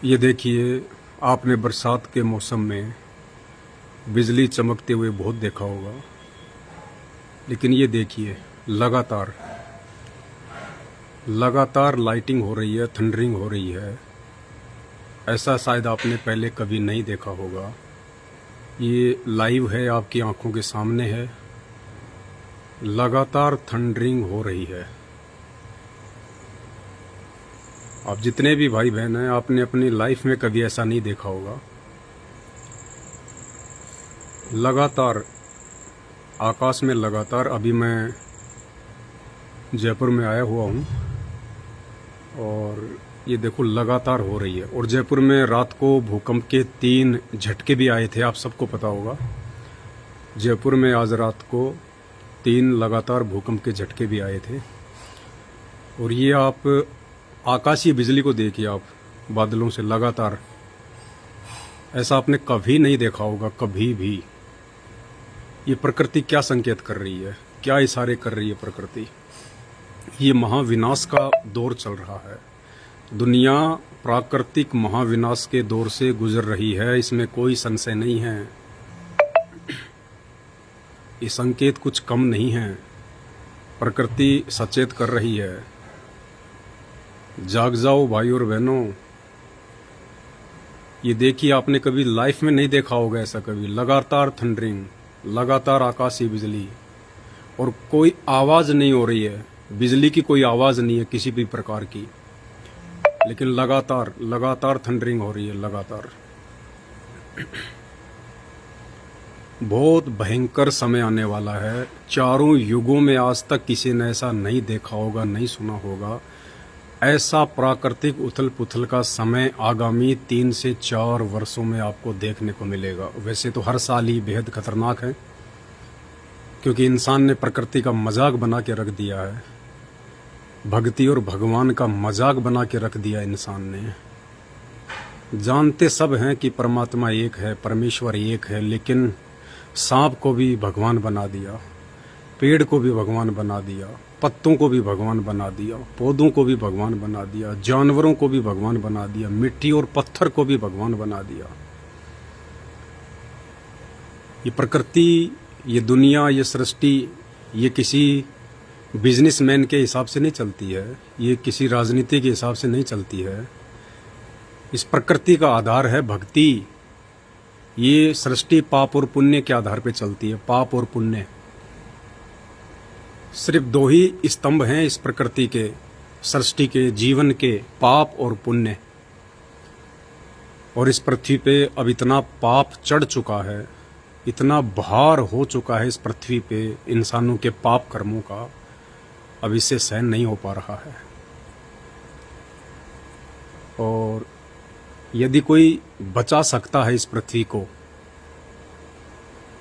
ये देखिए, आपने बरसात के मौसम में बिजली चमकते हुए बहुत देखा होगा, लेकिन ये देखिए लगातार लगातार लाइटिंग हो रही है, थंडरिंग हो रही है। ऐसा शायद आपने पहले कभी नहीं देखा होगा। ये लाइव है, आपकी आंखों के सामने है। लगातार थंडरिंग हो रही है। आप जितने भी भाई बहन हैं, आपने अपनी लाइफ में कभी ऐसा नहीं देखा होगा। लगातार आकाश में लगातार, अभी मैं जयपुर में आया हुआ हूँ और ये देखो लगातार हो रही है। और जयपुर में रात को भूकंप के 3 झटके भी आए थे, आप सबको पता होगा। जयपुर में आज रात को 3 लगातार भूकंप के झटके भी आए थे। और ये आप आकाशीय बिजली को देखिए, आप बादलों से लगातार, ऐसा आपने कभी नहीं देखा होगा, कभी भी। ये प्रकृति क्या संकेत कर रही है, क्या इशारे कर रही है प्रकृति? ये महाविनाश का दौर चल रहा है। दुनिया प्राकृतिक महाविनाश के दौर से गुजर रही है, इसमें कोई संशय नहीं है। ये संकेत कुछ कम नहीं है। प्रकृति सचेत कर रही है। जाग जाओ भाई और बहनों। ये देखिए, आपने कभी लाइफ में नहीं देखा होगा ऐसा कभी। लगातार थंडरिंग, लगातार आकाशीय बिजली, और कोई आवाज नहीं हो रही है, बिजली की कोई आवाज नहीं है किसी भी प्रकार की, लेकिन लगातार लगातार थंडरिंग हो रही है, लगातार। बहुत भयंकर समय आने वाला है। चारों युगों में आज तक किसी ने ऐसा नहीं देखा होगा, नहीं सुना होगा। ऐसा प्राकृतिक उथल पुथल का समय आगामी 3 से 4 वर्षों में आपको देखने को मिलेगा। वैसे तो हर साल ही बेहद खतरनाक है, क्योंकि इंसान ने प्रकृति का मजाक बना के रख दिया है। भक्ति और भगवान का मजाक बना के रख दिया इंसान ने। जानते सब हैं कि परमात्मा एक है, परमेश्वर एक है, लेकिन सांप को भी भगवान बना दिया, पेड़ को भी भगवान बना दिया, पत्तों को भी भगवान बना दिया, पौधों को भी भगवान बना दिया, जानवरों को भी भगवान बना दिया, मिट्टी और पत्थर को भी भगवान बना दिया। ये प्रकृति, ये दुनिया, ये सृष्टि, ये किसी बिजनेसमैन के हिसाब से नहीं चलती है, ये किसी राजनीति के हिसाब से नहीं चलती है। इस प्रकृति का आधार है भक्ति। ये सृष्टि पाप और पुण्य के आधार पर चलती है, पाप और पुण्य। सिर्फ 2 ही स्तंभ हैं इस प्रकृति के, सृष्टि के, जीवन के, पाप और पुण्य। और इस पृथ्वी पे अब इतना पाप चढ़ चुका है, इतना भार हो चुका है इस पृथ्वी पे इंसानों के पाप कर्मों का, अब इससे सहन नहीं हो पा रहा है। और यदि कोई बचा सकता है इस पृथ्वी को,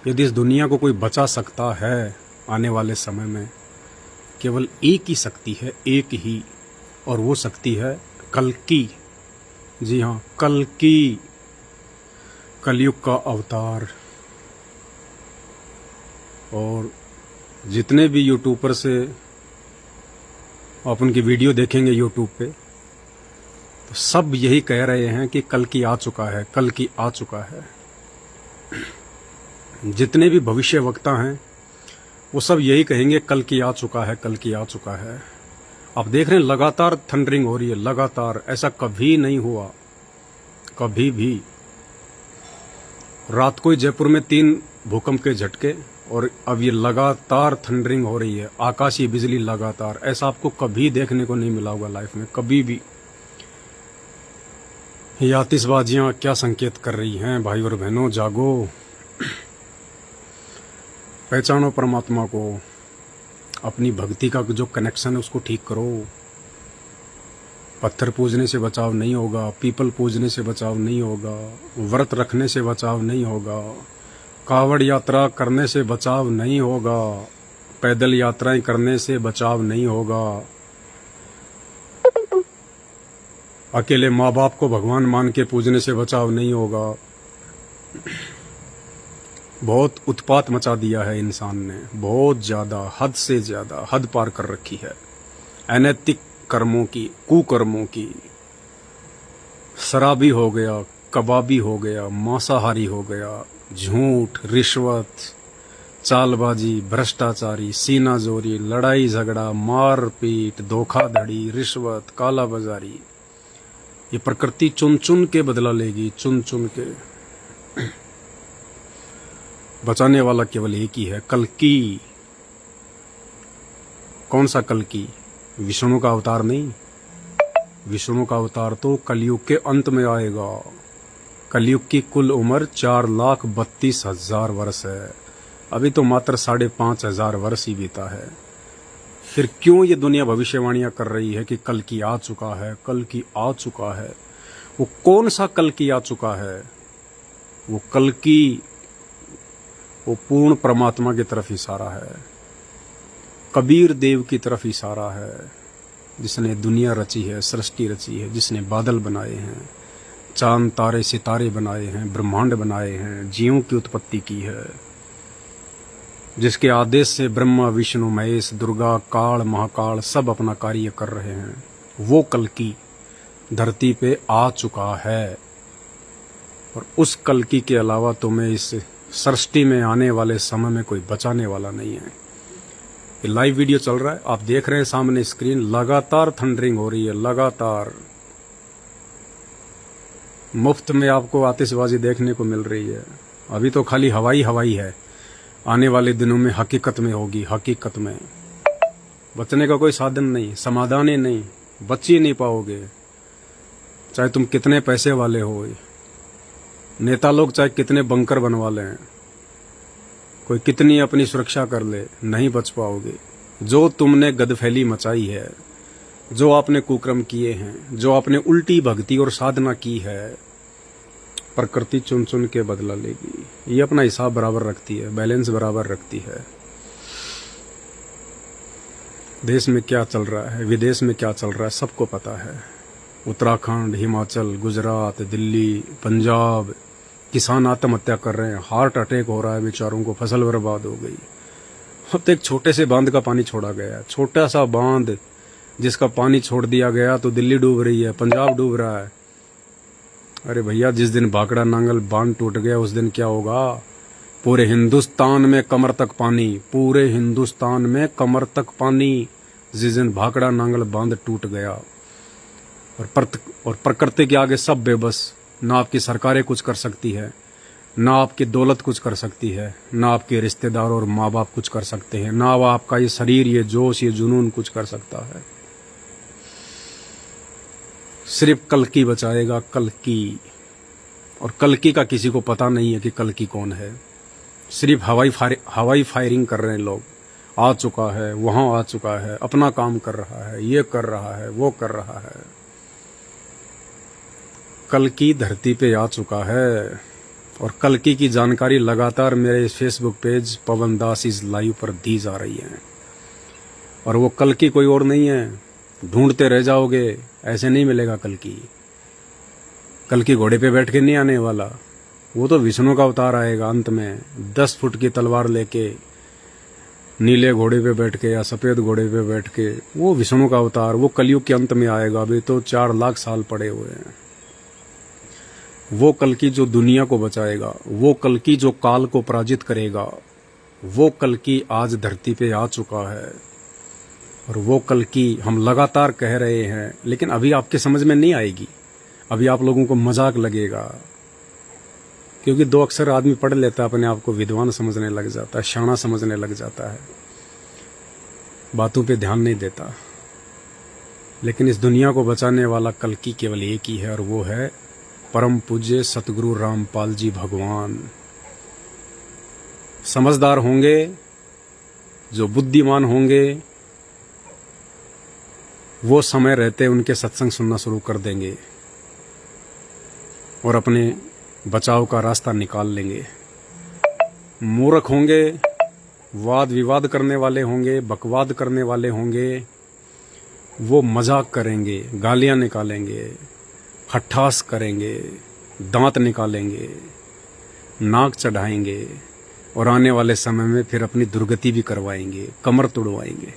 यदि इस दुनिया को कोई बचा सकता है आने वाले समय में, केवल एक ही शक्ति है, एक ही, और वो शक्ति है कल्कि। जी हाँ, कल्कि, कलयुग का अवतार। और जितने भी यूट्यूबर से आप उनकी वीडियो देखेंगे यूट्यूब पे, तो सब यही कह रहे हैं कि कल्कि आ चुका है, कल्कि आ चुका है। जितने भी भविष्य वक्ता हैं वो सब यही कहेंगे कल्कि आ चुका है, कल्कि आ चुका है। आप देख रहे हैं लगातार थंडरिंग हो रही है, लगातार। ऐसा कभी नहीं हुआ, कभी भी। रात को ही जयपुर में 3 भूकंप के झटके, और अब ये लगातार थंडरिंग हो रही है, आकाशीय बिजली लगातार। ऐसा आपको कभी देखने को नहीं मिला होगा लाइफ में, कभी भी। ये आतिशबाजियां क्या संकेत कर रही हैं भाई और बहनों? जागो, पहचानो परमात्मा को, अपनी भक्ति का जो कनेक्शन है उसको ठीक करो। पत्थर पूजने से बचाव नहीं होगा, पीपल पूजने से बचाव नहीं होगा, व्रत रखने से बचाव नहीं होगा, कावड़ यात्रा करने से बचाव नहीं होगा, पैदल यात्राएं करने से बचाव नहीं होगा, अकेले माँ बाप को भगवान मान के पूजने से बचाव नहीं होगा। बहुत उत्पात मचा दिया है इंसान ने, बहुत ज़्यादा, हद से ज़्यादा, हद पार कर रखी है। अनैतिक कर्मों की, कुकर्मों की, शराबी हो गया, कबाबी हो गया, मांसाहारी हो गया, झूठ, रिश्वत, चालबाजी, भ्रष्टाचारी, सीनाजोरी, लड़ाई झगड़ा, मारपीट, धोखाधड़ी, रिश्वत, कालाबाजारी, ये प्रकृति चुन चुन के बदला लेगी, चुन चुन के। बचाने वाला केवल एक ही है, कल्कि। कौन सा कल्कि? विष्णु का अवतार नहीं। विष्णु का अवतार तो कलयुग के अंत में आएगा। कलयुग की कुल उम्र 4,32,000 वर्ष है। अभी तो मात्र 5,500 वर्ष ही बीता है। फिर क्यों ये दुनिया भविष्यवाणियां कर रही है कि कल की आ चुका है, कल की आ चुका है? वो कौन सा कल की आ चुका है? वो कल की, वो पूर्ण परमात्मा की तरफ इशारा है, कबीर देव की तरफ इशारा है, जिसने दुनिया रची है, सृष्टि रची है, जिसने बादल बनाए हैं, चांद तारे सितारे बनाए हैं, ब्रह्मांड बनाए हैं, जीवों की उत्पत्ति की है, जिसके आदेश से ब्रह्मा, विष्णु, महेश, दुर्गा, काल, महाकाल सब अपना कार्य कर रहे हैं। वो कल्कि धरती पे आ चुका है। और उस कल्कि के अलावा तुम्हें इस सृष्टि में आने वाले समय में कोई बचाने वाला नहीं है। ये लाइव वीडियो चल रहा है, आप देख रहे हैं सामने स्क्रीन, लगातार थंडरिंग हो रही है, लगातार मुफ्त में आपको आतिशबाजी देखने को मिल रही है। अभी तो खाली हवाई हवाई है, आने वाले दिनों में हकीकत में होगी, हकीकत में। बचने का कोई साधन नहीं, समाधान ही नहीं, बच ही नहीं पाओगे। चाहे तुम कितने पैसे वाले हो, नेता लोग चाहे कितने बंकर बनवा लें, कोई कितनी अपनी सुरक्षा कर ले, नहीं बच पाओगे। जो तुमने गदफैली मचाई है, जो आपने कुकर्म किए हैं, जो आपने उल्टी भक्ति और साधना की है, प्रकृति चुन चुन के बदला लेगी। ये अपना हिसाब बराबर रखती है, बैलेंस बराबर रखती है। देश में क्या चल रहा है, विदेश में क्या चल रहा है, सबको पता है। उत्तराखंड, हिमाचल, गुजरात, दिल्ली, पंजाब, किसान आत्महत्या कर रहे हैं, हार्ट अटैक हो रहा है बेचारों को, फसल बर्बाद हो गई। अब तो एक छोटे से बांध का पानी छोड़ा गया है, छोटा सा बांध जिसका पानी छोड़ दिया गया तो दिल्ली डूब रही है, पंजाब डूब रहा है। अरे भैया, जिस दिन भाखड़ा नांगल बांध टूट गया उस दिन क्या होगा? पूरे हिंदुस्तान में कमर तक पानी, पूरे हिंदुस्तान में कमर तक पानी, जिस दिन भाखड़ा नांगल बांध टूट गया। और प्रकृति के आगे सब बेबस। ना आपकी सरकारें कुछ कर सकती है, ना आपकी दौलत कुछ कर सकती है, ना आपके रिश्तेदार और माँ बाप कुछ कर सकते हैं, ना आपका ये शरीर, ये जोश, ये जुनून कुछ कर सकता है। सिर्फ कल्कि बचाएगा, कल्कि। और कल्कि का किसी को पता नहीं है कि कल्कि कौन है। सिर्फ हवाई फायरिंग कर रहे हैं लोग। आ चुका है, वहां आ चुका है, अपना काम कर रहा है, ये कर रहा है, वो कर रहा है। कल्कि धरती पे आ चुका है। और कल्कि की जानकारी लगातार मेरे Facebook page Pawan Das is live पर दी जा रही है। और वो कल्कि कोई और नहीं है, ढूंढते रह जाओगे, ऐसे नहीं मिलेगा कल्कि। कल्कि घोड़े पे बैठ के नहीं आने वाला, वो तो विष्णु का अवतार आएगा अंत में, 10 फुट की तलवार लेके, नीले घोड़े पे बैठ के या सफेद घोड़े पे बैठ के। वो विष्णु का अवतार, वो कलयुग के अंत में आएगा। अभी तो 4 लाख साल पड़े हुए हैं। वो कल्कि जो दुनिया को बचाएगा, वो कल्कि जो काल को पराजित करेगा, वो कल्कि आज धरती पे आ चुका है। और वो कल्कि हम लगातार कह रहे हैं, लेकिन अभी आपके समझ में नहीं आएगी। अभी आप लोगों को मजाक लगेगा, क्योंकि 2 अक्षर आदमी पढ़ लेता है, अपने आप को विद्वान समझने लग जाता है, शाना समझने लग जाता है, बातों पे ध्यान नहीं देता। लेकिन इस दुनिया को बचाने वाला कल्कि केवल एक ही है, और वो है परम पूज्य सतगुरु रामपाल जी भगवान। समझदार होंगे, जो बुद्धिमान होंगे, वो समय रहते उनके सत्संग सुनना शुरू कर देंगे और अपने बचाव का रास्ता निकाल लेंगे। मूर्ख होंगे, वाद विवाद करने वाले होंगे, बकवाद करने वाले होंगे, वो मजाक करेंगे, गालियां निकालेंगे, हट्ठास करेंगे, दांत निकालेंगे, नाक चढ़ाएंगे, और आने वाले समय में फिर अपनी दुर्गति भी करवाएंगे, कमर तोड़वाएंगे।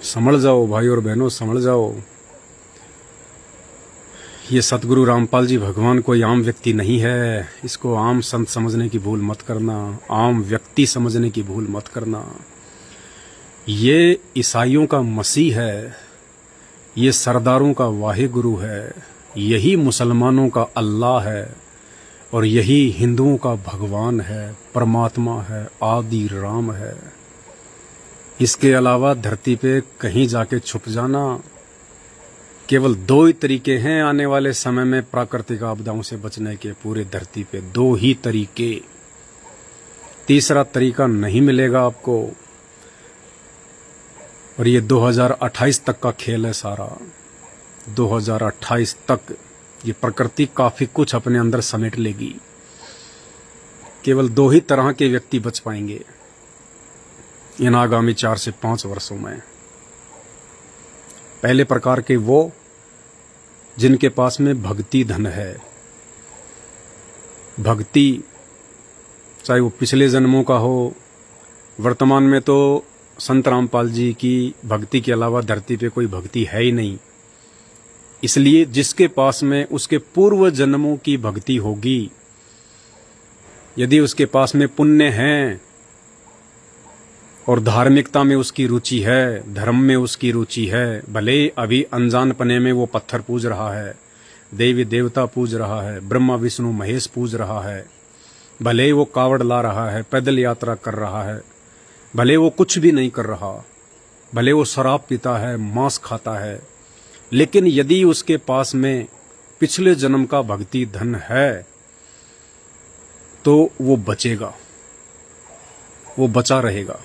संभल जाओ भाई और बहनों, संभल जाओ। ये सतगुरु रामपाल जी भगवान कोई आम व्यक्ति नहीं है। इसको आम संत समझने की भूल मत करना, आम व्यक्ति समझने की भूल मत करना। ये ईसाइयों का मसीह है, ये सरदारों का वाहिगुरु है, यही मुसलमानों का अल्लाह है और यही हिंदुओं का भगवान है, परमात्मा है, आदि राम है। इसके अलावा धरती पे कहीं जाके छुप जाना। केवल दो ही तरीके हैं आने वाले समय में प्राकृतिक आपदाओं से बचने के, पूरे धरती पे दो ही तरीके, तीसरा तरीका नहीं मिलेगा आपको। और ये 2028 तक का खेल है सारा। 2028 तक ये प्रकृति काफी कुछ अपने अंदर समेट लेगी। केवल दो ही तरह के व्यक्ति बच पाएंगे इन आगामी 4 से 5 वर्षों में। पहले प्रकार के वो जिनके पास में भक्ति धन है। भक्ति चाहे वो पिछले जन्मों का हो, वर्तमान में तो संत रामपाल जी की भक्ति के अलावा धरती पे कोई भक्ति है ही नहीं। इसलिए जिसके पास में उसके पूर्व जन्मों की भक्ति होगी, यदि उसके पास में पुण्य है और धार्मिकता में उसकी रुचि है, धर्म में उसकी रुचि है, भले अभी अनजानपने में वो पत्थर पूज रहा है, देवी देवता पूज रहा है, ब्रह्मा विष्णु महेश पूज रहा है, भले वो कावड़ ला रहा है, पैदल यात्रा कर रहा है, भले वो कुछ भी नहीं कर रहा, भले वो शराब पीता है, मांस खाता है, लेकिन यदि उसके पास में पिछले जन्म का भक्ति धन है तो वो बचेगा, वो बचा रहेगा।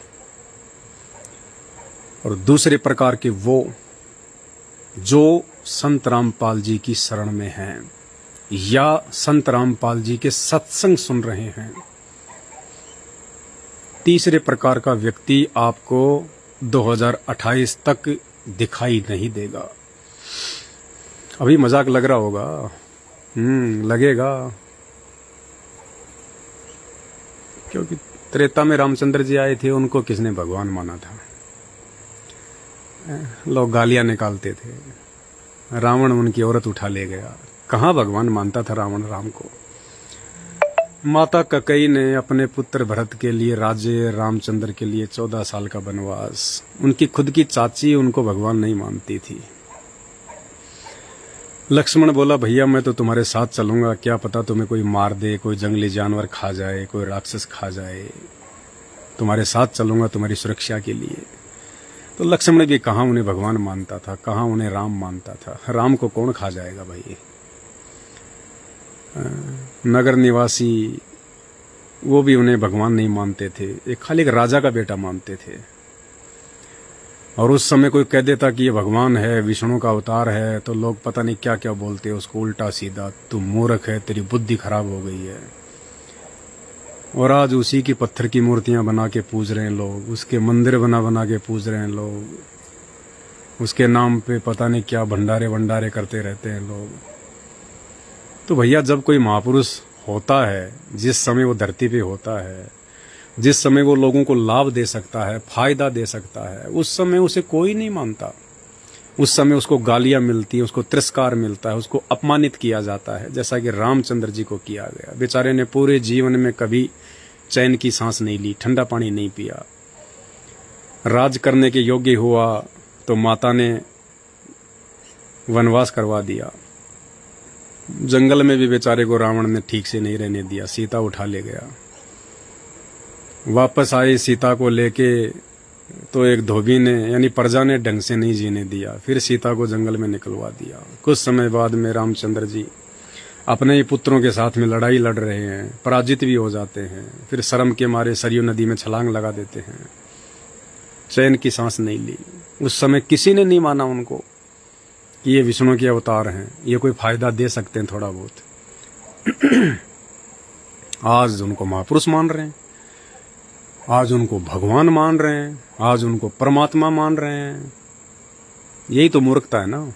और दूसरे प्रकार के वो जो संत रामपाल जी की शरण में हैं या संत रामपाल जी के सत्संग सुन रहे हैं। तीसरे प्रकार का व्यक्ति आपको 2028 तक दिखाई नहीं देगा। अभी मजाक लग रहा होगा, लगेगा, क्योंकि त्रेता में रामचंद्र जी आए थे, उनको किसने भगवान माना था? लोग गालियां निकालते थे। रावण उनकी औरत उठा ले गया। कहाँ भगवान मानता था रावण राम को? माता कैकेयी ने अपने पुत्र भरत के लिए राज्य, रामचंद्र के लिए 14 साल का वनवास। उनकी खुद की चाची उनको भगवान नहीं मानती थी। लक्ष्मण बोला, भैया मैं तो तुम्हारे साथ चलूंगा, क्या पता तुम्हें कोई मार दे, कोई जंगली जानवर खा जाए, कोई राक्षस खा जाए, तुम्हारे साथ चलूंगा तुम्हारी सुरक्षा के लिए। तो लक्ष्मण भी कहाँ उन्हें भगवान मानता था, कहाँ उन्हें राम मानता था। राम को कौन खा जाएगा भाई? नगर निवासी वो भी उन्हें भगवान नहीं मानते थे, एक खाली एक राजा का बेटा मानते थे। और उस समय कोई कह देता कि ये भगवान है, विष्णु का अवतार है, तो लोग पता नहीं क्या क्या बोलते, उसको उल्टा सीधा, तू मूर्ख है, तेरी बुद्धि खराब हो गई है। और आज उसी की पत्थर की मूर्तियां बना के पूज रहे हैं लोग, उसके मंदिर बना बना के पूज रहे हैं लोग, उसके नाम पे पता नहीं क्या भंडारे वंडारे करते रहते हैं लोग। तो भैया जब कोई महापुरुष होता है, जिस समय वो धरती पे होता है, जिस समय वो लोगों को लाभ दे सकता है, फायदा दे सकता है, उस समय उसे कोई नहीं मानता। उस समय उसको गालियां मिलती हैं, उसको तिरस्कार मिलता है, उसको अपमानित किया जाता है, जैसा कि रामचंद्र जी को किया गया। बेचारे ने पूरे जीवन में कभी चैन की सांस नहीं ली, ठंडा पानी नहीं पिया। राज करने के योग्य हुआ तो माता ने वनवास करवा दिया। जंगल में भी बेचारे को रावण ने ठीक से नहीं रहने दिया, सीता उठा ले गया। वापस आए सीता को लेके तो एक धोबी ने यानी प्रजा ने ढंग से नहीं जीने दिया, फिर सीता को जंगल में निकलवा दिया। कुछ समय बाद में रामचंद्र जी अपने ही पुत्रों के साथ में लड़ाई लड़ रहे हैं, पराजित भी हो जाते हैं, फिर शर्म के मारे सरयू नदी में छलांग लगा देते हैं। चैन की सांस नहीं ली। उस समय किसी ने नहीं माना उनको कि ये विष्णु के अवतार हैं, ये कोई फायदा दे सकते हैं थोड़ा बहुत। आज उनको महापुरुष मान रहे हैं, आज उनको भगवान मान रहे हैं, आज उनको परमात्मा मान रहे हैं। यही तो मूर्खता है ना।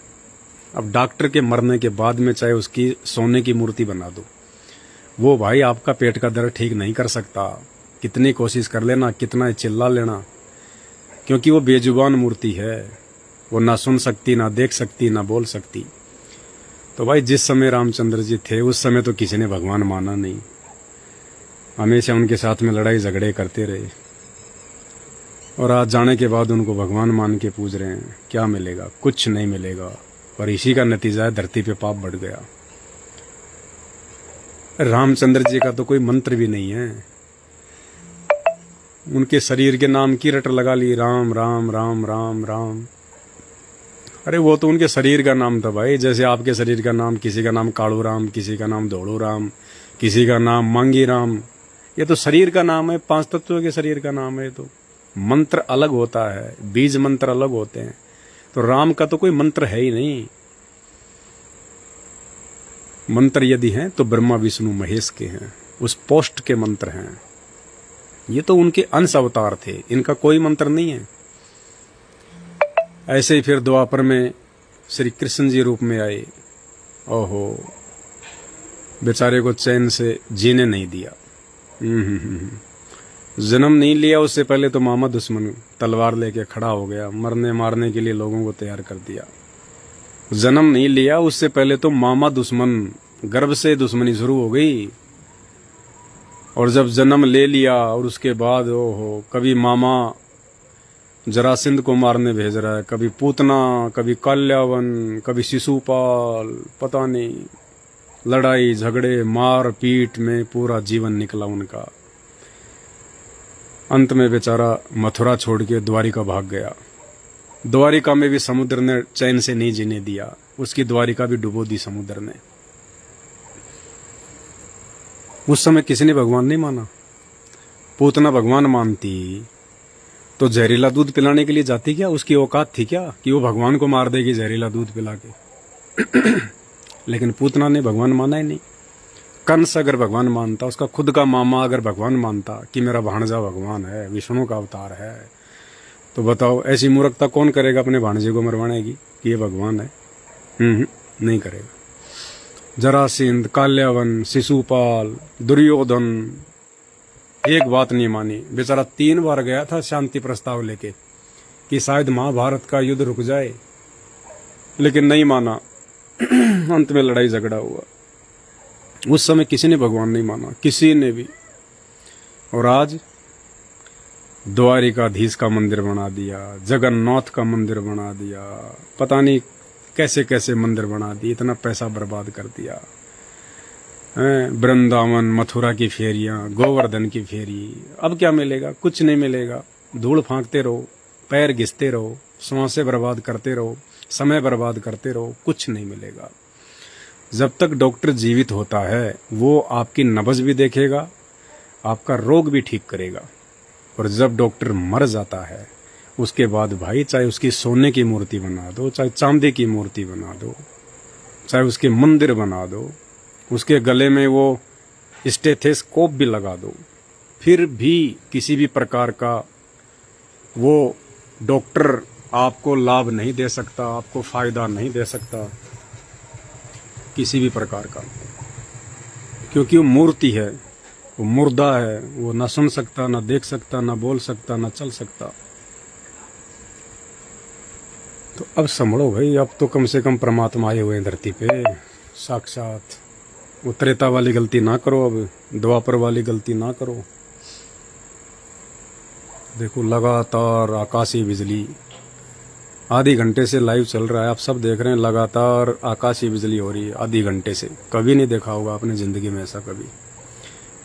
अब डॉक्टर के मरने के बाद में चाहे उसकी सोने की मूर्ति बना दो, वो भाई आपका पेट का दर्द ठीक नहीं कर सकता। कितनी कोशिश कर लेना, कितना चिल्ला लेना, क्योंकि वो बेजुबान मूर्ति है, वो ना सुन सकती, ना देख सकती, ना बोल सकती। तो भाई जिस समय रामचंद्र जी थे उस समय तो किसी ने भगवान माना नहीं, हमेशा उनके साथ में लड़ाई झगड़े करते रहे, और आज जाने के बाद उनको भगवान मान के पूज रहे हैं। क्या मिलेगा? कुछ नहीं मिलेगा। और इसी का नतीजा है धरती पे पाप बढ़ गया। रामचंद्र जी का तो कोई मंत्र भी नहीं है, उनके शरीर के नाम की रट लगा ली, राम राम राम राम राम। अरे वो तो उनके शरीर का नाम था भाई, जैसे आपके शरीर का नाम, किसी का नाम कालू राम, किसी का नाम धोड़ू राम, किसी का नाम मांगी राम। ये तो शरीर का नाम है, 5 तत्वों के शरीर का नाम है। तो मंत्र अलग होता है, बीज मंत्र अलग होते हैं। तो राम का तो कोई मंत्र है ही नहीं। मंत्र यदि हैं तो ब्रह्मा विष्णु महेश के हैं, उस पोस्ट के मंत्र हैं। ये तो उनके अंश अवतार थे, इनका कोई मंत्र नहीं है। ऐसे ही फिर द्वापर में श्री कृष्ण जी रूप में आए। ओहो, बेचारे को चैन से जीने नहीं दिया। जन्म नहीं लिया उससे पहले तो मामा दुश्मन तलवार लेके खड़ा हो गया, मरने मारने के लिए लोगों को तैयार कर दिया। जन्म नहीं लिया उससे पहले तो मामा दुश्मन, गर्भ से दुश्मनी शुरू हो गई। और जब जन्म ले लिया और उसके बाद ओहो, कभी मामा जरासिंध को मारने भेज रहा है, कभी पूतना, कभी काल्यावन, कभी शिशुपाल, पता नहीं, लड़ाई झगड़े मार पीट में पूरा जीवन निकला उनका। अंत में बेचारा मथुरा छोड़ के द्वारिका भाग गया। द्वारिका में भी समुद्र ने चैन से नहीं जीने दिया, उसकी द्वारिका भी डुबो दी समुद्र ने। उस समय किसी ने भगवान नहीं माना। पूतना भगवान मानती तो जहरीला दूध पिलाने के लिए जाती क्या? उसकी औकात थी क्या कि वो भगवान को मार देगी जहरीला दूध पिला के? लेकिन पूतना ने भगवान माना ही नहीं। कंस अगर भगवान मानता, उसका खुद का मामा अगर भगवान मानता कि मेरा भाणजा भगवान है, विष्णु का अवतार है, तो बताओ ऐसी मूर्खता कौन करेगा अपने भाणजे को मरवाने की कि ये भगवान है? नहीं करेगा। जरासिंध, काल्यावन, शिशुपाल, दुर्योधन, एक बात नहीं मानी। बेचारा 3 बार गया था शांति प्रस्ताव लेके कि शायद महाभारत का युद्ध रुक जाए, लेकिन नहीं माना। अंत में लड़ाई झगड़ा हुआ। उस समय किसी ने भगवान नहीं माना, किसी ने भी। और आज द्वारिकाधीश का मंदिर बना दिया, जगन्नाथ का मंदिर बना दिया, पता नहीं कैसे कैसे मंदिर बना दिए, इतना पैसा बर्बाद कर दिया। वृंदावन, मथुरा की फेरियां, गोवर्धन की फेरी, अब क्या मिलेगा? कुछ नहीं मिलेगा। धूल फांकते रहो, पैर घिसते रहो, सांसें बर्बाद करते रहो, समय बर्बाद करते रहो, कुछ नहीं मिलेगा। जब तक डॉक्टर जीवित होता है वो आपकी नब्ज भी देखेगा, आपका रोग भी ठीक करेगा। और जब डॉक्टर मर जाता है उसके बाद भाई चाहे उसकी सोने की मूर्ति बना दो, चाहे चांदी की मूर्ति बना दो, चाहे उसके मंदिर बना दो, उसके गले में वो स्टेथोस्कोप भी लगा दो, फिर भी किसी भी प्रकार का वो डॉक्टर आपको लाभ नहीं दे सकता, आपको फायदा नहीं दे सकता किसी भी प्रकार का, क्योंकि वो मूर्ति है, वो मुर्दा है, वो ना सुन सकता, ना देख सकता, ना बोल सकता, ना चल सकता। तो अब संभलो भाई, अब तो कम से कम परमात्मा आए हुए हैं धरती पे साक्षात। वो त्रेता वाली गलती ना करो, अब द्वापर वाली गलती ना करो। देखो लगातार आकाशीय बिजली, आधे घंटे से लाइव चल रहा है, आप सब देख रहे हैं, लगातार आकाशीय बिजली हो रही है आधे घंटे से। कभी नहीं देखा होगा आपने जिंदगी में ऐसा कभी।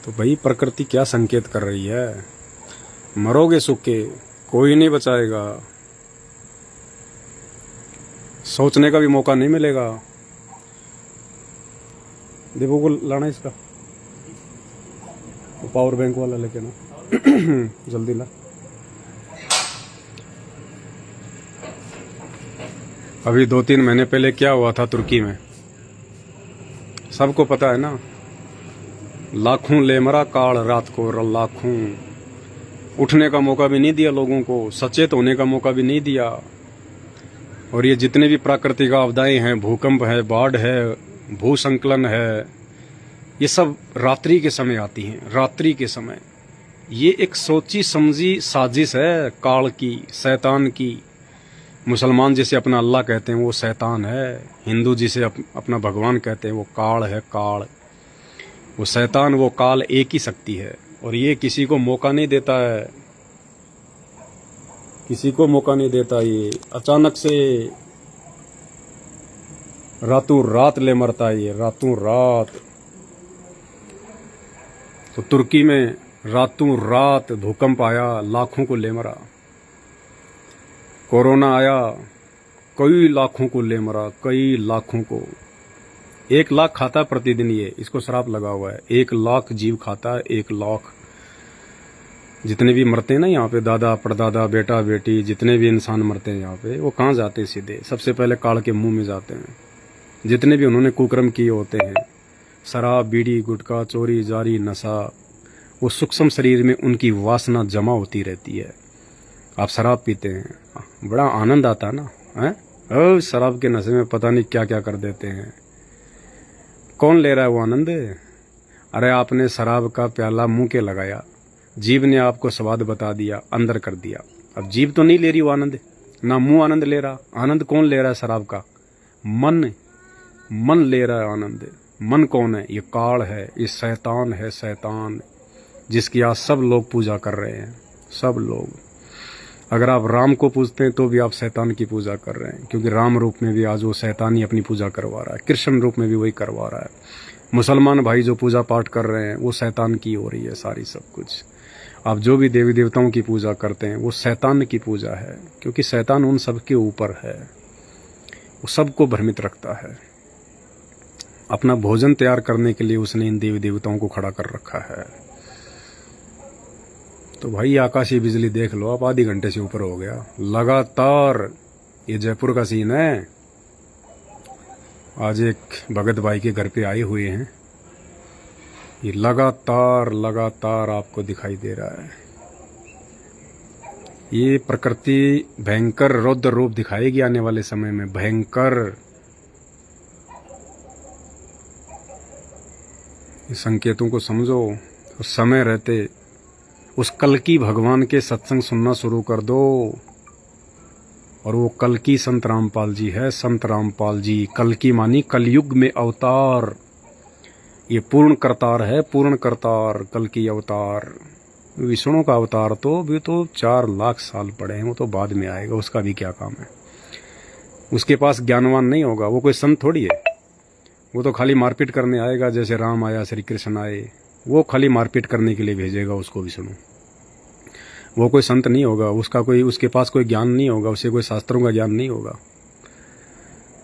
तो भाई प्रकृति क्या संकेत कर रही है? मरोगे सूखे, कोई नहीं बचाएगा, सोचने का भी मौका नहीं मिलेगा। देखो को लाना इसका तो पावर बैंक वाला लेके ना जल्दी ला। अभी 2-3 महीने पहले क्या हुआ था तुर्की में, सबको पता है ना। लाखों ले मरा काल रात को लाखों, उठने का मौका भी नहीं दिया लोगों को, सचेत होने का मौका भी नहीं दिया। और ये जितने भी प्राकृतिक आपदाएं हैं, भूकंप है, बाढ़ है, भूसंकलन है, ये सब रात्रि के समय आती हैं। रात्रि के समय ये एक सोची समझी साजिश है काल की, शैतान की, मुसलमान जिसे अपना अल्लाह कहते हैं वो शैतान है, हिंदू जिसे अपना भगवान कहते हैं वो काल है, काल। वो शैतान, वो काल एक ही शक्ति है, और ये किसी को मौका नहीं देता है, किसी को मौका नहीं देता। ये अचानक से रातों रात ले मरता है, ये रातों रात। तो तुर्की में रातों रात भूकंप आया, लाखों को ले मरा। कोरोना आया, कई लाखों को ले मरा, कई लाखों को। 1 लाख खाता प्रतिदिन, ये इसको श्राप लगा हुआ है। 1 लाख जीव खाता है, 1 लाख। जितने भी मरते हैं ना यहाँ पे, दादा परदादा बेटा बेटी, जितने भी इंसान मरते हैं यहाँ पे, वो कहाँ जाते हैं? सीधे सबसे पहले काल के मुंह में जाते हैं। जितने भी उन्होंने कुकर्म किए होते हैं, शराब बीड़ी गुटखा चोरी जारी नशा, वो सूक्ष्म शरीर में उनकी वासना जमा होती रहती है। आप शराब पीते हैं, बड़ा आनंद आता है ना, है? शराब के नशे में पता नहीं क्या क्या कर देते हैं। कौन ले रहा है वो आनंद? अरे आपने शराब का प्याला मुंह के लगाया, जीभ ने आपको स्वाद बता दिया, अंदर कर दिया। अब जीभ तो नहीं ले रही वो आनंद, ना मुंह आनंद ले रहा। आनंद कौन ले रहा है शराब का? मन, मन ले रहा है आनंद। मन कौन है? ये काल है, ये शैतान है, शैतान, जिसकी आज सब लोग पूजा कर रहे हैं, सब लोग। अगर आप राम को पूजते हैं तो भी आप शैतान की पूजा कर रहे हैं, क्योंकि राम रूप में भी आज वो शैतान ही अपनी पूजा करवा रहा है, कृष्ण रूप में भी वही करवा रहा है। मुसलमान भाई जो पूजा पाठ कर रहे हैं वो शैतान की हो रही है सारी, सब कुछ। आप जो भी देवी देवताओं की पूजा करते हैं वो शैतान की पूजा है, क्योंकि शैतान उन सब के ऊपर है, वो सबको भ्रमित रखता है। अपना भोजन तैयार करने के लिए उसने इन देवी देवताओं को खड़ा कर रखा है। तो भाई आकाशीय बिजली देख लो आप, आधे घंटे से ऊपर हो गया लगातार। ये जयपुर का सीन है। आज एक भगत भाई के घर पे आए हुए हैं, ये लगातार लगातार आपको दिखाई दे रहा है। ये प्रकृति भयंकर रौद्र रूप दिखाएगी आने वाले समय में, भयंकर। इस संकेतों को समझो और समय रहते उस कल्कि भगवान के सत्संग सुनना शुरू कर दो। और वो कल्कि संत रामपाल जी है, संत रामपाल जी। कल्कि मानी कलयुग में अवतार, ये पूर्ण करतार है, पूर्ण करतार, कल्कि अवतार। विष्णु का अवतार तो भी तो 4 लाख साल पड़े हैं, वो तो बाद में आएगा, उसका भी क्या काम है। उसके पास ज्ञानवान नहीं होगा, वो कोई संत थोड़ी है। वो तो खाली मारपीट करने आएगा, जैसे राम आया, श्री कृष्ण आए, वो खाली मारपीट करने के लिए भेजेगा उसको विष्णु। वो कोई संत नहीं होगा, उसके पास कोई ज्ञान नहीं होगा, उसे कोई शास्त्रों का ज्ञान नहीं होगा।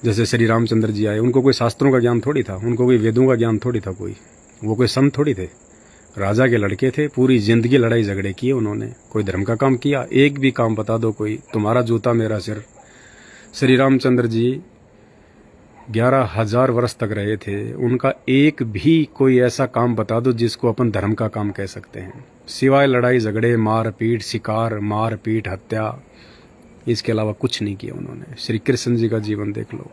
जैसे श्री रामचंद्र जी आए, उनको कोई शास्त्रों का ज्ञान थोड़ी था, उनको कोई वेदों का ज्ञान थोड़ी था कोई। वो कोई संत थोड़ी थे, राजा के लड़के थे। पूरी जिंदगी लड़ाई झगड़े किए उन्होंने, कोई धर्म का काम किया? एक भी काम बता दो कोई, तुम्हारा जूता मेरा सिर। श्री रामचंद्र जी 11,000 वर्ष तक रहे थे, उनका एक भी कोई ऐसा काम बता दो जिसको अपन धर्म का काम कह सकते हैं, सिवाय लड़ाई झगड़े, मारपीट, शिकार, मारपीट, हत्या, इसके अलावा कुछ नहीं किया उन्होंने। श्री कृष्ण जी का जीवन देख लो,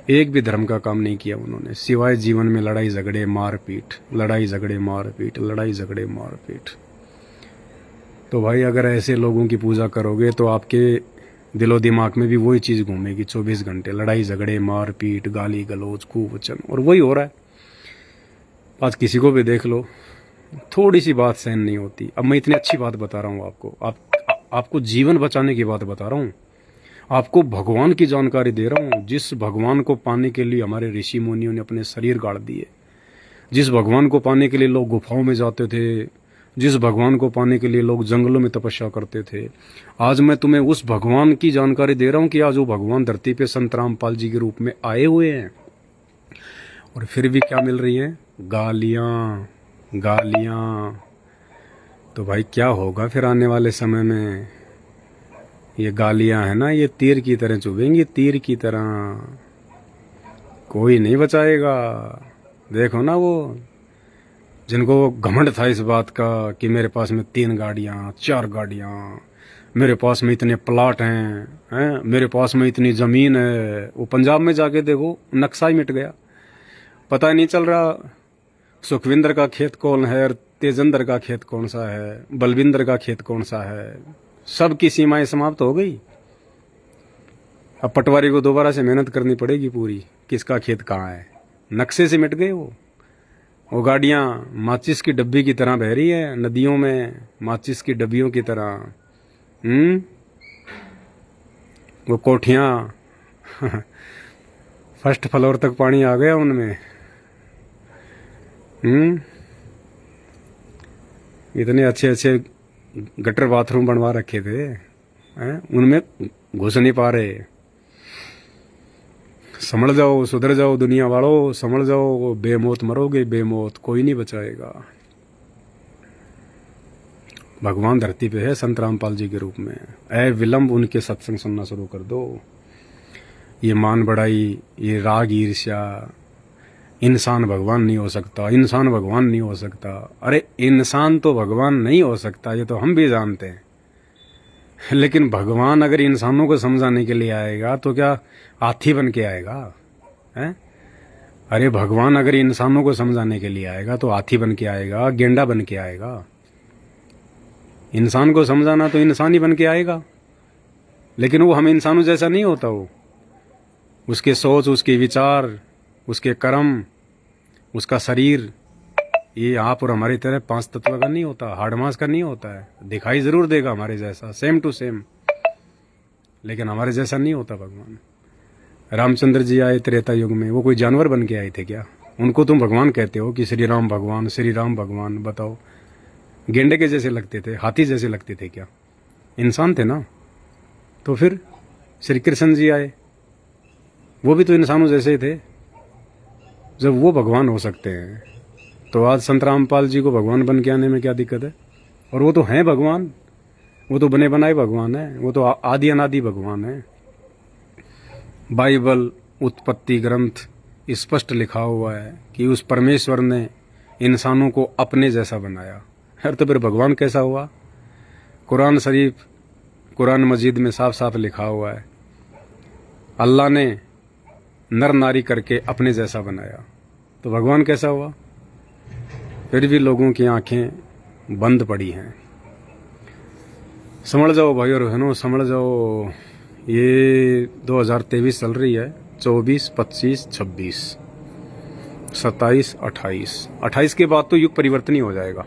एक भी धर्म का काम नहीं किया उन्होंने, सिवाय जीवन में लड़ाई झगड़े, मारपीट, लड़ाई झगड़े, मारपीट, लड़ाई झगड़े, मारपीट। तो भाई अगर ऐसे लोगों की पूजा करोगे तो आपके दिलो दिमाग में भी वही चीज़ घूमेगी 24 घंटे, लड़ाई झगड़े, मारपीट, गाली गलौज, कुवचन, और वही हो रहा है। आज किसी को भी देख लो, थोड़ी सी बात सहन नहीं होती। अब मैं इतनी अच्छी बात बता रहा हूँ आपको, आपको जीवन बचाने की बात बता रहा हूँ, आपको भगवान की जानकारी दे रहा हूँ, जिस भगवान को पाने के लिए हमारे ऋषि मुनियों ने अपने शरीर गाड़ दिए, जिस भगवान को पाने के लिए लोग गुफाओं में जाते थे, जिस भगवान को पाने के लिए लोग जंगलों में तपस्या करते थे, आज मैं तुम्हें उस भगवान की जानकारी दे रहा हूँ कि आज वो भगवान धरती पे संत रामपाल जी के रूप में आए हुए हैं। और फिर भी क्या मिल रही है? गालियाँ, गालियाँ। तो भाई क्या होगा फिर आने वाले समय में? ये गालियाँ है ना, ये तीर की तरह चुभेंगी, तीर की तरह, कोई नहीं बचाएगा। देखो ना वो जिनको घमंड था इस बात का कि मेरे पास में 3 गाड़ियाँ, 4 गाड़ियाँ, मेरे पास में इतने प्लाट हैं, मेरे पास में इतनी ज़मीन है, वो पंजाब में जाके देखो नक्शा ही मिट गया, पता ही नहीं चल रहा सुखविंदर का खेत कौन है और तेजेंद्र का खेत कौन सा है, बलविंदर का खेत कौन सा है। सब की सीमाएं समाप्त हो गई। अब पटवारी को दोबारा से मेहनत करनी पड़ेगी पूरी, किसका खेत कहाँ है। नक्शे से मिट गए वो गाड़ियाँ माचिस की डब्बी की तरह बह रही है नदियों में, माचिस की डब्बियों की तरह। वो कोठियाँ फर्स्ट फ्लोर तक पानी आ गया उनमें। इतने अच्छे अच्छे गटर बाथरूम बनवा रखे थे, उनमें घुस नहीं पा रहे। संभल जाओ, सुधर जाओ दुनिया वालों, संभल जाओ, बेमौत मरोगे बेमौत, कोई नहीं बचाएगा। भगवान धरती पे है संत रामपाल जी के रूप में। ऐ विलंब उनके सत्संग सुनना शुरू कर दो। ये मान बढ़ाई, ये राग ईर्ष्या, इंसान भगवान नहीं हो सकता, इंसान भगवान नहीं हो सकता। अरे इंसान तो भगवान नहीं हो सकता, ये तो हम भी जानते हैं। लेकिन भगवान अगर इंसानों को समझाने के लिए आएगा तो क्या हाथी बन के आएगा? हैं? अरे भगवान अगर इंसानों को समझाने के लिए आएगा तो हाथी बन के आएगा, गेंडा बन के आएगा। इंसान को समझाना तो इंसान ही बन के आएगा, लेकिन वो हम इंसानों जैसा नहीं होता। वो उसके सोच, उसके विचार, उसके कर्म, उसका शरीर, ये आप और हमारी तरह 5 तत्व का नहीं होता, हार्ड मास का नहीं होता है। दिखाई जरूर देगा हमारे जैसा, सेम टू सेम, लेकिन हमारे जैसा नहीं होता भगवान। रामचंद्र जी आए त्रेता युग में, वो कोई जानवर बन के आए थे क्या? उनको तुम भगवान कहते हो कि श्री राम भगवान, श्री राम भगवान। बताओ, गेंडे के जैसे लगते थे, हाथी जैसे लगते थे क्या? इंसान थे ना। तो फिर श्री कृष्ण जी आए, वो भी तो इंसानों जैसे ही थे। जब वो भगवान हो सकते हैं तो आज संत रामपाल जी को भगवान बन के आने में क्या दिक्कत है? और वो तो हैं भगवान, वो तो बने बनाए भगवान है, वो तो आदि अनादि भगवान है। बाइबल उत्पत्ति ग्रंथ स्पष्ट लिखा हुआ है कि उस परमेश्वर ने इंसानों को अपने जैसा बनाया। हर तो फिर भगवान कैसा हुआ? कुरान शरीफ, कुरान मजीद में साफ साफ लिखा हुआ है, अल्लाह ने नर नारी करके अपने जैसा बनाया। तो भगवान कैसा हुआ? फिर भी लोगों की आंखें बंद पड़ी हैं। समझ जाओ भाई और बहनों, समझ जाओ। ये 2023 चल रही है, 24, 25, 26, 27, 28। 28 के बाद तो युग परिवर्तन ही हो जाएगा।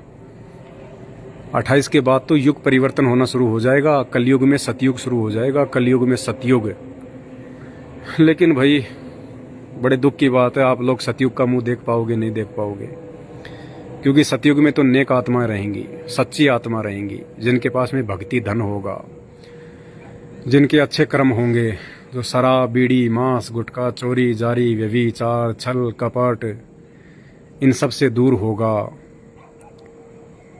28 के बाद तो युग परिवर्तन होना शुरू हो जाएगा। कलयुग में सतयुग शुरू हो जाएगा, कलयुग में सतयुग। लेकिन भाई बड़े दुख की बात है, आप लोग सतयुग का मुंह देख पाओगे? नहीं देख पाओगे, क्योंकि सतयुग में तो नेक आत्माएं रहेंगी, सच्ची आत्मा रहेंगी, जिनके पास में भक्ति धन होगा, जिनके अच्छे कर्म होंगे, जो शराब, बीड़ी, मांस, गुटखा, चोरी, जारी, व्यभिचार, छल, कपट, इन सब से दूर होगा।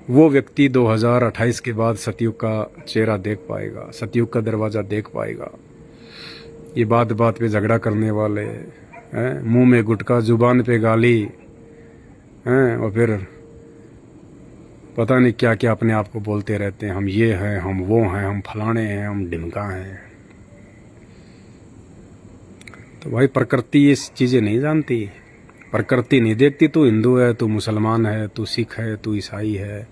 वो व्यक्ति 2028 के बाद सतयुग का चेहरा देख पाएगा, सतयुग का दरवाज़ा देख पाएगा। ये बात बात पे झगड़ा करने वाले हैं, मुंह में गुटखा, जुबान पे गाली हैं, और फिर पता नहीं क्या क्या अपने आप को बोलते रहते हैं। हम ये हैं, हम वो हैं, हम फलाने हैं, हम ढिमका हैं। तो भाई प्रकृति ये चीज़ें नहीं जानती, प्रकृति नहीं देखती। तू हिंदू है, तू मुसलमान है, तू सिख है, तू ईसाई है,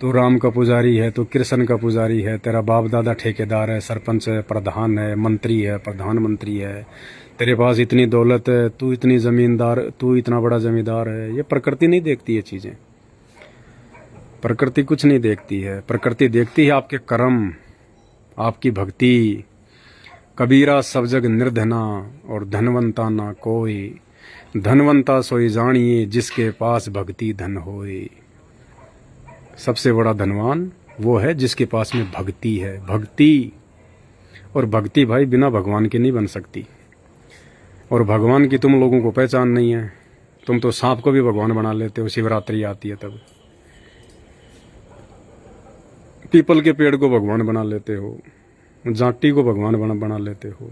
तू राम का पुजारी है, तू कृष्ण का पुजारी है, तेरा बाप दादा ठेकेदार है, सरपंच है, प्रधान है, मंत्री है, प्रधानमंत्री है, तेरे पास इतनी दौलत है, तू इतनी ज़मींदार, तू इतना बड़ा जमींदार है। ये प्रकृति नहीं देखती ये चीज़ें। प्रकृति कुछ नहीं देखती है। प्रकृति देखती है आपके कर्म, आपकी भक्ति। कबीरा सब जग निर्धना और धनवंता ना कोई, धनवंता सोई जानिए जिसके पास भक्ति धन होए। सबसे बड़ा धनवान वो है जिसके पास में भक्ति है। भक्ति, और भक्ति भाई बिना भगवान के नहीं बन सकती। और भगवान की तुम लोगों को पहचान नहीं है। तुम तो सांप को भी भगवान बना लेते हो, शिवरात्रि आती है तब। पीपल के पेड़ को भगवान बना लेते हो, जाटी को भगवान बना लेते हो।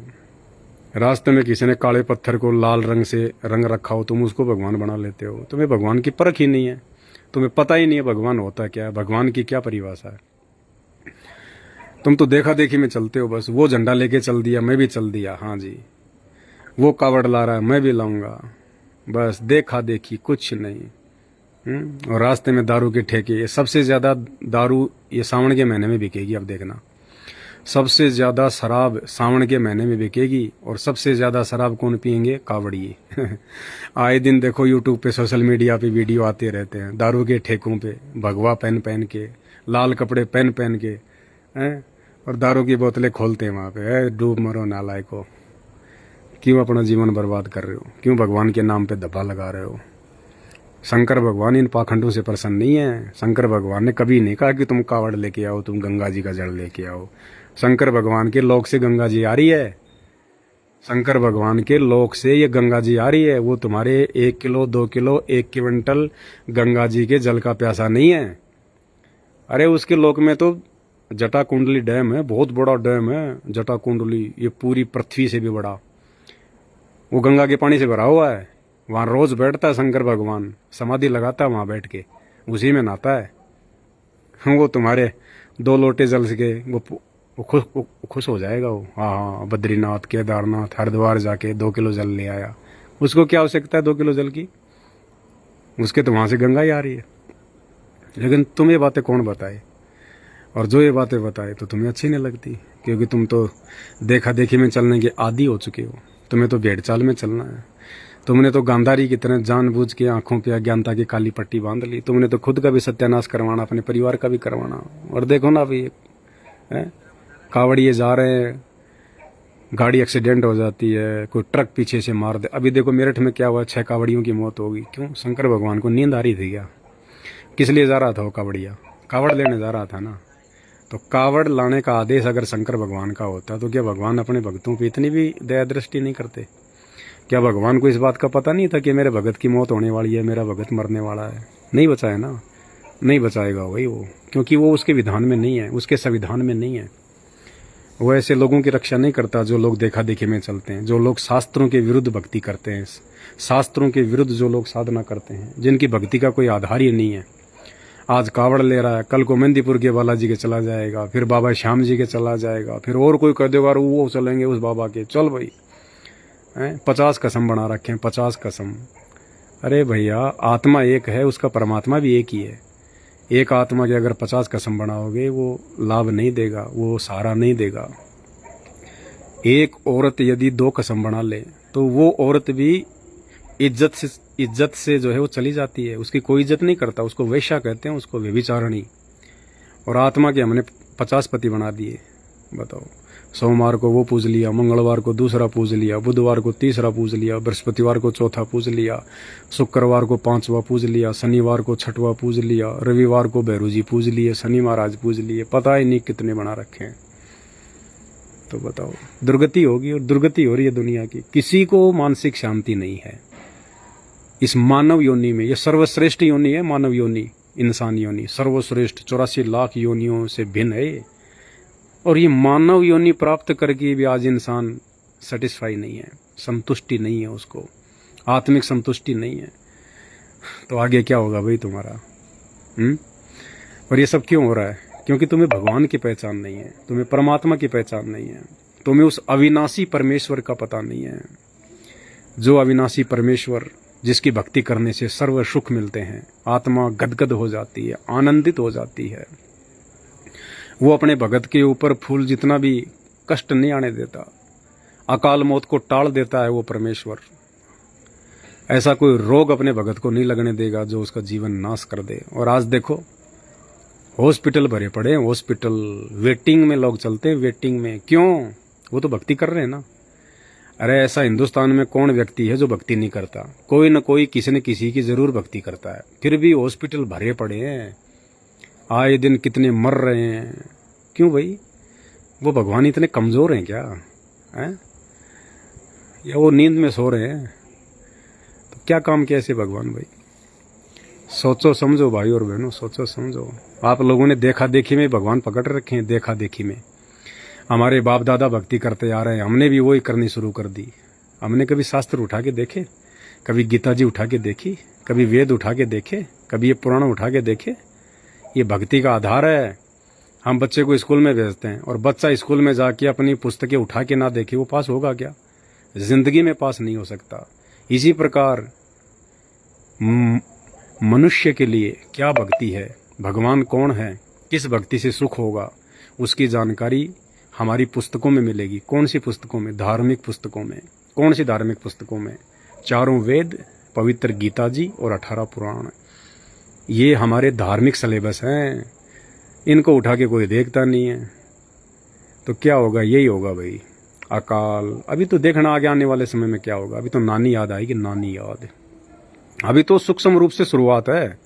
रास्ते में किसी ने काले पत्थर को लाल रंग से रंग रखा हो, तुम उसको भगवान बना लेते हो। तुम्हें भगवान की परख ही नहीं है, तुम्हें पता ही नहीं है भगवान होता क्या है, भगवान की क्या परिभाषा है। तुम तो देखा देखी में चलते हो बस। वो झंडा लेके चल दिया, मैं भी चल दिया, हाँ जी। वो कावड़ ला रहा है, मैं भी लाऊंगा, बस देखा देखी, कुछ नहीं। और रास्ते में दारू के ठेके, सबसे ज़्यादा दारू ये सावन के महीने में बिकेगी। अब देखना, सबसे ज़्यादा शराब सावन के महीने में बिकेगी, और सबसे ज़्यादा शराब कौन पियेंगे? कावड़िए। आए दिन देखो यूट्यूब पे, सोशल मीडिया पे वीडियो आते रहते हैं, दारू के ठेकों पे भगवा पहन पहन के, लाल कपड़े पहन पहन के हैं, और दारू की बोतलें खोलते हैं वहाँ पे। डूब मरो नालायको, क्यों अपना जीवन बर्बाद कर रहे हो? क्यों भगवान के नाम पे धब्बा लगा रहे हो? शंकर भगवान इन पाखंडों से प्रसन्न नहीं है। शंकर भगवान ने कभी नहीं कहा कि तुम कावड़ लेके आओ, तुम गंगा जी का जल लेके आओ। शंकर भगवान के लोक से गंगा जी आ रही है। शंकर भगवान के लोक से ये गंगा जी आ रही है। वो तुम्हारे 1 kilo 2 kilo 1 quintal Ganga ji के जल का प्यासा नहीं है। अरे उसके लोक में तो जटा कुंडली डैम है, बहुत बड़ा डैम है जटा कुंडली, ये पूरी पृथ्वी से भी बड़ा। वो गंगा के पानी से भरा हुआ है। वहाँ रोज बैठता है शंकर भगवान, समाधि लगाता है वहाँ बैठ के, उसी में नहाता है। वो तुम्हारे 2 लोटे जल के वो खुश हो जाएगा वो। हाँ, बद्रीनाथ, केदारनाथ, हरिद्वार जाके 2 किलो जल ले आया। उसको क्या आवश्यकता है 2 किलो जल की? उसके तो वहाँ से गंगा ही आ रही है। लेकिन तुम्हें ये बातें कौन बताए? और जो ये बातें बताए तो तुम्हें अच्छी नहीं लगती, क्योंकि तुम तो देखा देखी में चलने के आदी हो चुके हो। तुम्हें तो भेड़ चाल में चलना है। तुमने तो गांधारी की तरह जानबूझ के आंखों पे अज्ञानता की काली पट्टी बांध ली। तुमने तो खुद का भी सत्यानाश करवाना, अपने परिवार का भी करवाना। और देखो ना अभी कावड़िए जा रहे हैं, गाड़ी एक्सीडेंट हो जाती है, कोई ट्रक पीछे से मार दे। अभी देखो मेरठ में क्या हुआ, 6 कावड़ियों की मौत होगी। क्यों? शंकर भगवान को नींद आ रही थी क्या? किस लिए जा रहा था वो कावड़िया? कावड़ लेने जा रहा था ना। तो कावड़ लाने का आदेश अगर शंकर भगवान का होता तो क्या भगवान अपने भक्तों पे इतनी भी दया दृष्टि नहीं करते? क्या भगवान को इस बात का पता नहीं था कि मेरे भगत की मौत होने वाली है, मेरा भगत मरने वाला है? नहीं बचाया ना, नहीं बचाएगा वही वो, क्योंकि वो उसके विधान में नहीं है, उसके संविधान में नहीं है। वो ऐसे लोगों की रक्षा नहीं करता जो लोग देखा देखी में चलते हैं, जो लोग शास्त्रों के विरुद्ध भक्ति करते हैं, शास्त्रों के विरुद्ध जो लोग साधना करते हैं, जिनकी भक्ति का कोई आधार ही नहीं है। आज कावड़ ले रहा है, कल को मेहंदीपुर के बालाजी के चला जाएगा, फिर बाबा श्याम जी के चला जाएगा, फिर और कोई कह देगा वो चलेंगे उस बाबा के। चल भाई, 50 कसम बना रखे हैं, 50 कसम। अरे भैया, आत्मा एक है, उसका परमात्मा भी एक ही है। एक आत्मा के अगर 50 कसम बनाओगे वो लाभ नहीं देगा, वो सहारा नहीं देगा। एक औरत यदि 2 कसम बना ले तो वो औरत भी इज्जत से जो है वो चली जाती है, उसकी कोई इज्जत नहीं करता, उसको वैश्या कहते हैं, उसको व्यभिचारिणी। और आत्मा के हमने 50 पति बना दिए। बताओ, सोमवार को वो पूज लिया, मंगलवार को दूसरा पूज लिया, बुधवार को तीसरा पूज लिया, बृहस्पतिवार को चौथा पूज लिया, शुक्रवार को 5वां पूज लिया, शनिवार को 6वां पूज लिया, रविवार को भैरू जी पूज लिए, शनि महाराज पूज लिए, पता ही नहीं कितने बना रखे हैं। तो बताओ, दुर्गति होगी, और दुर्गति हो रही है दुनिया की। किसी को मानसिक शांति नहीं है इस मानव योनि में। ये सर्वश्रेष्ठ योनि है मानव योनि, इंसान योनि सर्वश्रेष्ठ, 84 लाख योनियों से भिन्न है। और ये मानव योनि प्राप्त करके भी आज इंसान सेटिस्फाई नहीं है, संतुष्टि नहीं है, उसको आत्मिक संतुष्टि नहीं है। तो आगे क्या होगा भाई तुम्हारा? और ये सब क्यों हो रहा है? क्योंकि तुम्हें भगवान की पहचान नहीं है, तुम्हें परमात्मा की पहचान नहीं है, तुम्हें उस अविनाशी परमेश्वर का पता नहीं है। जो अविनाशी परमेश्वर, जिसकी भक्ति करने से सर्व सुख मिलते हैं, आत्मा गदगद हो जाती है, आनंदित हो जाती है। वो अपने भगत के ऊपर फूल जितना भी कष्ट नहीं आने देता, अकाल मौत को टाल देता है वो परमेश्वर। ऐसा कोई रोग अपने भगत को नहीं लगने देगा जो उसका जीवन नाश कर दे। और आज देखो, हॉस्पिटल भरे पड़े हैं, हॉस्पिटल वेटिंग में लोग चलते हैं, वेटिंग में। क्यों? वो तो भक्ति कर रहे हैं ना। अरे ऐसा हिंदुस्तान में कौन व्यक्ति है जो भक्ति नहीं करता? कोई न कोई किसी न किसी की जरूर भक्ति करता है, फिर भी हॉस्पिटल भरे पड़े हैं। आए दिन कितने मर रहे हैं। क्यों भाई? वो भगवान इतने कमजोर हैं क्या? हैं? या वो नींद में सो रहे हैं? तो क्या काम किया ऐसे भगवान भाई? सोचो समझो भाई और बहनों, सोचो समझो। आप लोगों ने देखा देखी में भगवान पकड़ रखे हैं, देखा देखी में। हमारे बाप दादा भक्ति करते आ रहे हैं, हमने भी वही करनी शुरू कर दी। हमने कभी शास्त्र उठा के देखे? कभी गीता जी उठा के देखी? कभी वेद उठा के देखे? कभी ये पुराण उठा के देखे? ये भक्ति का आधार है। हम बच्चे को स्कूल में भेजते हैं, और बच्चा स्कूल में जाके अपनी पुस्तकें उठा के ना देखे, वो पास होगा क्या? जिंदगी में पास नहीं हो सकता। इसी प्रकार मनुष्य के लिए क्या भक्ति है, भगवान कौन है, किस भक्ति से सुख होगा, उसकी जानकारी हमारी पुस्तकों में मिलेगी। कौन सी पुस्तकों में? धार्मिक पुस्तकों में। कौन सी धार्मिक पुस्तकों में? 4 वेद, पवित्र गीता जी और 18 पुराण। ये हमारे धार्मिक सिलेबस हैं। इनको उठा के कोई देखता नहीं है तो क्या होगा? यही होगा भाई, अकाल। अभी तो देखना आगे आने वाले समय में क्या होगा। अभी तो नानी याद आएगी, नानी याद। अभी तो सूक्ष्म रूप से शुरुआत है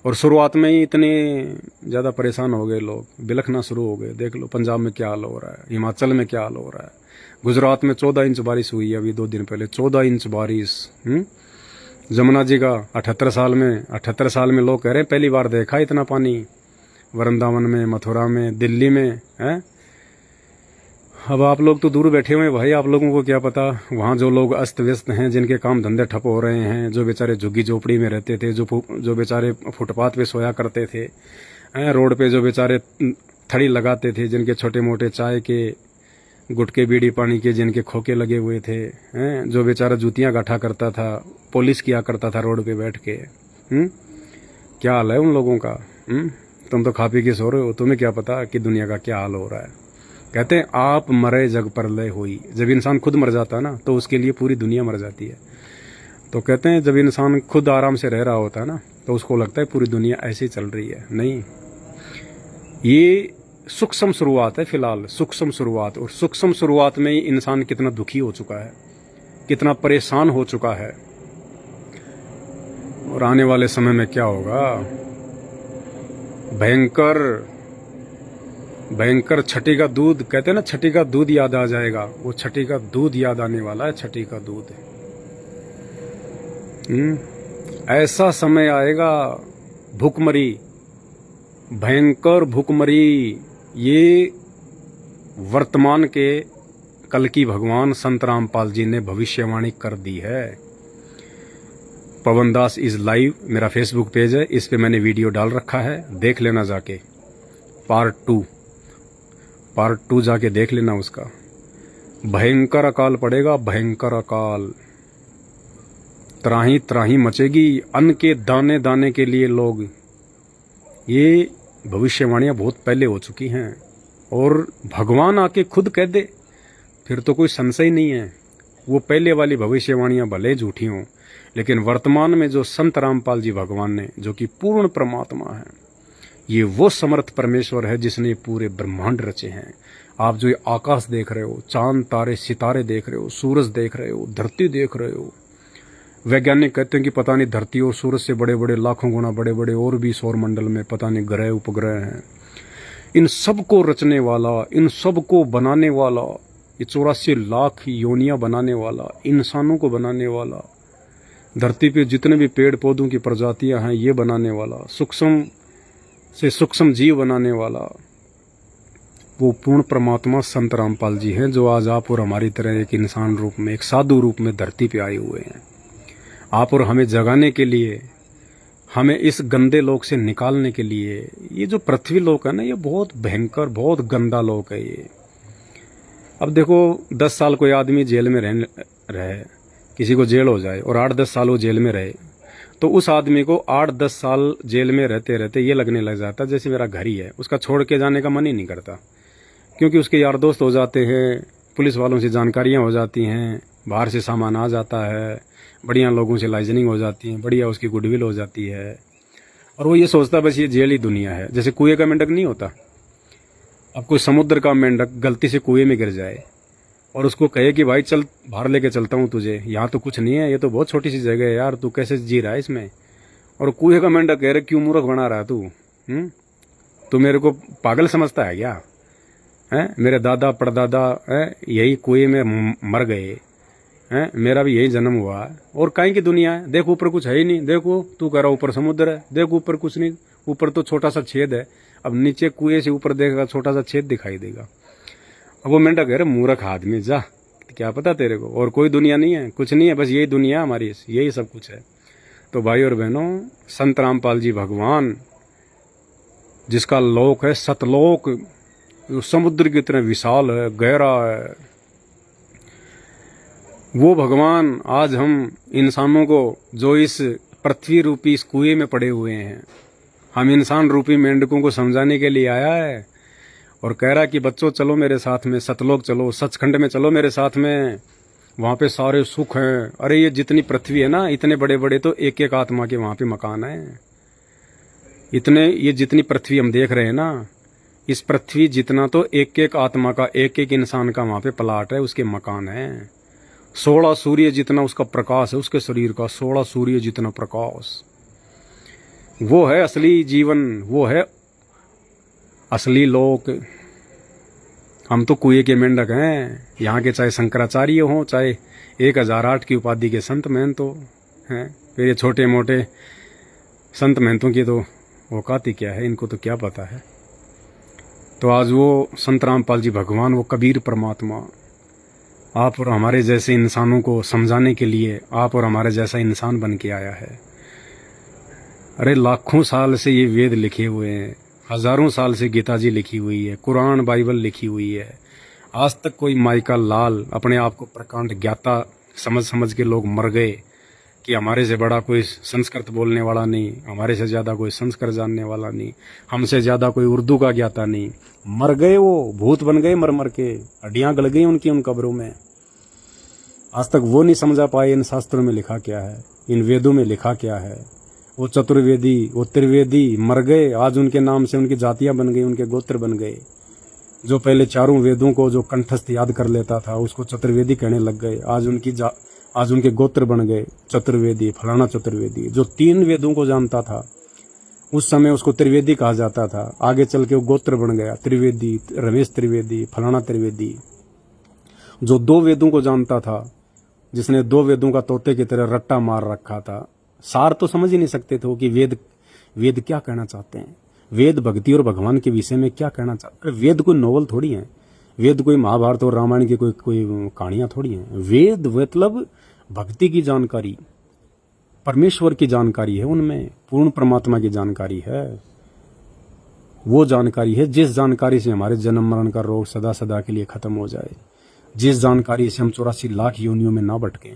और शुरुआत में ही इतने ज़्यादा परेशान हो गए लोग, बिलखना शुरू हो गए। देख लो पंजाब में क्या हाल हो रहा है, हिमाचल में क्या हाल हो रहा है, गुजरात में 14 इंच बारिश हुई है अभी 2 दिन पहले, 14 इंच बारिश। जमुना जी का 78 साल में लोग कह रहे हैं पहली बार देखा इतना पानी, वृंदावन में, मथुरा में, दिल्ली में है। अब आप लोग तो दूर बैठे हुए हैं भाई, आप लोगों को क्या पता। वहाँ जो लोग अस्त व्यस्त हैं, जिनके काम धंधे ठप हो रहे हैं, जो बेचारे झुग्गी झोपड़ी में रहते थे, जो बेचारे फुटपाथ पे सोया करते थे, रोड पे जो बेचारे थड़ी लगाते थे, जिनके छोटे मोटे चाय के, गुटके, बीड़ी पानी के जिनके खोखे लगे हुए थे, जो बेचारा जूतियाँ गाठा करता था, पुलिस किया करता था रोड पे बैठ के। क्या हाल है उन लोगों का? तुम तो खा पी के सो रहे हो, तुम्हें क्या पता कि दुनिया का क्या हाल हो रहा है। कहते हैं आप मरे जग प्रलय हुई। जब इंसान खुद मर जाता है ना तो उसके लिए पूरी दुनिया मर जाती है। तो कहते हैं जब इंसान खुद आराम से रह रहा होता है ना तो उसको लगता है पूरी दुनिया ऐसे ही चल रही है। नहीं, ये सूक्ष्म शुरुआत है फिलहाल, सूक्ष्म शुरुआत। और सूक्ष्म शुरुआत में ही इंसान कितना दुखी हो चुका है, कितना परेशान हो चुका है। और आने वाले समय में क्या होगा? भयंकर भयंकर। छठी का दूध, कहते हैं ना छठी का दूध याद आ जाएगा। वो छठी का दूध याद आने वाला है, छठी का दूध। ऐसा समय आएगा, भूखमरी, भयंकर भूखमरी। ये वर्तमान के कल की भगवान संत रामपाल जी ने भविष्यवाणी कर दी है। पवन दास इज लाइव मेरा फेसबुक पेज है, इस पे मैंने वीडियो डाल रखा है, देख लेना जाके। पार्ट टू जाके देख लेना उसका। भयंकर अकाल पड़ेगा, भयंकर अकाल। त्राही त्राही मचेगी, अन्न के दाने दाने के लिए लोग। ये भविष्यवाणियां बहुत पहले हो चुकी हैं और भगवान आके खुद कह दे फिर तो कोई संशय नहीं है। वो पहले वाली भविष्यवाणियां भले झूठी हों, लेकिन वर्तमान में जो संत रामपाल जी भगवान ने, जो कि पूर्ण परमात्मा है, ये वो समर्थ परमेश्वर है जिसने पूरे ब्रह्मांड रचे हैं। आप जो ये आकाश देख रहे हो, चांद तारे सितारे देख रहे हो, सूरज देख रहे हो, धरती देख रहे हो, वैज्ञानिक कहते हैं कि पता नहीं धरती और सूरज से बड़े बड़े, लाखों गुना बड़े बड़े और भी सौर मंडल में पता नहीं ग्रह उपग्रह हैं। इन सबको रचने वाला, इन सबको बनाने वाला, ये 84 लाख योनियां बनाने वाला, इंसानों को बनाने वाला, धरती पे जितने भी पेड़ पौधों की प्रजातियां हैं ये बनाने वाला, सूक्ष्म से सूक्ष्म जीव बनाने वाला, वो पूर्ण परमात्मा संत रामपाल जी हैं, जो आज आप और हमारी तरह एक इंसान रूप में, एक साधु रूप में धरती पे आए हुए हैं। आप और हमें जगाने के लिए, हमें इस गंदे लोक से निकालने के लिए। ये जो पृथ्वी लोक है ना, ये बहुत भयंकर, बहुत गंदा लोक है ये। अब देखो 10 साल कोई आदमी जेल में रहे, किसी को जेल हो जाए और 8-10 साल वो जेल में रहे, तो उस आदमी को 8-10 साल जेल में रहते रहते ये लगने लग जाता जैसे मेरा घर ही है। उसका छोड़ के जाने का मन ही नहीं करता, क्योंकि उसके यार दोस्त हो जाते हैं, पुलिस वालों से जानकारियां हो जाती हैं, बाहर से सामान आ जाता है, बढ़िया लोगों से लाइजनिंग हो जाती है, बढ़िया उसकी गुडविल हो जाती है, और वो ये सोचता बस ये जेल ही दुनिया है। जैसे कुएं का मेंढक नहीं होता, अब कोई समुद्र का मेंढक गलती से कुएं में गिर जाए और उसको कहे कि भाई चल बाहर लेके चलता हूँ तुझे, यहाँ तो कुछ नहीं है, ये तो बहुत छोटी सी जगह है यार, तू कैसे जी रहा है इसमें। और कुएं का मेंढक कह रहे क्यों मूर्ख बना रहा है तू मेरे को पागल समझता है क्या? मेरे दादा परदादा यही कुएं में मर गए, मेरा भी यही जन्म हुआ, और कहीं की दुनिया है। देख ऊपर कुछ है ही नहीं, देखो तू कह रहा ऊपर समुद्र है, देख ऊपर कुछ नहीं, ऊपर तो छोटा सा छेद है। अब नीचे कुएं से ऊपर देखेगा छोटा सा छेद दिखाई देगा। अब वो मेंढक कह रहे मूर्ख आदमी जा, क्या पता तेरे को, और कोई दुनिया नहीं है, कुछ नहीं है, बस यही दुनिया हमारी, यही सब कुछ है। तो भाई और बहनों, संत रामपाल जी भगवान, जिसका लोक है सतलोक, समुद्र की तरह विशाल है, गहरा है, वो भगवान आज हम इंसानों को, जो इस पृथ्वी रूपी इस कुएं में पड़े हुए हैं, हम इंसान रूपी मेंढकों को समझाने के लिए आया है। और कह रहा कि बच्चों चलो मेरे साथ में, सतलोक चलो, सचखंड में चलो मेरे साथ में, वहाँ पे सारे सुख हैं। अरे ये जितनी पृथ्वी है ना, इतने बड़े बड़े तो एक एक आत्मा के वहाँ पे मकान है। इतने ये जितनी पृथ्वी हम देख रहे हैं ना, इस पृथ्वी जितना तो एक एक आत्मा का, एक एक इंसान का वहाँ पे प्लाट है, उसके मकान है। 16 सूर्य जितना उसका प्रकाश है, उसके शरीर का 16 सूर्य जितना प्रकाश, वो है असली जीवन, वो है असली लोक। हम तो कुएं के मेंढक हैं यहाँ के, चाहे शंकराचार्य हों, चाहे 1008 की उपाधि के संत महंतो हैं। फिर ये छोटे मोटे संत महंतों की तो औकात ही क्या है, इनको तो क्या पता है। तो आज वो संत रामपाल जी भगवान, वो कबीर परमात्मा, आप और हमारे जैसे इंसानों को समझाने के लिए आप और हमारे जैसा इंसान बन के आया है। अरे लाखों साल से ये वेद लिखे हुए हैं, हजारों साल से गीता जी लिखी हुई है, कुरान बाइबल लिखी हुई है। आज तक कोई माइका लाल अपने आप को प्रकांड ज्ञाता समझ समझ के लोग मर गए कि हमारे से बड़ा कोई संस्कृत बोलने वाला नहीं, हमारे से ज़्यादा कोई संस्कृत जानने वाला नहीं, हमसे ज़्यादा कोई उर्दू का ज्ञाता नहीं। मर गए, वो भूत बन गए मर मर के, हड्डियाँ गल गई उनकी उन कब्रों में। आज तक वो नहीं समझा पाए इन शास्त्रों में लिखा क्या है, इन वेदों में लिखा क्या है। वो चतुर्वेदी, वो त्रिवेदी मर गए, आज उनके नाम से उनकी जातियां बन गई, उनके गोत्र बन गए। जो पहले चारों वेदों को जो कंठस्थ याद कर लेता था उसको चतुर्वेदी कहने लग गए, आज उनके गोत्र बन गए चतुर्वेदी, फलाना चतुर्वेदी। जो 3 वेदों को जानता था उस समय उसको त्रिवेदी कहा जाता था, आगे चल के वो गोत्र बन गया त्रिवेदी, रमेश त्रिवेदी, फलाना त्रिवेदी। जो 2 वेदों को जानता था, जिसने 2 वेदों का तोते की तरह रट्टा मार रखा था, सार तो समझ ही नहीं सकते थे कि वेद क्या कहना चाहते हैं, वेद भक्ति और भगवान के विषय में क्या कहना चाहते हैं। वेद कोई नोवेल थोड़ी है, वेद कोई महाभारत और रामायण की कोई कहानियां थोड़ी हैं। वेद मतलब भक्ति की जानकारी, परमेश्वर की जानकारी है, उनमें पूर्ण परमात्मा की जानकारी है। वो जानकारी है जिस जानकारी से हमारे जन्म मरण का रोग सदा सदा के लिए खत्म हो जाए, जिस जानकारी से हम 84 लाख योनियों में ना भटकें।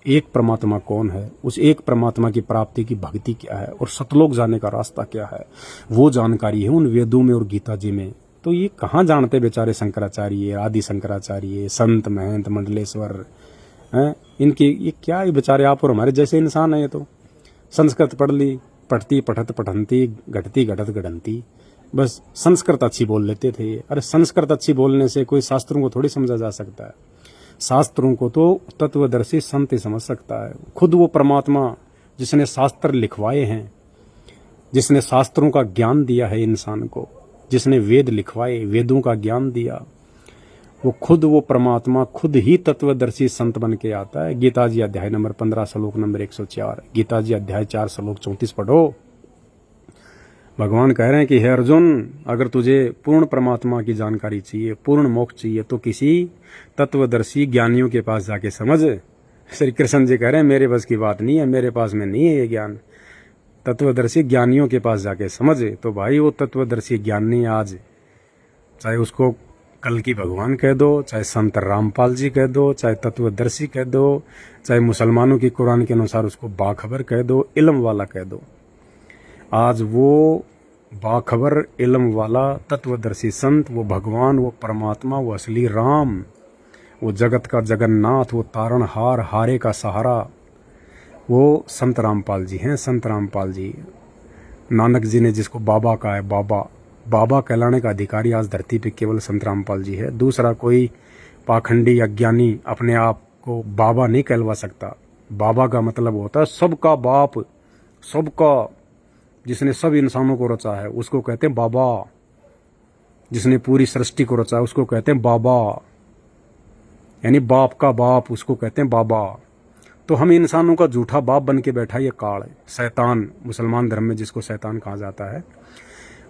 एक परमात्मा कौन है, उस एक परमात्मा की प्राप्ति की भक्ति क्या है और सतलोक जाने का रास्ता क्या है, वो जानकारी है उन वेदों में और गीता जी में। तो ये कहाँ जानते बेचारे शंकराचार्य, आदि शंकराचार्य, संत महंत मंडलेश्वर हैं, इनके ये क्या, ये बेचारे आप और हमारे जैसे इंसान है। ये तो संस्कृत पढ़ ली, पढ़ती पढ़त पढ़ंती, घटती घटत गढ़ंती, बस संस्कृत अच्छी बोल लेते थे ये। अरे संस्कृत अच्छी बोलने से कोई शास्त्रों को थोड़ी समझा जा सकता है। शास्त्रों को तो तत्वदर्शी संत ही समझ सकता है। खुद वो परमात्मा जिसने शास्त्र लिखवाए हैं, जिसने शास्त्रों का ज्ञान दिया है इंसान को, जिसने वेद लिखवाए, वेदों का ज्ञान दिया, वो खुद वो परमात्मा खुद ही तत्वदर्शी संत बन के आता है। गीता जी अध्याय नंबर 15 श्लोक नंबर 104, गीता जी अध्याय 4 श्लोक 34 पढ़ो। भगवान कह रहे हैं कि हे अर्जुन, अगर तुझे पूर्ण परमात्मा की जानकारी चाहिए, पूर्ण मोक्ष चाहिए, तो किसी तत्वदर्शी ज्ञानियों के पास जाके समझ। श्री कृष्ण जी कह रहे हैं मेरे बस की बात नहीं है, मेरे पास में नहीं है ये ज्ञान, तत्वदर्शी ज्ञानियों के पास जाके समझ। तो भाई वो तत्वदर्शी ज्ञानी आज, चाहे उसको कल की भगवान कह दो, चाहे संत रामपाल जी कह दो, चाहे तत्वदर्शी कह दो, चाहे मुसलमानों की कुरान के अनुसार उसको बाखबर कह दो, इल्म वाला कह दो, आज वो बाखबर इल्म वाला तत्वदर्शी संत, वो भगवान, वो परमात्मा, वो असली राम, वो जगत का जगन्नाथ, वो तारणहार, हारे का सहारा, वो संत रामपाल जी हैं। संत रामपाल जी, नानक जी ने जिसको बाबा कहा है, बाबा कहलाने का अधिकारी आज धरती पे केवल संत रामपाल जी है। दूसरा कोई पाखंडी अज्ञानी अपने आप को बाबा नहीं कहलवा सकता। बाबा का मतलब होता है सबका बाप, सबका, जिसने सब इंसानों को रचा है उसको कहते हैं बाबा, जिसने पूरी सृष्टि को रचा है उसको कहते हैं बाबा, यानी बाप का बाप, उसको कहते हैं बाबा। तो हम इंसानों का झूठा बाप बन के बैठा ये काल है, शैतान, मुसलमान धर्म में जिसको शैतान कहा जाता है,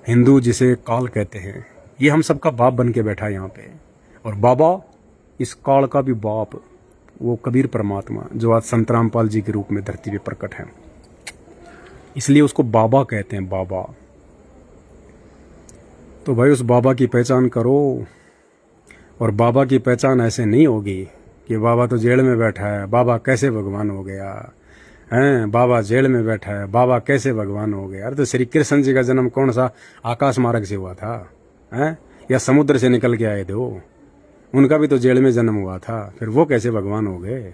हिंदू जिसे काल कहते हैं, ये हम सबका बाप बन के बैठा है यहाँ पे। और बाबा इस काल का भी बाप, वो कबीर परमात्मा जो आज संत रामपाल जी के रूप में धरती पे प्रकट है, इसलिए उसको बाबा कहते हैं, बाबा। तो भाई उस बाबा की पहचान करो। और बाबा की पहचान ऐसे नहीं होगी कि बाबा तो जेल में बैठा है, बाबा कैसे भगवान हो गया हैं, बाबा जेल में बैठा है, बाबा कैसे भगवान हो गया। अरे तो श्री कृष्ण जी का जन्म कौन सा आकाश मार्ग से हुआ था हैं? या समुद्र से निकल के आए थे वो? उनका भी तो जेल में जन्म हुआ था, फिर वो कैसे भगवान हो गए?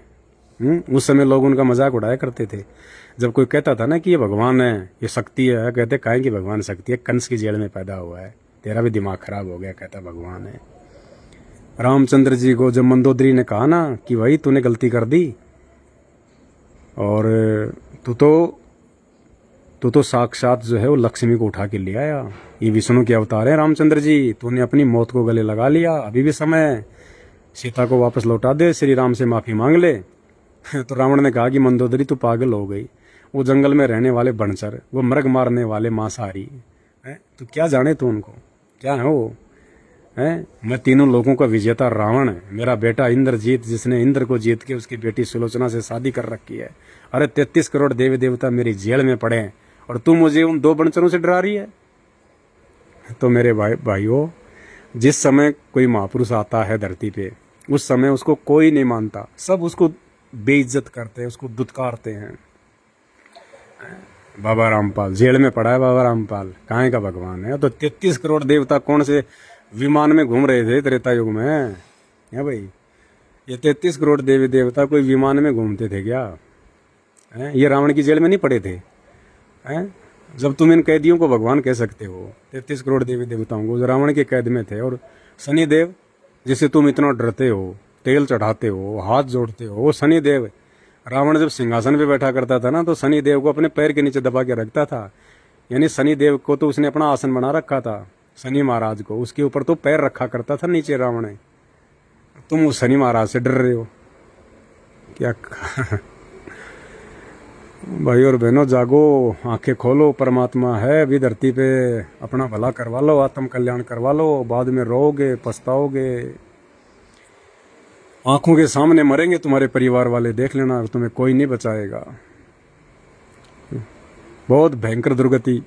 उस समय लोग उनका मजाक उड़ाया करते थे। जब कोई कहता था ना कि ये भगवान है, ये शक्ति है, कहते काहे कि भगवान शक्ति है, कंस की जेल में पैदा हुआ है, तेरा भी दिमाग खराब हो गया, कहता भगवान है। रामचंद्र जी को जब मंदोदरी ने कहा ना कि भाई तूने गलती कर दी और तू तो साक्षात जो है वो लक्ष्मी को उठा के ले आया, ये विष्णु के अवतार है रामचंद्र जी, तूने अपनी मौत को गले लगा लिया, अभी भी समय है, सीता को वापस लौटा दे, श्री राम से माफी मांग ले। तो रावण ने कहा कि मंदोदरी तू पागल हो गई, वो जंगल में रहने वाले बनचर, वो मृग मारने वाले मांसाहारी है, तू क्या जाने तू उनको, क्या है वो है? मैं तीनों लोगों का विजेता रावण है, मेरा बेटा इंद्रजीत जिसने इंद्र को जीत के उसकी बेटी सुलोचना से शादी कर रखी है। अरे 33 करोड़ देवी देवता मेरी जेल में पड़े हैं और तू मुझे उन 2 बनचरों से डरा रही है। तो मेरे भाइयों, जिस समय कोई महापुरुष आता है धरती पे, उस समय उसको कोई नहीं मानता, सब उसको बेइज्जत करते हैं, उसको दुत्कारते हैं। बाबा रामपाल जेल में पड़ा है, बाबा रामपाल कहाँ का भगवान है? तो 33 करोड़ देवता कौन से विमान में घूम रहे थे त्रेता युग में? है भाई, ये 33 करोड़ देवी देवता कोई विमान में घूमते थे क्या? है? ये रावण की जेल में नहीं पड़े थे? है? जब तुम इन कैदियों को भगवान कह सकते हो, 33 करोड़ देवी देवताओं को, जो रावण के कैद में थे, और शनिदेव जिसे तुम इतना डरते हो, तेल चढ़ाते हो, हाथ जोड़ते हो, वो शनिदेव, रावण जब सिंहासन पे बैठा करता था ना, तो शनिदेव को अपने पैर के नीचे दबा के रखता था। यानी शनिदेव को तो उसने अपना आसन बना रखा था, शनि महाराज को, उसके ऊपर तो पैर रखा करता था नीचे रावण। तुम उस शनि महाराज से डर रहे हो क्या? भाई और बहनों, जागो, आंखें खोलो, परमात्मा है अभी धरती पे, अपना भला करवा लो, आत्म कल्याण करवा लो, बाद में रोओगे, पछताओगे, आंखों के सामने मरेंगे तुम्हारे परिवार वाले, देख लेना, तुम्हें कोई नहीं बचाएगा। बहुत भयंकर दुर्गति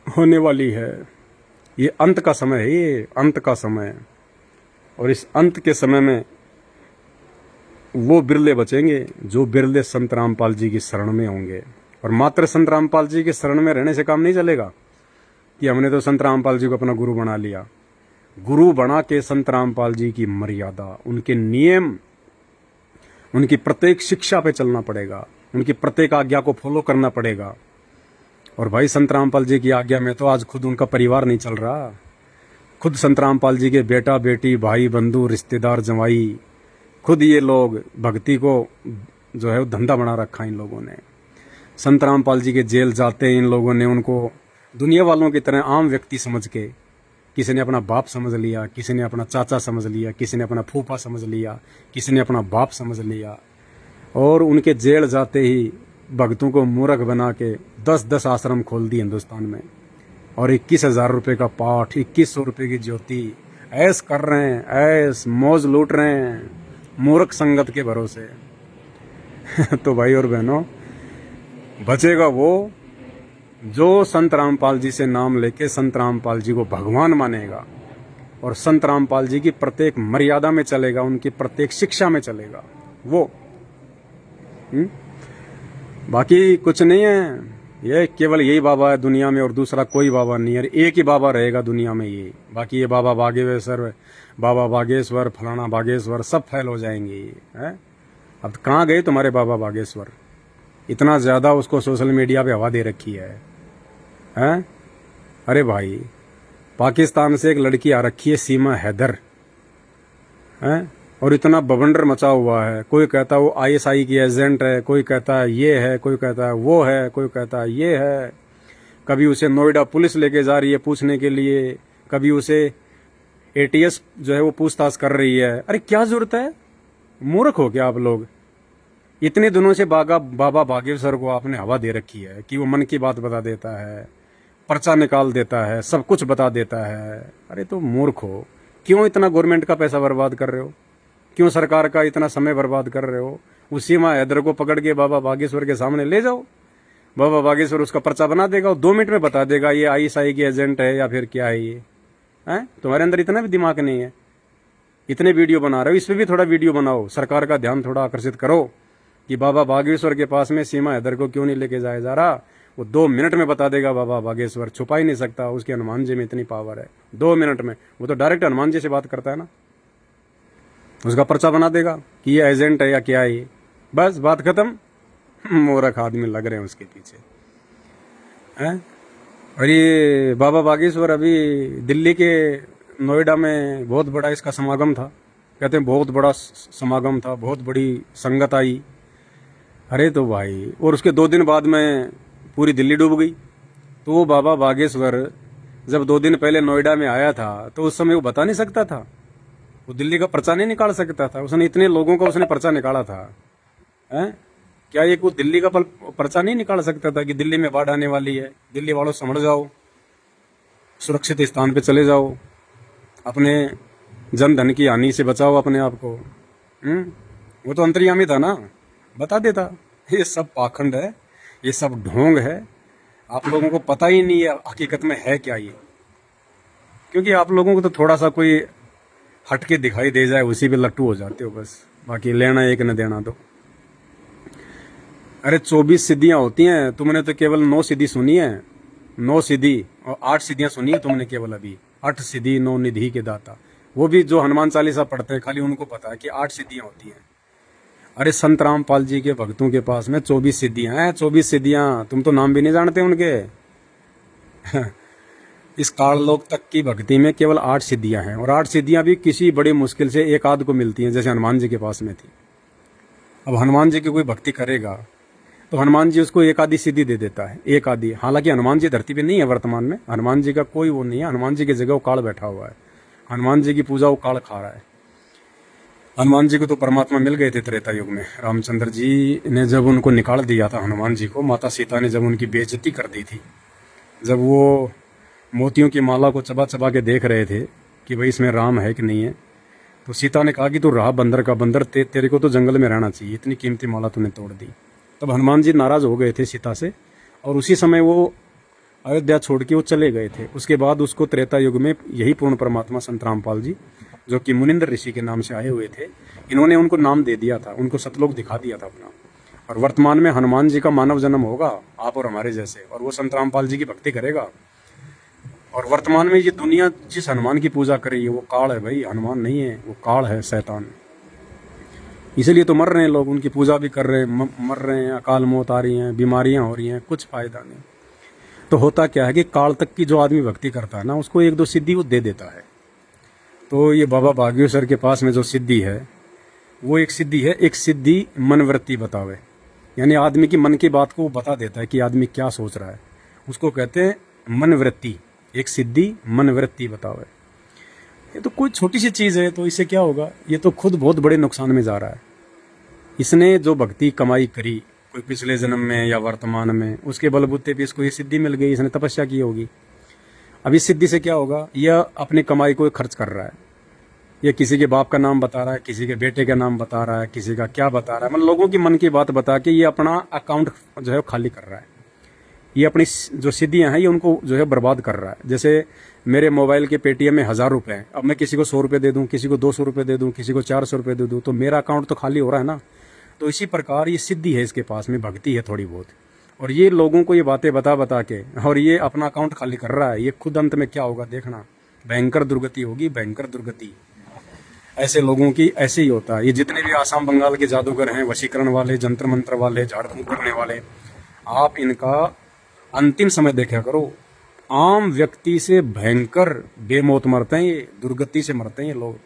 होने वाली है, ये अंत का समय है, ये अंत का समय है। और इस अंत के समय में वो बिरले बचेंगे जो बिरले संत रामपाल जी की शरण में होंगे। और मात्र संत रामपाल जी की शरण में रहने से काम नहीं चलेगा कि हमने तो संत रामपाल जी को अपना गुरु बना लिया। गुरु बना के संत रामपाल जी की मर्यादा, उनके नियम, उनकी प्रत्येक शिक्षा पे चलना पड़ेगा, उनकी प्रत्येक आज्ञा को फॉलो करना पड़ेगा। और भाई संत रामपाल जी की आज्ञा में तो आज खुद उनका परिवार नहीं चल रहा, खुद संत रामपाल जी के बेटा बेटी, भाई बंधु, रिश्तेदार, जवाई, खुद ये लोग भक्ति को जो है वो धंधा बना रखा इन लोगों ने। संत रामपाल जी के जेल जाते इन लोगों ने उनको दुनिया वालों की तरह आम व्यक्ति समझ के, किसी ने अपना बाप समझ लिया, किसी ने अपना चाचा समझ लिया, किसी ने अपना फूफा समझ लिया, किसी ने अपना बाप समझ लिया, और उनके जेल जाते ही भक्तों को मूर्ख बना के 10-10 आश्रम खोल दिए हिंदुस्तान में, और 21,000 रुपये का पाठ, 2100 रुपये की ज्योति, ऐस कर रहे हैं, ऐस मौज लूट रहे हैं मूर्ख संगत के भरोसे। तो भाई और बहनों, बचेगा वो जो संत रामपाल जी से नाम लेके संत रामपाल जी को भगवान मानेगा और संत रामपाल जी की प्रत्येक मर्यादा में चलेगा, उनकी प्रत्येक शिक्षा में चलेगा वो। बाकी कुछ नहीं है, ये केवल यही बाबा है दुनिया में और दूसरा कोई बाबा नहीं है, एक ही बाबा रहेगा दुनिया में ये। बाकी ये बाबा बागेश्वर, बाबा बागेश्वर, फलाना बागेश्वर सब फैल हो जाएंगे है। अब कहाँ गए तुम्हारे बाबा बागेश्वर? इतना ज़्यादा उसको सोशल मीडिया पे हवा दे रखी है हैं? अरे भाई, पाकिस्तान से एक लड़की आ रखी है, सीमा हैदर हैं, और इतना बवंडर मचा हुआ है। कोई कहता है वो ISI की एजेंट है, कोई कहता है ये है, कोई कहता है वो है, कोई कहता है ये है। कभी उसे नोएडा पुलिस लेके जा रही है पूछने के लिए, कभी उसे ATS जो है वो पूछताछ कर रही है। अरे क्या जरूरत है? मूर्ख हो क्या आप लोग? इतने दिनों से बाबा बागेश्वर को आपने हवा दे रखी है कि वो मन की बात बता देता है, पर्चा निकाल देता है, सब कुछ बता देता है। अरे तो मूर्ख हो, क्यों इतना गवर्नमेंट का पैसा बर्बाद कर रहे हो? क्यों सरकार का इतना समय बर्बाद कर रहे हो? उस सीमा हैदर को पकड़ के बाबा बागेश्वर के सामने ले जाओ, बाबा बागेश्वर उसका पर्चा बना देगा, 2 मिनट में बता देगा ये ISI की एजेंट है या फिर क्या है ये है। तुम्हारे अंदर इतना भी दिमाग नहीं है, इतने वीडियो बना रहे हो, इस पर भी थोड़ा वीडियो बनाओ, सरकार का ध्यान थोड़ा आकर्षित करो कि बाबा बागेश्वर के पास में सीमा हैदर को क्यों नहीं लेके जाया जा रहा। वो 2 मिनट में बता देगा बाबा बागेश्वर, छुपा ही नहीं सकता, उसके हनुमान जी में इतनी पावर है। 2 मिनट में वो तो डायरेक्ट हनुमान जी से बात करता है ना, उसका पर्चा बना देगा कि ये एजेंट है या क्या है ये, बस बात खत्म। मूर्ख आदमी लग रहे हैं उसके पीछे हैं। और ये बाबा बागेश्वर अभी दिल्ली के नोएडा में बहुत बड़ा इसका समागम था, कहते हैं बहुत बड़ा समागम था, बहुत बड़ी संगत आई। अरे तो भाई, और उसके 2 दिन बाद में पूरी दिल्ली डूब गई। तो वो बाबा बागेश्वर जब 2 दिन पहले नोएडा में आया था तो उस समय वो बता नहीं सकता था, वो दिल्ली का पर्चा नहीं निकाल सकता था, उसने इतने लोगों का उसने पर्चा निकाला था हैं। क्या ये कोई दिल्ली का पर्चा नहीं निकाल सकता था कि दिल्ली में बाढ़ आने वाली है, दिल्ली वालों समझ जाओ, सुरक्षित स्थान पे चले जाओ, अपने जन धन की हानि से बचाओ अपने आप को। वो तो अंतर्यामी था ना, बता देता। ये सब पाखंड है, ये सब ढोंग है, आप लोगों को पता ही नहीं है हकीकत में है क्या ये, क्योंकि आप लोगों को तो थोड़ा सा कोई हटके दिखाई दे जाए उसी पे लट्टू हो जाते हो बस, बाकी लेना एक न देना दो। अरे 24 सिद्धियां होती हैं, तुमने तो केवल 9 सिद्धि सुनी है, 9 सिद्धि और 8 सिद्धियां सुनी है तुमने केवल अभी। 8 सिद्धि 9 निधि के दाता, वो भी जो हनुमान चालीसा पढ़ते हैं खाली उनको पता है कि 8 सिद्धियां होती हैं। अरे संत रामपाल जी के भक्तों के पास में 24 सिद्धियां हैं, 24 सिद्धियां, तुम तो नाम भी नहीं जानते उनके। इस काल लोक तक की भक्ति में केवल 8 सिद्धियां हैं, और 8 सिद्धियां भी किसी बड़ी मुश्किल से एक आध को मिलती हैं, जैसे हनुमान जी के पास में थी। अब हनुमान जी की कोई भक्ति करेगा तो हनुमान जी उसको एक आधी सिद्धि दे देता है, एक आधी। हालांकि हनुमान जी धरती पे नहीं है वर्तमान में, हनुमान जी का कोई वो नहीं है, हनुमान जी की जगह वो काल बैठा हुआ है, हनुमान जी की पूजा वो काल खा रहा है। हनुमान जी को तो परमात्मा मिल गए थे त्रेता युग में, रामचंद्र जी ने जब उनको निकाल दिया था हनुमान जी को, माता सीता ने जब उनकी बेइज्जती कर दी थी, जब वो मोतियों की माला को चबा चबा के देख रहे थे कि भाई इसमें राम है कि नहीं है, तो सीता ने कहा कि तू रहा बंदर का बंदर, तेरे को तो जंगल में रहना चाहिए, इतनी कीमती माला तूने तोड़ दी। तब हनुमान जी नाराज हो गए थे सीता से, और उसी समय वो अयोध्या छोड़ के वो चले गए थे। उसके बाद उसको त्रेता युग में यही पूर्ण परमात्मा संत रामपाल जी, जो कि मुनिंदर ऋषि के नाम से आए हुए थे, इन्होंने उनको नाम दे दिया था, उनको सतलोक दिखा दिया था अपना। और वर्तमान में हनुमान जी का मानव जन्म होगा आप और हमारे जैसे, और वो संत रामपाल जी की भक्ति करेगा। और वर्तमान में ये दुनिया जिस हनुमान की पूजा कर रही है वो काल है भाई, हनुमान नहीं है, वो काल है, शैतान। इसलिए तो मर रहे हैं लोग, उनकी पूजा भी कर रहे हैं, मर रहे हैं, अकाल मौत आ रही हैं, बीमारियां हो रही हैं, कुछ फायदा नहीं। तो होता क्या है कि काल तक की जो आदमी भक्ति करता है ना, उसको 1-2 सिद्धि वो दे देता है। तो ये बाबा बागेश्वर के पास में जो सिद्धि है वो एक सिद्धि है, एक सिद्धि मनवृत्ति बतावे, यानी आदमी की मन की बात को वो बता देता है कि आदमी क्या सोच रहा है, उसको कहते हैं मनवृत्ति। एक सिद्धि मनवृत्ति बतावे। ये तो कोई छोटी सी चीज़ है, तो इससे क्या होगा, ये तो खुद बहुत बड़े नुकसान में जा रहा है। इसने जो भक्ति कमाई करी कोई पिछले जन्म में या वर्तमान में, उसके बलबूते पे इसको ये सिद्धि मिल गई, इसने तपस्या की होगी। अब इस सिद्धि से क्या होगा, यह अपनी कमाई को खर्च कर रहा है, ये किसी के बाप का नाम बता रहा है, किसी के बेटे का नाम बता रहा है, किसी का क्या बता रहा है, मतलब लोगों की मन की बात बता के ये अपना अकाउंट जो है खाली कर रहा है। ये अपनी जो सिद्धियां हैं ये उनको जो है बर्बाद कर रहा है। जैसे मेरे मोबाइल के पेटीएम में 1000 रुपये हैं, अब मैं किसी को 100 रुपये दे दूं, किसी को 200 रुपये दे दूं, किसी को 400 रुपये दे दूं, तो मेरा अकाउंट तो खाली हो रहा है ना। तो इसी प्रकार ये सिद्धि है, इसके पास में भक्ति है थोड़ी बहुत, और ये लोगों को ये बातें बता बता के और ये अपना अकाउंट खाली कर रहा है। ये खुद अंत में क्या होगा देखना, भयंकर दुर्गति होगी, भयंकर दुर्गति। ऐसे लोगों की ऐसे ही होता है। ये जितने भी आसाम बंगाल के जादूगर हैं, वशीकरण वाले, जंत्र मंत्र वाले, झाड़ फूंक करने वाले, आप इनका अंतिम समय देखा करो। आम व्यक्ति से भयंकर बेमौत मरते हैं, ये दुर्गति से मरते हैं ये लोग।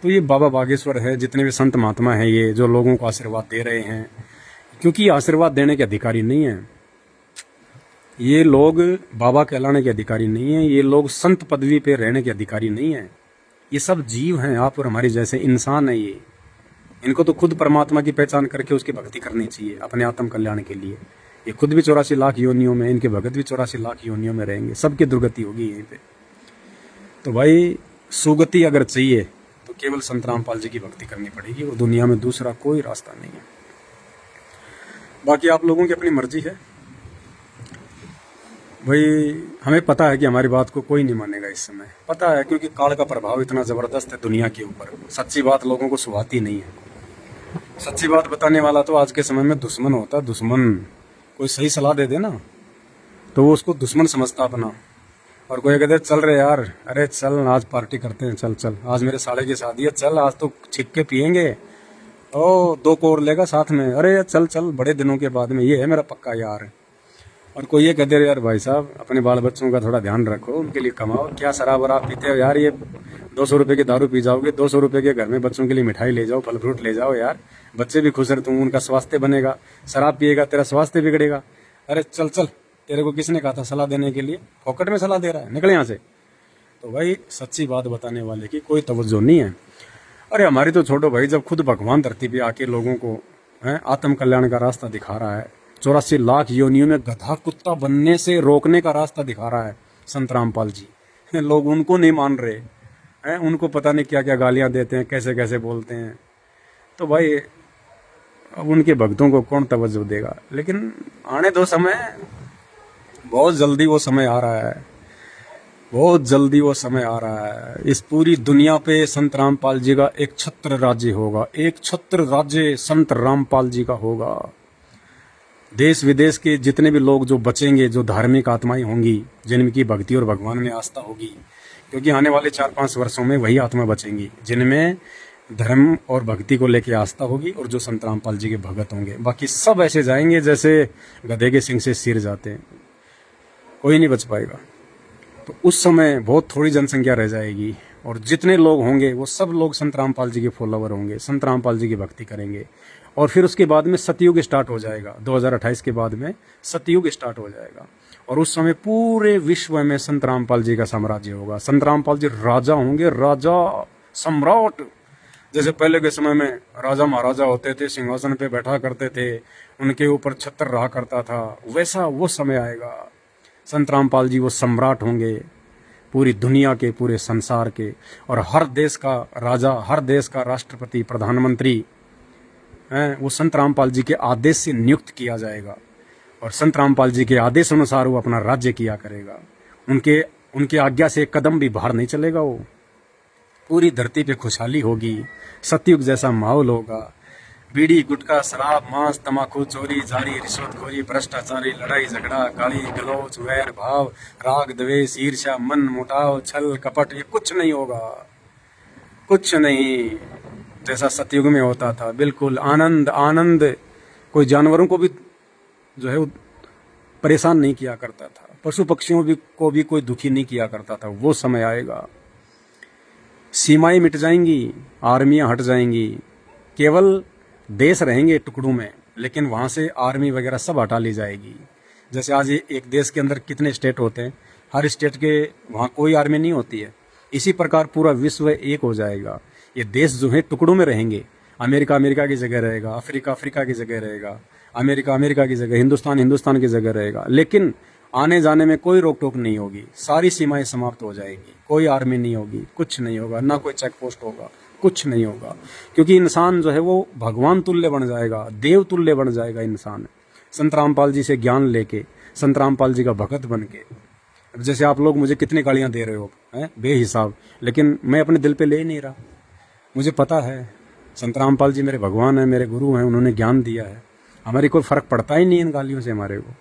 तो ये बाबा बागेश्वर है, जितने भी संत महात्मा हैं ये जो लोगों को आशीर्वाद दे रहे हैं, क्योंकि आशीर्वाद देने के अधिकारी नहीं है ये लोग, बाबा कहलाने के अधिकारी नहीं है ये लोग, संत पदवी पे रहने के अधिकारी नहीं है। ये सब जीव हैं, आप और हमारे जैसे इंसान है ये। इनको तो खुद परमात्मा की पहचान करके उसकी भक्ति करनी चाहिए अपने आत्म कल्याण के लिए। ये खुद भी 84 लाख योनियों में, इनके भगत भी 84 लाख योनियों में रहेंगे, सबकी दुर्गति होगी यहीं पे। तो भाई सुगति अगर चाहिए तो केवल संत रामपाल जी की भक्ति करनी पड़ेगी, और दुनिया में दूसरा कोई रास्ता नहीं है। बाकी आप लोगों की अपनी मर्जी है भाई। हमें पता है कि हमारी बात को कोई नहीं मानेगा इस समय, पता है, क्योंकि काल का प्रभाव इतना ज़बरदस्त है दुनिया के ऊपर। सच्ची बात लोगों को सुहाती नहीं है। सच्ची बात बताने वाला तो आज के समय में दुश्मन होता है, दुश्मन। कोई सही सलाह दे देना तो वो उसको दुश्मन समझता अपना। और कोई कहते चल रहे यार, अरे चल आज पार्टी करते हैं, चल चल आज मेरे साले की शादी है, चल आज तो छिप के पियेंगे, ओ 2 कोर लेगा साथ में, अरे चल चल बड़े दिनों के बाद में, ये है मेरा पक्का यार। और कोई ये कहते रहे यार भाई साहब अपने बाल बच्चों का थोड़ा ध्यान रखो, उनके लिए कमाओ, क्या शराब वराब पीते हो यार, ये 200 रुपये की दारू पी जाओगे, 200 रुपये के घर में बच्चों के लिए मिठाई ले जाओ, फल फ्रूट ले जाओ यार, बच्चे भी खुश रहते, उनका स्वास्थ्य बनेगा, शराब पिएगा तेरा स्वास्थ्य बिगड़ेगा। अरे चल चल, तेरे को किसने कहा था सलाह देने के लिए, फोकट में सलाह दे रहा है, निकल यहाँ से। तो भाई सच्ची बात बताने वाले की कोई तवज्जो नहीं है। अरे हमारी तो छोड़ो भाई, जब खुद भगवान धरती पे आके लोगों को आत्म कल्याण का रास्ता दिखा रहा है, 84 लाख योनियों में गधा कुत्ता बनने से रोकने का रास्ता दिखा रहा है संत रामपाल जी, लोग उनको नहीं मान रहे हैं, उनको पता नहीं क्या क्या गालियां देते हैं, कैसे कैसे बोलते हैं। तो भाई अब उनके भक्तों को कौन तवज्जो देगा, लेकिन आने दो समय, बहुत जल्दी वो समय आ रहा है, बहुत जल्दी वो समय आ रहा है। इस पूरी दुनिया पे संत रामपाल जी का एक छत्र राज्य होगा, एक छत्र राज्य संत रामपाल जी का होगा। देश विदेश के जितने भी लोग जो बचेंगे, जो धार्मिक आत्माएं होंगी, जिनकी भक्ति और भगवान में आस्था होगी, क्योंकि आने वाले 4-5 वर्षों में वही आत्मा बचेंगी जिनमें धर्म और भक्ति को लेकर आस्था होगी और जो संत रामपाल जी के भगत होंगे। बाकी सब ऐसे जाएंगे जैसे गधे के सिंग से सिर जाते हैं, कोई नहीं बच पाएगा। तो उस समय बहुत थोड़ी जनसंख्या रह जाएगी और जितने लोग होंगे वो सब लोग संत रामपाल जी के फॉलोवर होंगे, संत रामपाल जी की भक्ति करेंगे। और फिर उसके बाद में सतयुग स्टार्ट हो जाएगा, 2028 के बाद में सतयुग स्टार्ट हो जाएगा और उस समय पूरे विश्व में संत रामपाल जी का साम्राज्य होगा। संत रामपाल जी राजा होंगे, राजा सम्राट। जैसे पहले के समय में राजा महाराजा होते थे, सिंहासन पे बैठा करते थे, उनके ऊपर छत्र रहा करता था, वैसा वो समय आएगा। संत रामपाल जी वो सम्राट होंगे पूरी दुनिया के, पूरे संसार के, और हर देश का राजा, हर देश का राष्ट्रपति, प्रधानमंत्री वो संत रामपाल जी के आदेश से नियुक्त किया जाएगा और संत रामपाल जी के आदेश अनुसार वो अपना राज्य किया करेगा। उनके आज्ञा से एक कदम भी बाहर नहीं चलेगा। वो पूरी धरती पे खुशहाली होगी, सतयुग जैसा माहौल होगा। बीड़ी, गुटखा, शराब, मांस, तमाकू, चोरी, जारी, रिश्वतखोरी, भ्रष्टाचारी, लड़ाई झगड़ा, गाली गलौज, वैर भाव, राग द्वेष, ईर्ष्या, मन मुटाव, छल कपट, ये कुछ नहीं होगा, कुछ नहीं, जैसा सतयुग में होता था। बिल्कुल आनंद आनंद। कोई जानवरों को भी जो है परेशान नहीं किया करता था, पशु पक्षियों को भी कोई दुखी नहीं किया करता था। वो समय आएगा, सीमाएं मिट जाएंगी, आर्मियां हट जाएंगी, केवल देश रहेंगे टुकड़ों में, लेकिन वहाँ से आर्मी वगैरह सब हटा ली जाएगी। जैसे आज एक देश के अंदर कितने स्टेट होते हैं, हर स्टेट के वहाँ कोई आर्मी नहीं होती है। इसी प्रकार पूरा विश्व एक हो जाएगा। ये देश जो है टुकड़ों में रहेंगे, अमेरिका अमेरिका की जगह रहेगा, अफ्रीका अफ्रीका की जगह रहेगा, अमेरिका अमेरिका की जगह, हिंदुस्तान हिंदुस्तान की जगह रहेगा। लेकिन आने जाने में कोई रोक टोक नहीं होगी, सारी सीमाएं समाप्त हो जाएगी, कोई आर्मी नहीं होगी, कुछ नहीं होगा, ना कोई चेक पोस्ट होगा, कुछ नहीं होगा, क्योंकि इंसान जो है वो भगवान तुल्य बन जाएगा, देव तुल्य बन जाएगा इंसान। संत रामपाल जी से ज्ञान लेके, संत रामपाल जी का भगत बन के। जैसे आप लोग मुझे कितनी गालियां दे रहे हो बेहिसाब, लेकिन मैं अपने दिल पे ले ही नहीं रहा। मुझे पता है संत रामपाल जी मेरे भगवान हैं, मेरे गुरु हैं, उन्होंने ज्ञान दिया है, हमारी कोई फर्क पड़ता ही नहीं इन गालियों से हमारे को।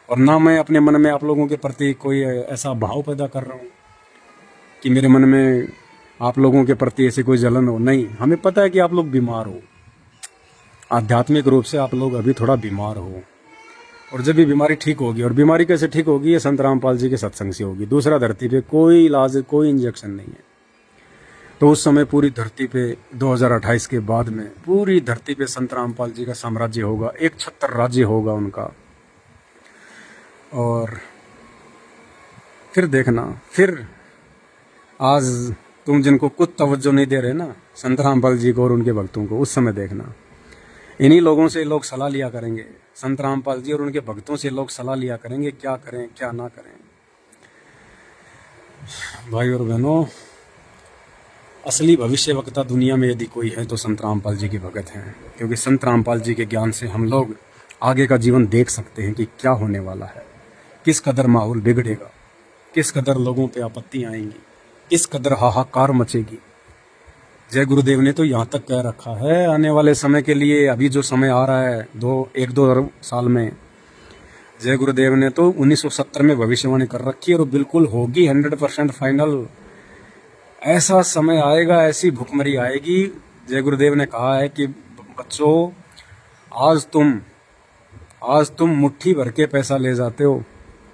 और ना मैं अपने मन में आप लोगों के प्रति कोई ऐसा भाव पैदा कर रहा हूँ कि मेरे मन में आप लोगों के प्रति ऐसी कोई जलन हो, नहीं। हमें पता है कि आप लोग बीमार हो, आध्यात्मिक रूप से आप लोग अभी थोड़ा बीमार हो, और जब भी बीमारी ठीक होगी, और बीमारी कैसे ठीक होगी, ये संत रामपाल जी के सत्संग से होगी। दूसरा धरती पे कोई इलाज, कोई इंजेक्शन नहीं है। तो उस समय पूरी धरती पे 2028 के बाद में पूरी धरती पे संत रामपाल जी का साम्राज्य होगा, एक छत्र राज्य होगा उनका। और फिर देखना, फिर आज तुम जिनको कुछ तवज्जो नहीं दे रहे ना संत रामपाल जी को और उनके भक्तों को, उस समय देखना इन्हीं लोगों से लोग सलाह लिया करेंगे। संत रामपाल जी और उनके भक्तों से लोग सलाह लिया करेंगे, क्या करें क्या ना करें। भाई और बहनों, असली भविष्यवक्ता दुनिया में यदि कोई है तो संत रामपाल जी के भगत हैं, क्योंकि संत रामपाल जी के ज्ञान से हम लोग आगे का जीवन देख सकते हैं कि क्या होने वाला है, किस कदर माहौल बिगड़ेगा, किस कदर लोगों पे आपत्ति आएंगी, किस कदर हाहाकार मचेगी। जय गुरुदेव ने तो यहाँ तक कह रखा है, आने वाले समय के लिए, अभी जो समय आ रहा है 1-2 साल में, जय गुरुदेव ने तो 1970 में भविष्यवाणी कर रखी है और बिल्कुल होगी 100% फाइनल। ऐसा समय आएगा, ऐसी भुखमरी आएगी। जय गुरुदेव ने कहा है कि बच्चों, आज तुम मुट्ठी भर के पैसा ले जाते हो,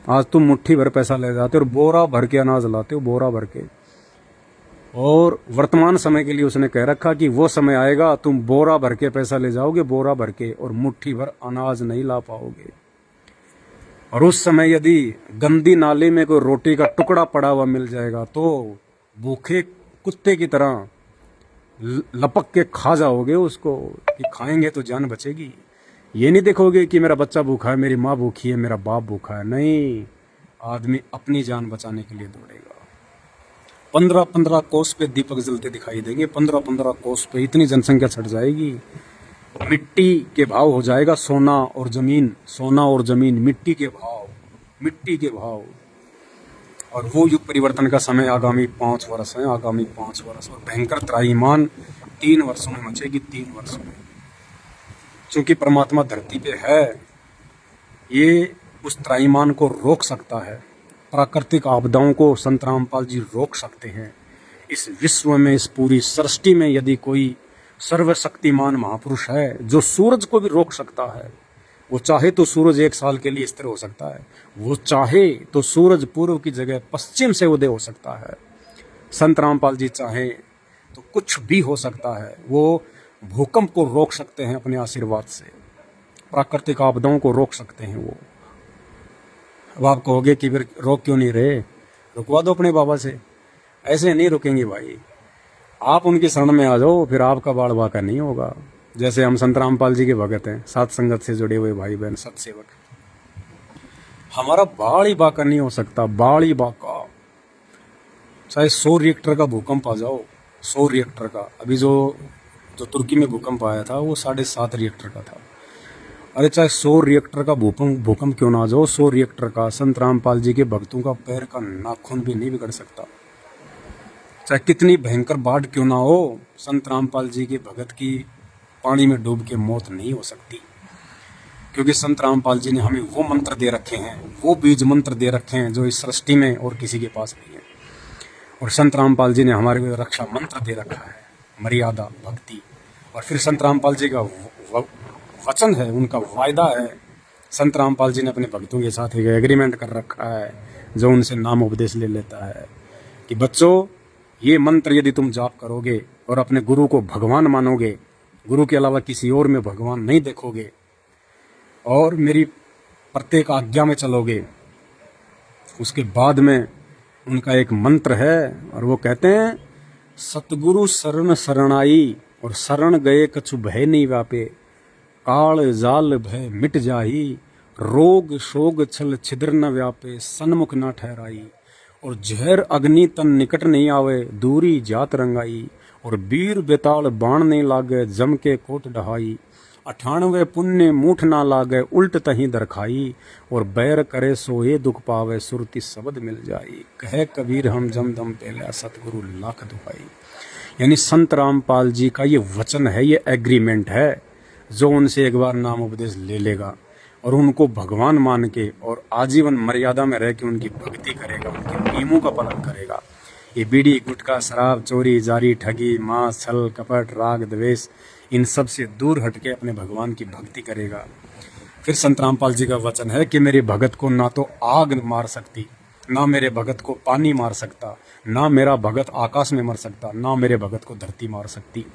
आज तुम मुट्ठी भर पैसा ले जाते हो और बोरा भर के अनाज लाते हो, बोरा भर के। और वर्तमान समय के लिए उसने कह रखा कि वो समय आएगा तुम बोरा भर के पैसा ले जाओगे, बोरा भर के, और मुट्ठी भर अनाज नहीं ला पाओगे। और उस समय यदि गंदी नाली में कोई रोटी का टुकड़ा पड़ा हुआ मिल जाएगा तो भूखे कुत्ते की तरह लपक के खा जाओगे उसको, कि खाएंगे तो जान बचेगी। ये नहीं देखोगे कि मेरा बच्चा भूखा है, मेरी माँ भूखी है, मेरा बाप भूखा है। नहीं, आदमी अपनी जान बचाने के लिए दौड़ेगा। 15-15 कोस पे दीपक जलते दिखाई देंगे, 15-15 कोस पे इतनी जनसंख्या छट जाएगी। मिट्टी के भाव हो जाएगा सोना और जमीन, सोना और जमीन, मिट्टी के भाव, मिट्टी के भाव। और वो युग परिवर्तन का समय आगामी 5 वर्ष है, आगामी 5 वर्ष। और भयंकर त्राहिमाम 3 वर्षों में मचेगी, 3 वर्षों में। क्योंकि परमात्मा धरती पे है, ये उस त्राहिमाम को रोक सकता है। प्राकृतिक आपदाओं को संत रामपाल जी रोक सकते हैं। इस विश्व में, इस पूरी सृष्टि में यदि कोई सर्वशक्तिमान महापुरुष है जो सूरज को भी रोक सकता है, वो चाहे तो सूरज 1 साल के लिए स्थिर हो सकता है, वो चाहे तो सूरज पूर्व की जगह पश्चिम से उदय हो सकता है। संत रामपाल जी चाहे तो कुछ भी हो सकता है। वो भूकंप को रोक सकते हैं अपने आशीर्वाद से, प्राकृतिक आपदाओं को रोक सकते हैं वो। अब आप कहोगे कि फिर रोक क्यों नहीं रहे? रुकवा दो अपने बाबा से। ऐसे नहीं रुकेंगे भाई, आप उनकी शरण में आ जाओ, फिर आपका बाड़ बाका नहीं होगा। जैसे हम संत रामपाल जी के भगत हैं, सात संगत से जुड़े हुए भाई बहन, सत्सेवक, हमारा बाड़ ही बाका नहीं हो सकता, बाड़ ही बाका। चाहे 100 रिएक्टर का भूकंप आ जाओ, 100 रिएक्टर का। अभी जो तुर्की में भूकंप आया था वो 7.5 रिएक्टर का था। अरे चाहे 100 रिएक्टर का भूकंप क्यों ना आ जाओ, 100 रिएक्टर का, संत रामपाल जी के भक्तों का पैर का नाखून भी नहीं बिगड़ सकता। चाहे कितनी भयंकर बाढ़ क्यों ना हो, संत रामपाल जी के भगत की पानी में डूब के मौत नहीं हो सकती। क्योंकि संत रामपाल जी ने हमें वो मंत्र दे रखे हैं, वो बीज मंत्र दे रखे हैं जो इस सृष्टि में और किसी के पास नहीं है। और संत रामपाल जी ने हमारे को रक्षा मंत्र दे रखा है, मर्यादा, भक्ति। और फिर संत रामपाल जी का वचन है, उनका वायदा है। संत रामपाल जी ने अपने भक्तों के साथ एक एग्रीमेंट कर रखा है जो उनसे नाम उपदेश ले लेता है कि बच्चों, ये मंत्र यदि तुम जाप करोगे और अपने गुरु को भगवान मानोगे, गुरु के अलावा किसी और में भगवान नहीं देखोगे, और मेरी प्रत्येक आज्ञा में चलोगे, उसके बाद में उनका एक मंत्र है और वो कहते हैं, सतगुरु शरण शरणाई और शरण गए कछु भय नहीं व्यापे, काल जाल भय मिट जाई, रोग शोग छल छिद्र न व्यापे, सन्मुख न ठहराई, और जहर अग्नि तन निकट नहीं आवे, दूरी जात रंगाई, और वीर बेताल बाण नहीं लागे, जम के कोट ढहाई, 98 पुण्य मूठ ना लागे, उल्ट तही दरखाई, और बैर करे सोए दुख पावे, सुरति शब्द मिल जाई, कहे कबीर हम जम दम पहला, सतगुरु लाख दुहाई। यानी संत रामपाल जी का ये वचन है, ये एग्रीमेंट है। जो उनसे एक बार नाम उपदेश ले लेगा और उनको भगवान मान के और आजीवन मर्यादा में रह के उनकी भक्ति करेगा, उनके नियमों का पालन करेगा, ये बीड़ी गुटखा शराब चोरी जारी ठगी मांस छल कपट राग द्वेष इन सब से दूर हटके अपने भगवान की भक्ति करेगा। फिर संत रामपाल जी का वचन है कि मेरे भगत को ना तो आग मार सकती, ना मेरे भगत को पानी मार सकता, ना मेरा भगत आकाश में मर सकता, ना मेरे भगत को धरती मार सकती।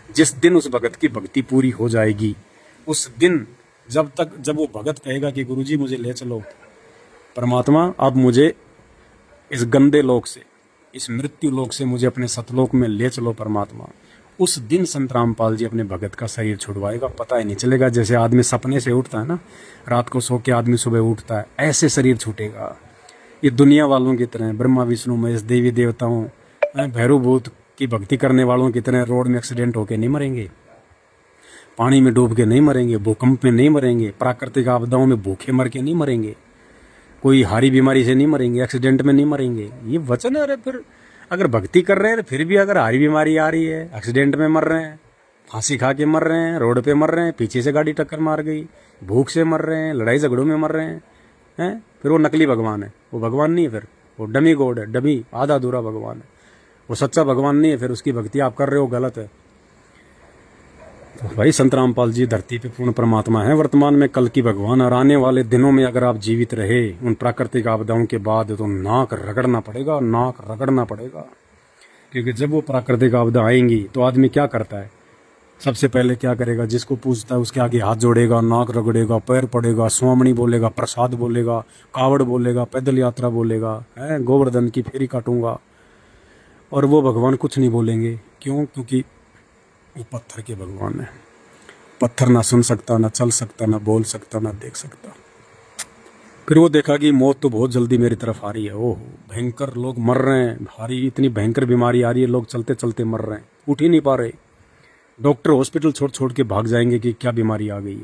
जिस दिन उस भगत की भक्ति पूरी हो जाएगी, उस दिन जब वो भगत कहेगा कि गुरुजी मुझे ले चलो परमात्मा, अब मुझे इस गंदे लोक से, इस मृत्यु लोक से मुझे अपने सतलोक में ले चलो परमात्मा, उस दिन संत रामपाल जी अपने भगत का शरीर छुड़वाएगा। पता ही नहीं चलेगा, जैसे आदमी सपने से उठता है ना, रात को सो के आदमी सुबह उठता है, ऐसे शरीर छूटेगा। ये दुनिया वालों की तरह, ब्रह्मा विष्णु महेश देवी देवताओं भैरव भूत की भक्ति करने वालों की तरह रोड में एक्सीडेंट होके नहीं मरेंगे, पानी में डूब के नहीं मरेंगे, भूकंप में नहीं मरेंगे, प्राकृतिक आपदाओं में भूखे मर के नहीं मरेंगे, कोई हारी बीमारी से नहीं मरेंगे, एक्सीडेंट में नहीं मरेंगे। ये वचन है। अरे फिर अगर भक्ति कर रहे हैं फिर भी अगर हारी बीमारी आ रही है, एक्सीडेंट में मर रहे हैं, फांसी खा के मर रहे हैं, रोड पे मर रहे हैं, पीछे से गाड़ी टक्कर मार गई, भूख से मर रहे हैं, लड़ाई झगड़ों में मर रहे हैं, हैं, फिर वो नकली भगवान है, वो भगवान नहीं है, फिर वो डमी गॉड है, डमी आधा अधूरा भगवान है, वो सच्चा भगवान नहीं है, फिर उसकी भक्ति आप कर रहे हो गलत है। तो भाई संत रामपाल जी धरती पे पूर्ण परमात्मा है वर्तमान में, कल की भगवान, और आने वाले दिनों में अगर आप जीवित रहे उन प्राकृतिक आपदाओं के बाद तो नाक रगड़ना पड़ेगा, नाक रगड़ना पड़ेगा। क्योंकि जब वो प्राकृतिक आपदा आएंगी तो आदमी क्या करता है, सबसे पहले क्या करेगा, जिसको पूछता है उसके आगे हाथ जोड़ेगा, नाक रगड़ेगा, पैर पड़ेगा, स्वामणी बोलेगा, प्रसाद बोलेगा, कावड़ बोलेगा, पैदल यात्रा बोलेगा, है गोवर्धन की फेरी काटूंगा। और वो भगवान कुछ नहीं बोलेंगे, क्यों? क्योंकि वो पत्थर के भगवान है। पत्थर ना सुन सकता, ना चल सकता, ना बोल सकता, ना देख सकता। फिर वो देखा कि मौत तो बहुत जल्दी मेरी तरफ आ रही है, ओह भयंकर लोग मर रहे हैं, भारी इतनी भयंकर बीमारी आ रही है, लोग चलते चलते मर रहे हैं, उठ ही नहीं पा रहे, डॉक्टर हॉस्पिटल छोड़ छोड़ के भाग जाएंगे कि क्या बीमारी आ गई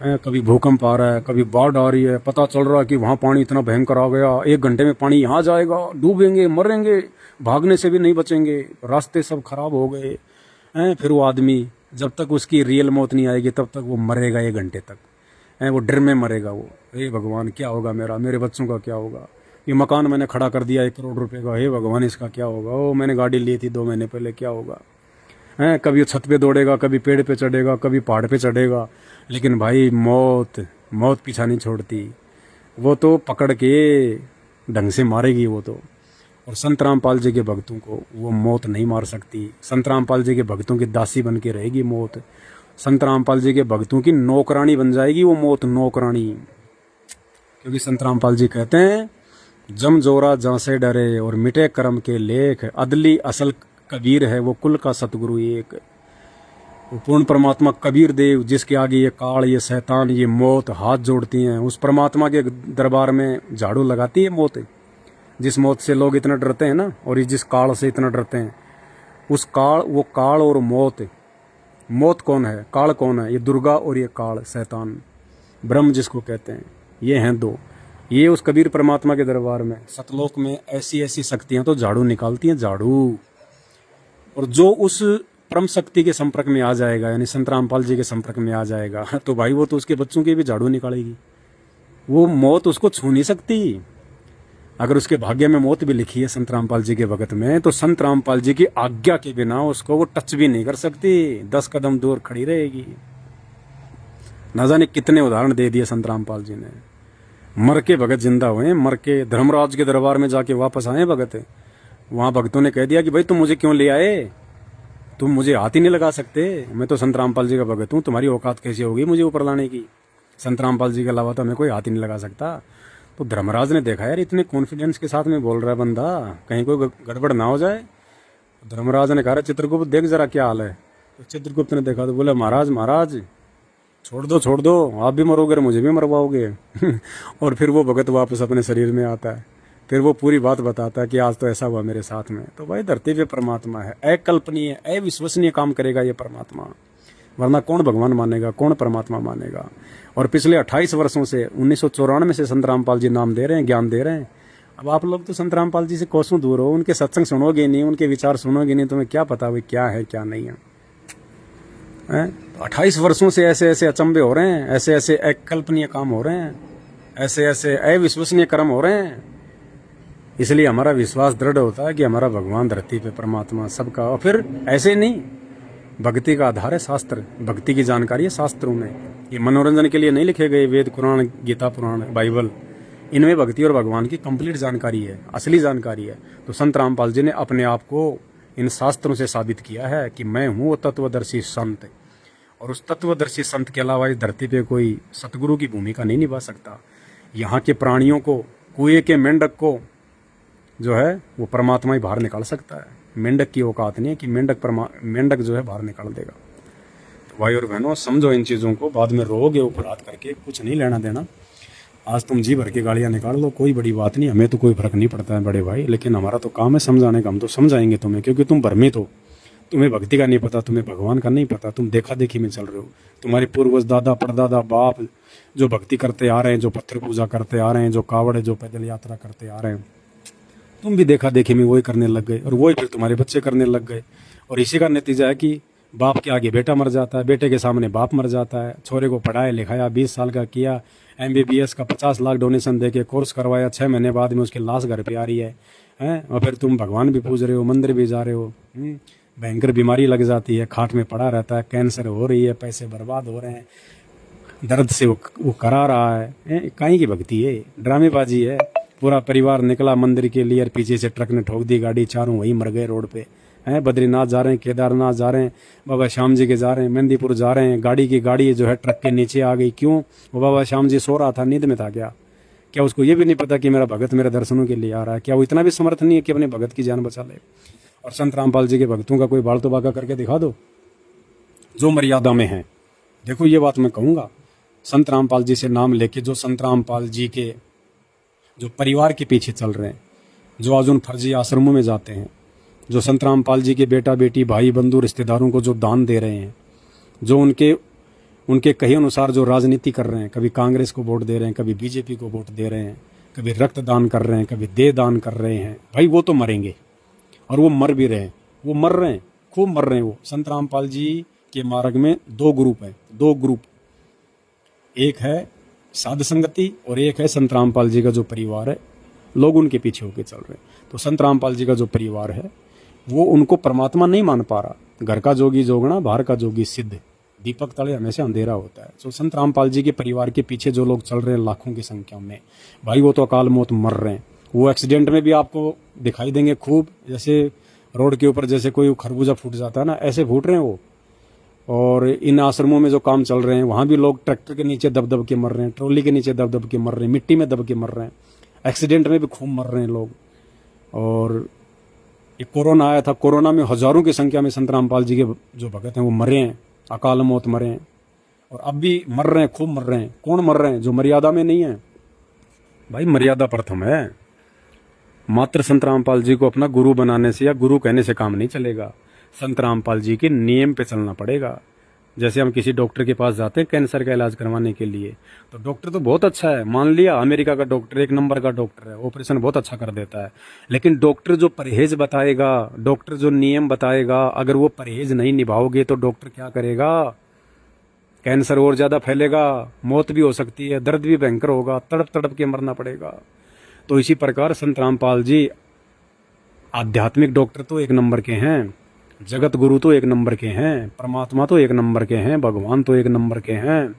है। कभी भूकंप आ रहा है, कभी बाढ़ आ रही है, पता चल रहा है कि वहाँ पानी इतना भयंकर आ गया, 1 घंटे में पानी यहाँ जाएगा, डूबेंगे, मरेंगे, भागने से भी नहीं बचेंगे, रास्ते सब खराब हो गए हैं। फिर वो आदमी जब तक उसकी रियल मौत नहीं आएगी तब तक वो मरेगा 1 घंटे तक, वो डर में मरेगा वो, हे भगवान क्या होगा मेरा, मेरे बच्चों का क्या होगा, ये मकान मैंने खड़ा कर दिया 1 करोड़ रुपए का, हे भगवान इसका क्या होगा, ओ मैंने गाड़ी ली थी 2 महीने पहले, क्या होगा। कभी छत पे दौड़ेगा, कभी पेड़ पे चढ़ेगा, कभी पहाड़ पे चढ़ेगा, लेकिन भाई मौत मौत पीछा नहीं छोड़ती, वो तो पकड़ के ढंग से मारेगी वो तो। और संत रामपाल जी के भक्तों को वो मौत नहीं मार सकती, संत रामपाल जी के भक्तों की दासी बन के रहेगी मौत, संत रामपाल जी के भक्तों की नौकरानी बन जाएगी वो मौत, नौकरानी। क्योंकि संत रामपाल जी कहते हैं, जम जोरा जहाँ से डरे और मिटे कर्म के लेख, अदली असल कबीर है वो कुल का सतगुरु एक। वो पूर्ण परमात्मा कबीर देव जिसके आगे ये काल, ये शैतान, ये मौत हाथ जोड़ती हैं, उस परमात्मा के दरबार में झाड़ू लगाती है मौत। जिस मौत से लोग इतना डरते हैं ना, और जिस काल से इतना डरते हैं, उस काल, वो काल और मौत, मौत कौन है, काल कौन है, ये दुर्गा, और ये काल शैतान, ब्रह्म जिसको कहते हैं, ये हैं 2। ये उस कबीर परमात्मा के दरबार में सतलोक में ऐसी ऐसी शक्तियां तो झाड़ू निकालती हैं, झाड़ू। और जो उस परम शक्ति के संपर्क में आ जाएगा, यानी संत रामपाल जी के संपर्क में आ जाएगा, तो भाई वो तो उसके बच्चों की भी झाड़ू निकालेगी, वो मौत उसको छू नहीं सकती। अगर उसके भाग्य में मौत भी लिखी है संत रामपाल जी के भगत में, तो संत रामपाल जी की आज्ञा के बिना उसको वो टच भी नहीं कर सकती, 10 कदम दूर खड़ी रहेगी। न जाने कितने उदाहरण दे दिए संत रामपाल जी ने, मर के भगत जिंदा हुए, मर के धर्मराज के दरबार में जाके वापस आए भगत। वहां भक्तों ने कह दिया कि भाई तुम मुझे क्यों ले आए, तुम मुझे हाथ ही नहीं लगा सकते, मैं तो संत रामपाल जी का भगत हूँ, तुम्हारी औकात कैसी होगी मुझे ऊपर लाने की, संत रामपाल जी के अलावा तो हमें कोई हाथ ही नहीं लगा सकता। तो धर्मराज ने देखा यार इतने कॉन्फिडेंस के साथ में बोल रहा है बंदा, कहीं कोई गड़बड़ ना हो जाए। धर्मराज ने कहा चित्रगुप्त देख जरा क्या हाल है। तो चित्रगुप्त ने देखा तो बोले महाराज महाराज छोड़ दो, आप भी मरोगे और मुझे भी मरवाओगे। और फिर वो भगत वापस अपने शरीर में आता है, फिर वो पूरी बात बताता है कि आज तो ऐसा हुआ मेरे साथ में। तो भाई धरती पे परमात्मा है, अकल्पनीय अविश्वसनीय काम करेगा ये परमात्मा, वरना कौन भगवान मानेगा, कौन परमात्मा मानेगा। और पिछले 28 वर्षों से 1994 से संत रामपाल जी नाम दे रहे हैं, ज्ञान दे रहे हैं। अब आप लोग तो संत रामपाल जी से कोसों दूर हो, उनके सत्संग सुनोगे नहीं, उनके विचार सुनोगे नहीं, तुम्हें क्या पता वे क्या है क्या नहीं है। 28 वर्षों से ऐसे ऐसे अचंभे हो रहे हैं, ऐसे ऐसे अकल्पनीय काम हो रहे हैं, ऐसे ऐसे अविश्वसनीय कर्म हो रहे हैं। इसलिए हमारा विश्वास दृढ़ होता है कि हमारा भगवान धरती पे परमात्मा सबका। और फिर ऐसे नहीं, भक्ति का आधार है शास्त्र, भक्ति की जानकारी है शास्त्रों में। ये मनोरंजन के लिए नहीं लिखे गए वेद, कुरान, गीता पुराण, बाइबल, इनमें भक्ति और भगवान की कंप्लीट जानकारी है, असली जानकारी है। तो संत रामपाल जी ने अपने आप को इन शास्त्रों से साबित किया है कि मैं हूँ वो तत्वदर्शी संत, और उस तत्वदर्शी संत के अलावा इस धरती पे कोई सतगुरु की भूमिका नहीं निभा सकता। यहाँ के प्राणियों को, कुएं के मेंढक को जो है वो परमात्मा ही बाहर निकाल सकता है। मेंढक की औकात नहीं है कि मेंढक जो है बाहर निकाल देगा। तो भाई और बहनों समझो इन चीज़ों को, बाद में रोगे ऊपर हाथ करके, कुछ नहीं लेना देना। आज तुम जी भर के गालियाँ निकाल लो, कोई बड़ी बात नहीं, हमें तो कोई फर्क नहीं पड़ता है बड़े भाई, लेकिन हमारा तो काम है समझाने का, हम तो समझाएंगे तुम्हें, क्योंकि तुम भ्रमित हो, तुम्हें भक्ति का नहीं पता, तुम्हें भगवान का नहीं पता, तुम देखा देखी में चल रहे हो। तुम्हारे पूर्वज, दादा, परदादा, बाप जो भक्ति करते आ रहे हैं, जो पत्थर पूजा करते आ रहे हैं, जो कावड़, जो पैदल यात्रा करते आ रहे हैं, तुम भी देखा देखी में वही करने लग गए, और वही फिर तुम्हारे बच्चे करने लग गए। और इसी का नतीजा है कि बाप के आगे बेटा मर जाता है, बेटे के सामने बाप मर जाता है। छोरे को पढ़ाया लिखाया, 20 साल का किया, MBBS का 50 लाख डोनेशन दे के कोर्स करवाया, 6 महीने बाद में उसकी लाश घर पे आ रही है, हैं? और फिर तुम भगवान भी पूज रहे हो, मंदिर भी जा रहे हो। भयंकर बीमारी लग जाती है, खाट में पड़ा रहता है, कैंसर हो रही है, पैसे बर्बाद हो रहे हैं, दर्द से वो करा रहा है। काहे की भक्ति है, ड्रामेबाजी है। पूरा परिवार निकला मंदिर के लिए और पीछे से ट्रक ने ठोक दी गाड़ी, चारों वहीं मर गए रोड पे। हैं? बद्रीनाथ जा रहे हैं, केदारनाथ जा रहे हैं, बाबा श्याम जी के जा रहे हैं, मेहंदीपुर जा रहे हैं, गाड़ी की गाड़ी जो है ट्रक के नीचे आ गई। क्यों? वो बाबा श्याम जी सो रहा था, नींद में था क्या उसको ये भी नहीं पता कि मेरा भगत मेरे दर्शनों के लिए आ रहा है? क्या वो इतना भी समर्थ नहीं है कि अपने भगत की जान बचा ले? और संत रामपाल जी के भक्तों का कोई बाल तो बाका करके दिखा दो जो मर्यादा में है। देखो ये बात मैं कहूँगा, संत रामपाल जी से नाम लेके जो संत रामपाल जी के जो परिवार के पीछे चल रहे हैं, जो आज उन फर्जी आश्रमों में जाते हैं, जो संत रामपाल जी के बेटा बेटी भाई बंधु रिश्तेदारों को जो दान दे रहे हैं, जो उनके कहे अनुसार जो राजनीति कर रहे हैं, कभी कांग्रेस को वोट दे रहे हैं, कभी बीजेपी को वोट दे रहे हैं, कभी रक्तदान कर रहे हैं, कभी देह दान कर रहे हैं, भाई वो तो मरेंगे और वो मर भी रहे हैं, वो मर रहे हैं, खूब मर रहे हैं। वो संत रामपाल जी के मार्ग में 2 ग्रुप हैं, 2 ग्रुप, एक है साध संगति और एक है संत रामपाल जी का जो परिवार है, लोग उनके पीछे होके चल रहे हैं। तो संत रामपाल जी का जो परिवार है वो उनको परमात्मा नहीं मान पा रहा। घर का जोगी जोगना, बाहर का जोगी सिद्ध, दीपक तले हमेशा अंधेरा होता है। तो संत रामपाल जी के परिवार के पीछे जो लोग चल रहे हैं लाखों की संख्या में, भाई वो तो अकाल मौत मर रहे हैं। वो एक्सीडेंट में भी आपको दिखाई देंगे खूब, जैसे रोड के ऊपर जैसे कोई खरबूजा फूट जाता है ना, ऐसे फूट रहे हैं वो। और इन आश्रमों में जो काम चल रहे हैं वहाँ भी लोग ट्रैक्टर के नीचे दब दब के मर रहे हैं, ट्रॉली के नीचे दब दब के मर रहे हैं, मिट्टी में दब के मर रहे हैं, एक्सीडेंट में भी खूब मर रहे हैं लोग। और ये कोरोना आया था, कोरोना में हजारों की संख्या में संत रामपाल जी के जो भगत हैं वो मरे हैं, अकाल मौत मरे हैं, और अब भी मर रहे हैं, खूब मर रहे हैं। कौन मर रहे हैं? जो मर्यादा में नहीं है। भाई मर्यादा प्रथम है। मात्र संत रामपाल जी को अपना गुरु बनाने से या गुरु कहने से काम नहीं चलेगा। संत रामपाल जी के नियम पे चलना पड़ेगा। जैसे हम किसी डॉक्टर के पास जाते हैं कैंसर का इलाज करवाने के लिए, तो डॉक्टर तो बहुत अच्छा है, मान लिया अमेरिका का डॉक्टर 1 नंबर का डॉक्टर है, ऑपरेशन बहुत अच्छा कर देता है, लेकिन डॉक्टर जो परहेज बताएगा, डॉक्टर जो नियम बताएगा, अगर वो परहेज नहीं निभाओगे तो डॉक्टर क्या करेगा? कैंसर और ज़्यादा फैलेगा, मौत भी हो सकती है, दर्द भी भयंकर होगा, तड़प तड़प के मरना पड़ेगा। तो इसी प्रकार संत रामपाल जी आध्यात्मिक डॉक्टर तो 1 नंबर के हैं, जगत गुरु तो 1 नंबर के हैं, परमात्मा तो 1 नंबर के हैं, भगवान तो 1 नंबर के हैं।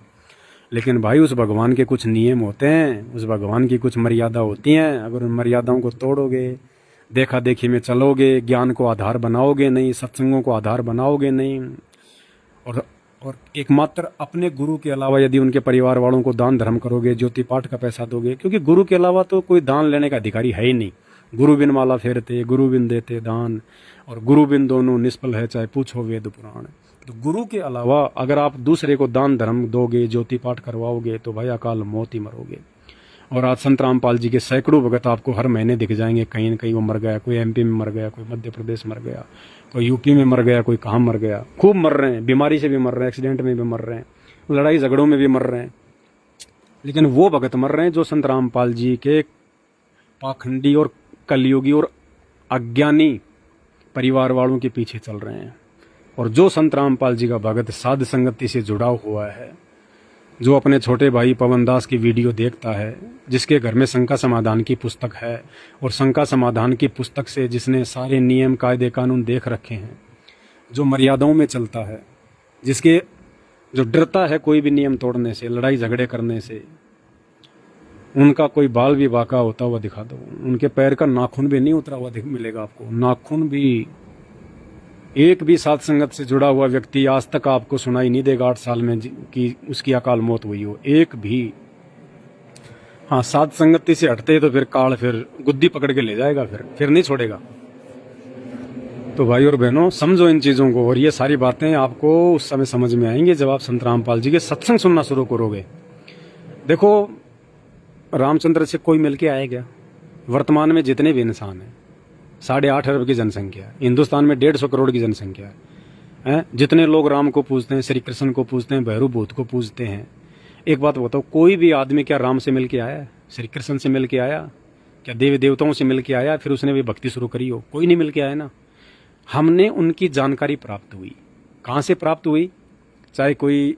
लेकिन भाई उस भगवान के कुछ नियम होते हैं, उस भगवान की कुछ मर्यादा होती हैं। अगर उन मर्यादाओं को तोड़ोगे, देखा देखी में चलोगे, ज्ञान को आधार बनाओगे नहीं, सत्संगों को आधार बनाओगे नहीं, और एकमात्र अपने गुरु के अलावा यदि उनके परिवार वालों को दान धर्म करोगे, ज्योति पाठ का पैसा दोगे, क्योंकि गुरु के अलावा तो कोई दान लेने का अधिकारी है ही नहीं। गुरु बिन माला फेरते, गुरु बिन देते दान, और गुरु बिन दोनों निष्फल है चाहे पूछो वेद पुराण। तो गुरु के अलावा अगर आप दूसरे को दान धर्म दोगे, ज्योति पाठ करवाओगे, तो भाई अकाल मौत ही मरोगे। और आज संत रामपाल जी के सैकड़ों भगत आपको हर महीने दिख जाएंगे, कहीं न कहीं वो मर गया, कोई MP में मर गया, कोई मध्य प्रदेश मर गया, कोई UP में मर गया, कोई कहाँ मर गया, खूब मर रहे हैं, बीमारी से भी मर रहे हैं, एक्सीडेंट में भी मर रहे हैं, लड़ाई झगड़ों में भी मर रहे हैं। लेकिन वो भगत मर रहे हैं जो संत रामपाल जी के पाखंडी और कलयुगी और अज्ञानी परिवार वालों के पीछे चल रहे हैं। और जो संत रामपाल जी का भगत साध संगति से जुड़ा हुआ है, जो अपने छोटे भाई पवन दास की वीडियो देखता है, जिसके घर में शंका समाधान की पुस्तक है, और शंका समाधान की पुस्तक से जिसने सारे नियम कायदे कानून देख रखे हैं, जो मर्यादाओं में चलता है, जो डरता है कोई भी नियम तोड़ने से, लड़ाई झगड़े करने से, उनका कोई बाल भी बाका होता हुआ दिखा दो, उनके पैर का नाखून भी नहीं उतरा हुआ मिलेगा आपको, नाखून भी। एक भी साध संगत से जुड़ा हुआ व्यक्ति आज तक आपको सुनाई नहीं देगा 8 साल में कि उसकी अकाल मौत हुई हो, एक भी। हाँ, साध संगति से हटते तो फिर काल फिर गुद्दी पकड़ के ले जाएगा, फिर नहीं छोड़ेगा। तो भाई और बहनों, समझो इन चीज़ों को, और ये सारी बातें आपको उस समय समझ में आएंगी जब आप संत रामपाल जी के सत्संग सुनना शुरू करोगे। देखो, रामचंद्र से कोई मिल के आएगा? वर्तमान में जितने भी इंसान हैं, 8.5 अरब की जनसंख्या है, हिंदुस्तान में 150 करोड़ की जनसंख्या है। जितने लोग राम को पूजते हैं, श्री कृष्ण को पूजते हैं, भैरव भूत को पूजते हैं, एक बात बताओ, कोई भी आदमी क्या राम से मिल के आया? श्री कृष्ण से मिल के आया? क्या देवी देवताओं से मिल के आया फिर उसने भी भक्ति शुरू करी हो? कोई नहीं मिल के आया ना। हमने उनकी जानकारी प्राप्त हुई, कहाँ से प्राप्त हुई, चाहे कोई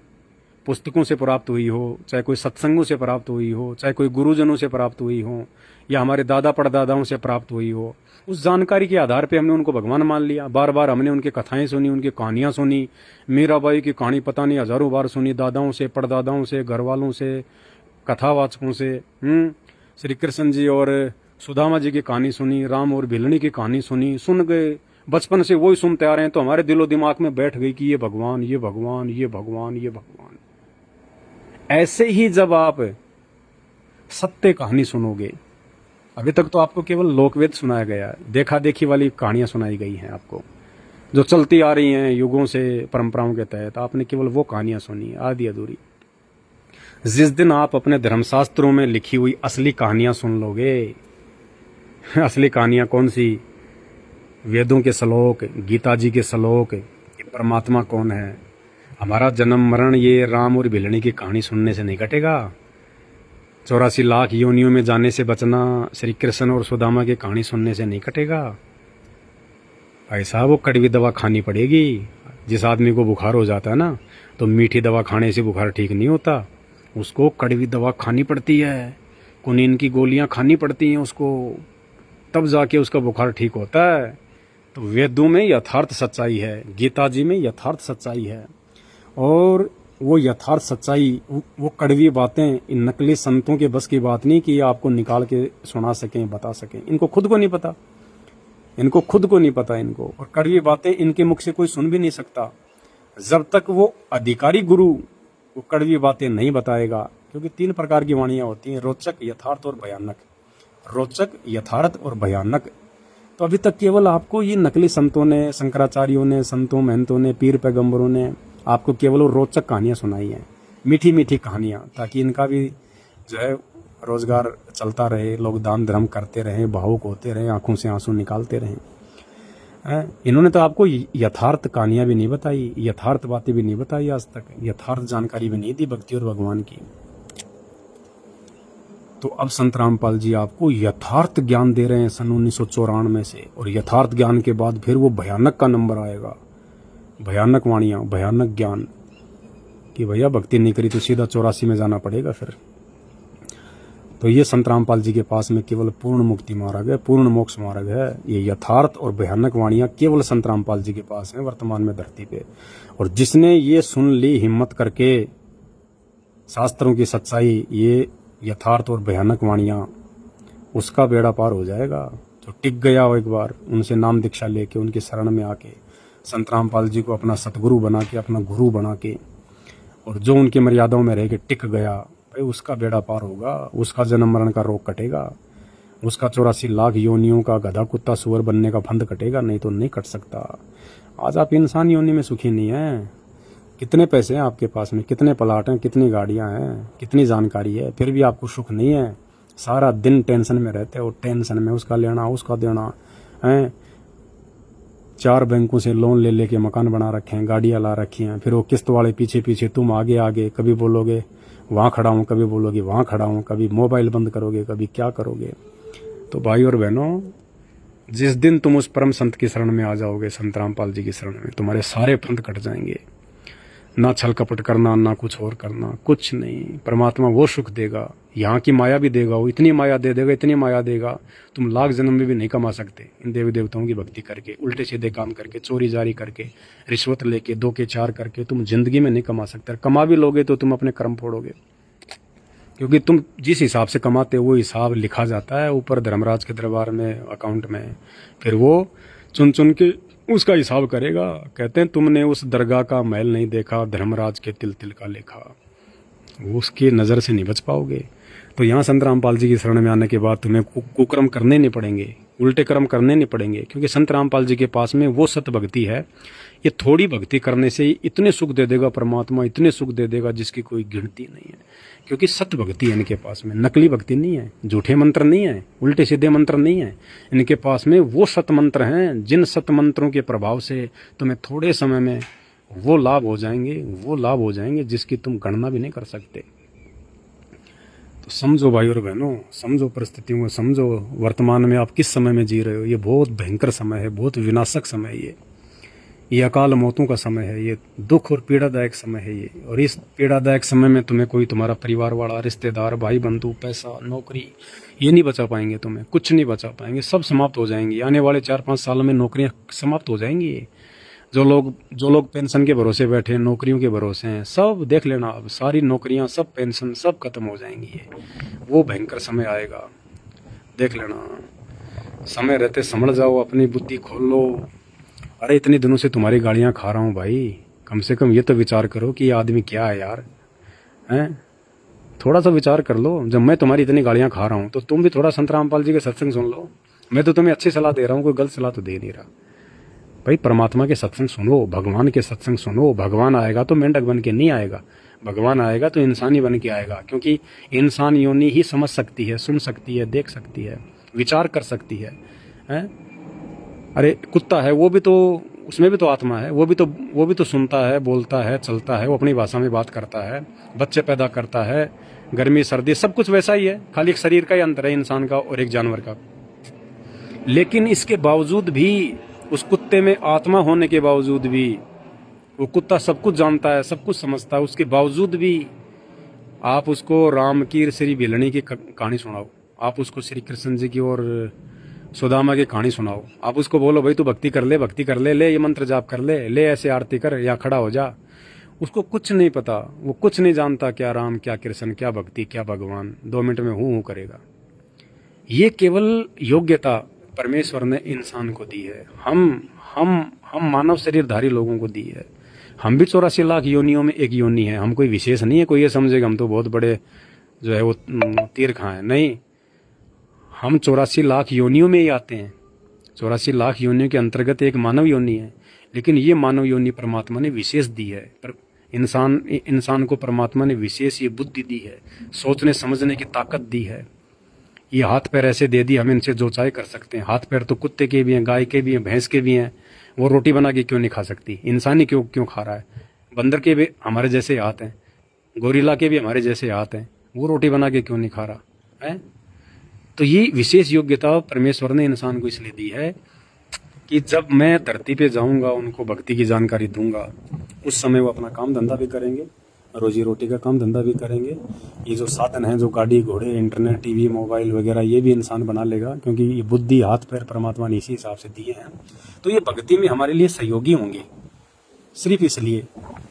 पुस्तकों से प्राप्त हुई हो, चाहे कोई सत्संगों से प्राप्त हुई हो, चाहे कोई गुरुजनों से प्राप्त हुई हो, या हमारे दादा परदादाओं से प्राप्त हुई हो, उस जानकारी के आधार पे हमने उनको भगवान मान लिया। बार बार हमने उनकी कथाएं सुनी, उनकी कहानियां सुनी। मीराबाई की कहानी पता नहीं हजारों बार सुनी, दादाओं से, परदादाओं से, घर वालों से, कथावाचकों से। श्री कृष्ण जी और सुदामा जी की कहानी सुनी, राम और भिलनी की कहानी सुनी, सुन गए, बचपन से वही सुनते आ रहे हैं, तो हमारे दिलो दिमाग में बैठ गई कि ये भगवान, ये भगवान, ये भगवान, ये भगवान। ऐसे ही जब आप सत्य कहानी सुनोगे, अभी तक तो आपको केवल लोकवेद सुनाया गया है, देखा देखी वाली कहानियां सुनाई गई हैं आपको, जो चलती आ रही हैं युगों से, परंपराओं के तहत आपने केवल वो कहानियां सुनी आधी अधूरी। जिस दिन आप अपने धर्मशास्त्रों में लिखी हुई असली कहानियां सुन लोगे, असली कहानियां कौन सी, वेदों के श्लोक, गीता जी के श्लोक, ये परमात्मा कौन है, हमारा जन्म मरण ये राम और भिलनी की कहानी सुनने से नहीं कटेगा। 84 लाख योनियों में जाने से बचना श्री कृष्ण और सुदामा की कहानी सुनने से नहीं कटेगा। ऐसा वो कड़वी दवा खानी पड़ेगी। जिस आदमी को बुखार हो जाता है ना, तो मीठी दवा खाने से बुखार ठीक नहीं होता, उसको कड़वी दवा खानी पड़ती है, कुनीन की गोलियां खानी पड़ती हैं उसको, तब जाके उसका बुखार ठीक होता है। तो वेदों में यथार्थ सच्चाई है, गीता जी में यथार्थ सच्चाई है, और वो यथार्थ सच्चाई, वो कड़वी बातें इन नकली संतों के बस की बात नहीं कि आपको निकाल के सुना सकें, बता सकें। इनको खुद को नहीं पता, इनको खुद को नहीं पता इनको, और कड़वी बातें इनके मुख से कोई सुन भी नहीं सकता जब तक वो अधिकारी गुरु वो कड़वी बातें नहीं बताएगा। क्योंकि 3 प्रकार की वाणियां होती हैं, रोचक, यथार्थ और भयानक। रोचक, यथार्थ और भयानक। तो अभी तक केवल आपको ये नकली संतों ने, शंकराचार्यों ने, संतों महंतों ने, पीर पैगंबरों ने आपको केवल वो रोचक कहानियां सुनाई हैं, मीठी मीठी कहानियां, ताकि इनका भी जो है रोजगार चलता रहे, लोग दान धर्म करते रहें, भावुक होते रहें, आंखों से आंसू निकालते रहें। इन्होंने तो आपको यथार्थ कहानियां भी नहीं बताई, यथार्थ बातें भी नहीं बताई आज तक, यथार्थ जानकारी भी नहीं दी भक्ति और भगवान की। तो अब संत रामपाल जी आपको यथार्थ ज्ञान दे रहे हैं सन 1994 से, और यथार्थ ज्ञान के बाद फिर वो भयानक का नंबर आएगा, भयानक वाणियां, भयानक ज्ञान, कि भैया भक्ति नहीं करी तो सीधा 84 में जाना पड़ेगा फिर। तो ये संत रामपाल जी के पास में केवल पूर्ण मुक्ति मार्ग है, पूर्ण मोक्ष मार्ग है। ये यथार्थ और भयानक वाणियां केवल संत रामपाल जी के पास हैं वर्तमान में धरती पे। और जिसने ये सुन ली हिम्मत करके शास्त्रों की सच्चाई, ये यथार्थ और भयानक वाणियां, उसका बेड़ा पार हो जाएगा। जो टिक गया हो एक बार, उनसे नाम दीक्षा लेके, उनकी शरण में आके, संत रामपाल जी को अपना सतगुरु बना के, अपना गुरु बना के, और जो उनकी मर्यादाओं में रह के टिक गया, भाई उसका बेड़ा पार होगा, उसका जन्म मरण का रोग कटेगा, उसका 84 लाख योनियों का गधा कुत्ता सुअर बनने का फंद कटेगा, नहीं तो नहीं कट सकता। आज आप इंसान योनि में सुखी नहीं हैं। कितने पैसे हैं आपके पास में, कितने प्लाट हैं, कितनी गाड़ियां हैं, कितनी जानकारी है, फिर भी आपको सुख नहीं है। सारा दिन टेंशन में रहते हो, टेंशन में उसका लेना, उसका देना है। 4 बैंकों से लोन ले लेके मकान बना रखे हैं, गाड़ियां ला रखी हैं, फिर वो किस्त वाले पीछे पीछे, तुम आगे आगे, कभी बोलोगे वहाँ खड़ा हूँ, कभी बोलोगे वहाँ खड़ा हूँ, कभी मोबाइल बंद करोगे, कभी क्या करोगे। तो भाई और बहनों, जिस दिन तुम उस परम संत की शरण में आ जाओगे, संत रामपाल जी की शरण में, तुम्हारे सारे फंद कट जाएंगे। ना छल कपट करना, ना कुछ और करना, कुछ नहीं। परमात्मा वो सुख देगा, यहाँ की माया भी देगा, वो इतनी माया दे देगा, इतनी माया देगा, तुम लाख जन्म में भी नहीं कमा सकते इन देवी देवताओं की भक्ति करके, उल्टे सीधे काम करके, चोरी जारी करके, रिश्वत लेके, 2 के 4 करके तुम जिंदगी में नहीं कमा सकते। कमा भी लोगे तो तुम अपने कर्म फोड़ोगे, क्योंकि तुम जिस हिसाब से कमाते हो वो हिसाब लिखा जाता है ऊपर धर्मराज के दरबार में, अकाउंट में, फिर वो चुन चुन के उसका हिसाब करेगा। कहते हैं तुमने उस दरगाह का महल नहीं देखा, धर्मराज के तिल तिल का लेखा, वो उसकी नज़र से नहीं बच पाओगे। तो यहाँ संत रामपाल जी की शरण में आने के बाद तुम्हें कुकर्म करने नहीं पड़ेंगे, उल्टे कर्म करने नहीं पड़ेंगे, क्योंकि संत रामपाल जी के पास में वो सत भक्ति है। ये थोड़ी भक्ति करने से ही इतने सुख दे देगा परमात्मा, इतने सुख दे देगा जिसकी कोई गिनती नहीं है। क्योंकि सत भक्ति है इनके पास में, नकली भक्ति नहीं है, झूठे मंत्र नहीं है, उल्टे सीधे मंत्र नहीं है। इनके पास में वो सत मंत्र हैं, जिन सत मंत्रों के प्रभाव से तुम्हें थोड़े समय में वो लाभ हो जाएंगे, वो लाभ हो जाएंगे जिसकी तुम गणना भी नहीं कर सकते। तो समझो भाई और बहनों, समझो परिस्थितियों को, समझो वर्तमान में आप किस समय में जी रहे हो। ये बहुत भयंकर समय है, बहुत विनाशक समय है ये अकाल मौतों का समय है, ये दुख और पीड़ादायक समय है ये। और इस पीड़ादायक समय में तुम्हें कोई तुम्हारा परिवार वाला, रिश्तेदार, भाई बंधु, पैसा, नौकरी, ये नहीं बचा पाएंगे, तुम्हें कुछ नहीं बचा पाएंगे, सब समाप्त हो जाएंगी। आने वाले 4-5 सालों में नौकरियां समाप्त हो जाएंगी। जो लोग पेंशन के भरोसे बैठे हैं, नौकरियों के भरोसे हैं, सब देख लेना, अब सारी नौकरियां, सब पेंशन, सब खत्म हो जाएंगी। ये वो भयंकर समय आएगा, देख लेना। समय रहते संभल जाओ, अपनी बुद्धि खोल लो। अरे इतने दिनों से तुम्हारी गालियां खा रहा हूँ भाई, कम से कम ये तो विचार करो कि ये आदमी क्या है यार, हैं? थोड़ा सा विचार कर लो। जब मैं तुम्हारी इतनी गालियां खा रहा हूँ तो तुम भी थोड़ा संत रामपाल जी के सत्संग सुन लो। मैं तो तुम्हें अच्छी सलाह दे रहा हूँ, कोई गलत सलाह तो दे नहीं रहा भाई। परमात्मा के सत्संग सुनो, भगवान के सत्संग सुनो। भगवान आएगा तो मेंढक बन के नहीं आएगा, भगवान आएगा तो इंसानी बन के आएगा। क्योंकि इंसान योनि ही समझ सकती है, सुन सकती है, देख सकती है, विचार कर सकती है, हैं? अरे कुत्ता है, वो भी तो, उसमें भी तो आत्मा है, वो भी तो सुनता है, बोलता है, चलता है, वो अपनी भाषा में बात करता है, बच्चे पैदा करता है, गर्मी सर्दी सब कुछ वैसा ही है। खाली एक शरीर का ही अंतर है इंसान का और एक जानवर का। लेकिन इसके बावजूद भी, उस कुत्ते में आत्मा होने के बावजूद भी, वो कुत्ता सब कुछ जानता है, सब कुछ समझता है, उसके बावजूद भी आप उसको राम की, श्री भिलनी की कहानी सुनाओ, आप उसको श्री कृष्ण जी की और सुदामा की कहानी सुनाओ, आप उसको बोलो भाई तू भक्ति कर ले, भक्ति कर ले, ले ये मंत्र जाप कर ले, ले ऐसे आरती कर या खड़ा हो जा, उसको कुछ नहीं पता, वो कुछ नहीं जानता, क्या राम, क्या कृष्ण, क्या भक्ति, क्या भगवान, 2 मिनट में हूँ करेगा। ये केवल योग्यता परमेश्वर ने इंसान को दी है, हम मानव शरीरधारी लोगों को दी है। हम भी 84 लाख योनियों में एक योनि है, हम कोई विशेष नहीं है। कोई ये समझेगा हम तो बहुत बड़े जो है वो तीर खां है, नहीं। हम 84 लाख योनियों में ही आते हैं। 84 लाख योनियों के अंतर्गत एक मानव योनि है, लेकिन ये मानव योनि परमात्मा ने विशेष दी है। पर इंसान को परमात्मा ने विशेष ये बुद्धि दी है, सोचने समझने की ताकत दी है। ये हाथ पैर ऐसे दे दी, हम इनसे जो चाहे कर सकते हैं। हाथ पैर तो कुत्ते के भी हैं, गाय के भी हैं, भैंस के भी हैं। वो रोटी बना के क्यों नहीं खा सकती? इंसान ही क्यों खा रहा है? बंदर के भी हमारे जैसे हाथ हैं, गोरिल्ला के भी हमारे जैसे हाथ हैं, वो रोटी बना के क्यों नहीं खा रहा है? तो ये विशेष योग्यता परमेश्वर ने इंसान को इसलिए दी है कि जब मैं धरती पे जाऊंगा, उनको भक्ति की जानकारी दूंगा, उस समय वो अपना काम धंधा भी करेंगे, रोजी रोटी का काम धंधा भी करेंगे। ये जो साधन हैं, जो गाड़ी घोड़े, इंटरनेट, टीवी, मोबाइल वगैरह, ये भी इंसान बना लेगा, क्योंकि ये बुद्धि, हाथ पैर परमात्मा ने इसी हिसाब से दिए हैं। तो ये भक्ति में हमारे लिए सहयोगी होंगे, सिर्फ इसलिए।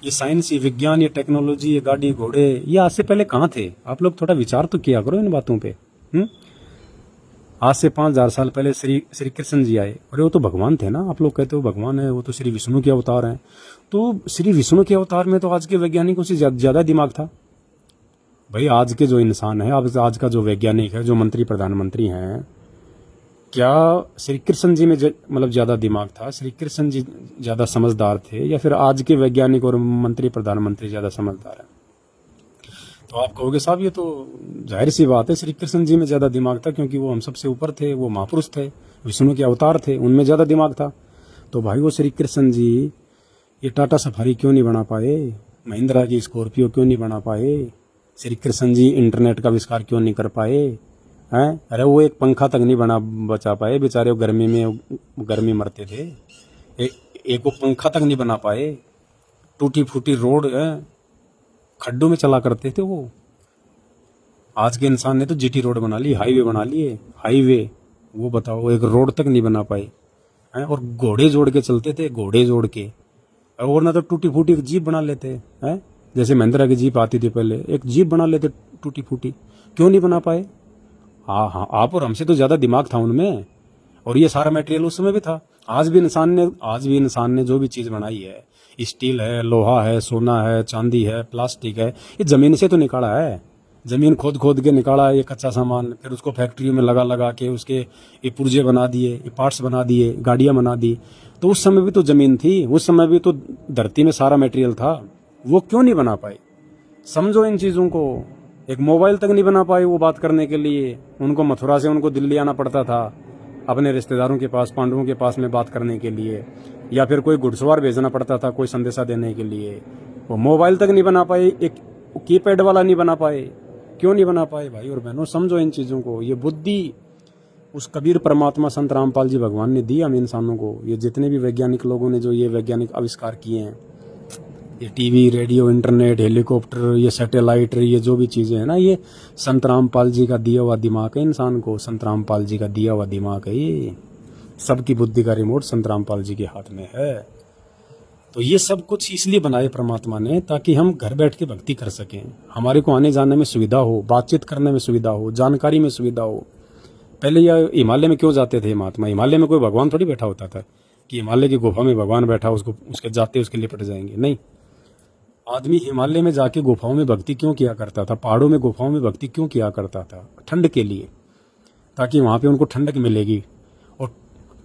ये साइंस, ये विज्ञान, ये टेक्नोलॉजी, ये गाड़ी घोड़े, ये आज से पहले कहाँ थे? आप लोग थोड़ा विचार तो किया करो इन बातों पे। आज से 5000 साल पहले श्री कृष्ण जी आए, और वो तो भगवान थे ना। आप लोग कहते हो भगवान है, वो तो श्री विष्णु के अवतार हैं। तो श्री विष्णु के अवतार में तो आज के वैज्ञानिकों से ज्यादा दिमाग था भाई। आज के जो इंसान है, आज का जो वैज्ञानिक है, जो मंत्री प्रधानमंत्री हैं, क्या श्री कृष्ण जी में मतलब ज्यादा दिमाग था? श्री कृष्ण जी ज्यादा समझदार थे, या फिर आज के वैज्ञानिक और मंत्री प्रधानमंत्री ज्यादा समझदार है? तो आप कहोगे साहब ये तो जाहिर सी बात है, श्री कृष्ण जी में ज्यादा दिमाग था, क्योंकि वो हम सबसे ऊपर थे, वो महापुरुष थे, विष्णु के अवतार थे, उनमें ज्यादा दिमाग था। तो भाई वो श्री कृष्ण जी ये टाटा सफारी क्यों नहीं बना पाए? महिंद्रा की स्कॉर्पियो क्यों नहीं बना पाए? श्री कृष्ण जी इंटरनेट का आविष्कार क्यों नहीं कर पाए हैं? अरे वो एक पंखा तक नहीं बचा पाए बेचारे, वो गर्मी मरते थे। एक वो पंखा तक नहीं बना पाए। टूटी फूटी रोड खड्डों में चला करते थे वो। आज के इंसान ने तो जीटी रोड बना ली, हाईवे बना लिए, हाईवे। वो बताओ, एक रोड तक नहीं बना पाए हैं। और घोड़े जोड़ के चलते थे, घोड़े जोड़ के। और ना तो टूटी फूटी जीप बना लेते हैं, जैसे महिंद्रा की जीप आती थी पहले, एक जीप बना लेते टूटी फूटी। क्यों नहीं बना पाए? हाँ, आप और हमसे तो ज्यादा दिमाग था उनमें, और ये सारा मटेरियल उस समय भी था। आज भी इंसान ने जो भी चीज बनाई है, स्टील है, लोहा है, सोना है, चांदी है, प्लास्टिक है, ये जमीन से तो निकाला है। जमीन खोद के निकाला है ये कच्चा सामान, फिर उसको फैक्ट्रियों में लगा के उसके ये पुर्जे बना दिए, ये पार्ट्स बना दिए, गाड़ियां बना दी। तो उस समय भी तो जमीन थी, उस समय भी तो धरती में सारा मटेरियल था। वो क्यों नहीं बना पाए? समझो इन चीजों को। एक मोबाइल तक नहीं बना पाए वो बात करने के लिए। उनको मथुरा से उनको दिल्ली आना पड़ता था अपने रिश्तेदारों के पास, पांडवों के पास में बात करने के लिए, या फिर कोई घुड़सवार भेजना पड़ता था कोई संदेशा देने के लिए। वो मोबाइल तक नहीं बना पाए, एक कीपैड वाला नहीं बना पाए। क्यों नहीं बना पाए भाई और बहनों? समझो इन चीजों को। ये बुद्धि उस कबीर परमात्मा संत रामपाल जी भगवान ने दी हम इंसानों को। ये जितने भी वैज्ञानिक लोगों ने जो ये वैज्ञानिक आविष्कार किए हैं, ये टीवी, रेडियो, इंटरनेट, हेलीकॉप्टर, ये सैटेलाइट, ये जो भी चीज़ें हैं ना, ये संत रामपाल जी का दिया हुआ दिमाग है इंसान को। संत रामपाल जी का दिया हुआ दिमाग है ये। सबकी बुद्धि का रिमोट संत रामपाल जी के हाथ में है। तो ये सब कुछ इसलिए बनाए परमात्मा ने ताकि हम घर बैठ के भक्ति कर सकें, हमारे को आने जाने में सुविधा हो, बातचीत करने में सुविधा हो, जानकारी में सुविधा हो। पहले यह हिमालय में क्यों जाते थे महात्मा? हिमालय में कोई भगवान थोड़ी बैठा होता था कि हिमालय की गुफा में भगवान बैठा, उसको उसके जाते उसके लिपट जाएंगे। नहीं, आदमी हिमालय में जाके गुफाओं में भक्ति क्यों किया करता था, पहाड़ों में गुफाओं में भक्ति क्यों किया करता था? ठंड के लिए, ताकि वहाँ पे उनको ठंडक मिलेगी, और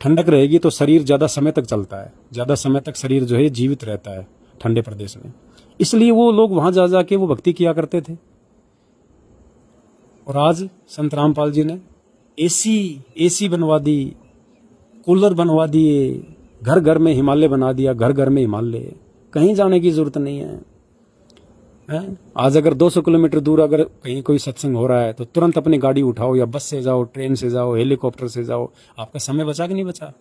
ठंडक रहेगी तो शरीर ज़्यादा समय तक चलता है, ज़्यादा समय तक शरीर जो है जीवित रहता है ठंडे प्रदेश में। इसलिए वो लोग वहाँ जा जाके वो भक्ति किया करते थे। और आज संत रामपाल जी ने एसी बनवा दी, कूलर बनवा दिए, घर घर में हिमालय बना दिया, घर घर में हिमालय, कहीं जाने की जरूरत नहीं है। आज अगर 200 किलोमीटर दूर अगर कहीं कोई सत्संग हो रहा है तो तुरंत अपनी गाड़ी उठाओ, या बस से जाओ, ट्रेन से जाओ, हेलीकॉप्टर से जाओ। आपका समय बचा कि नहीं बचा?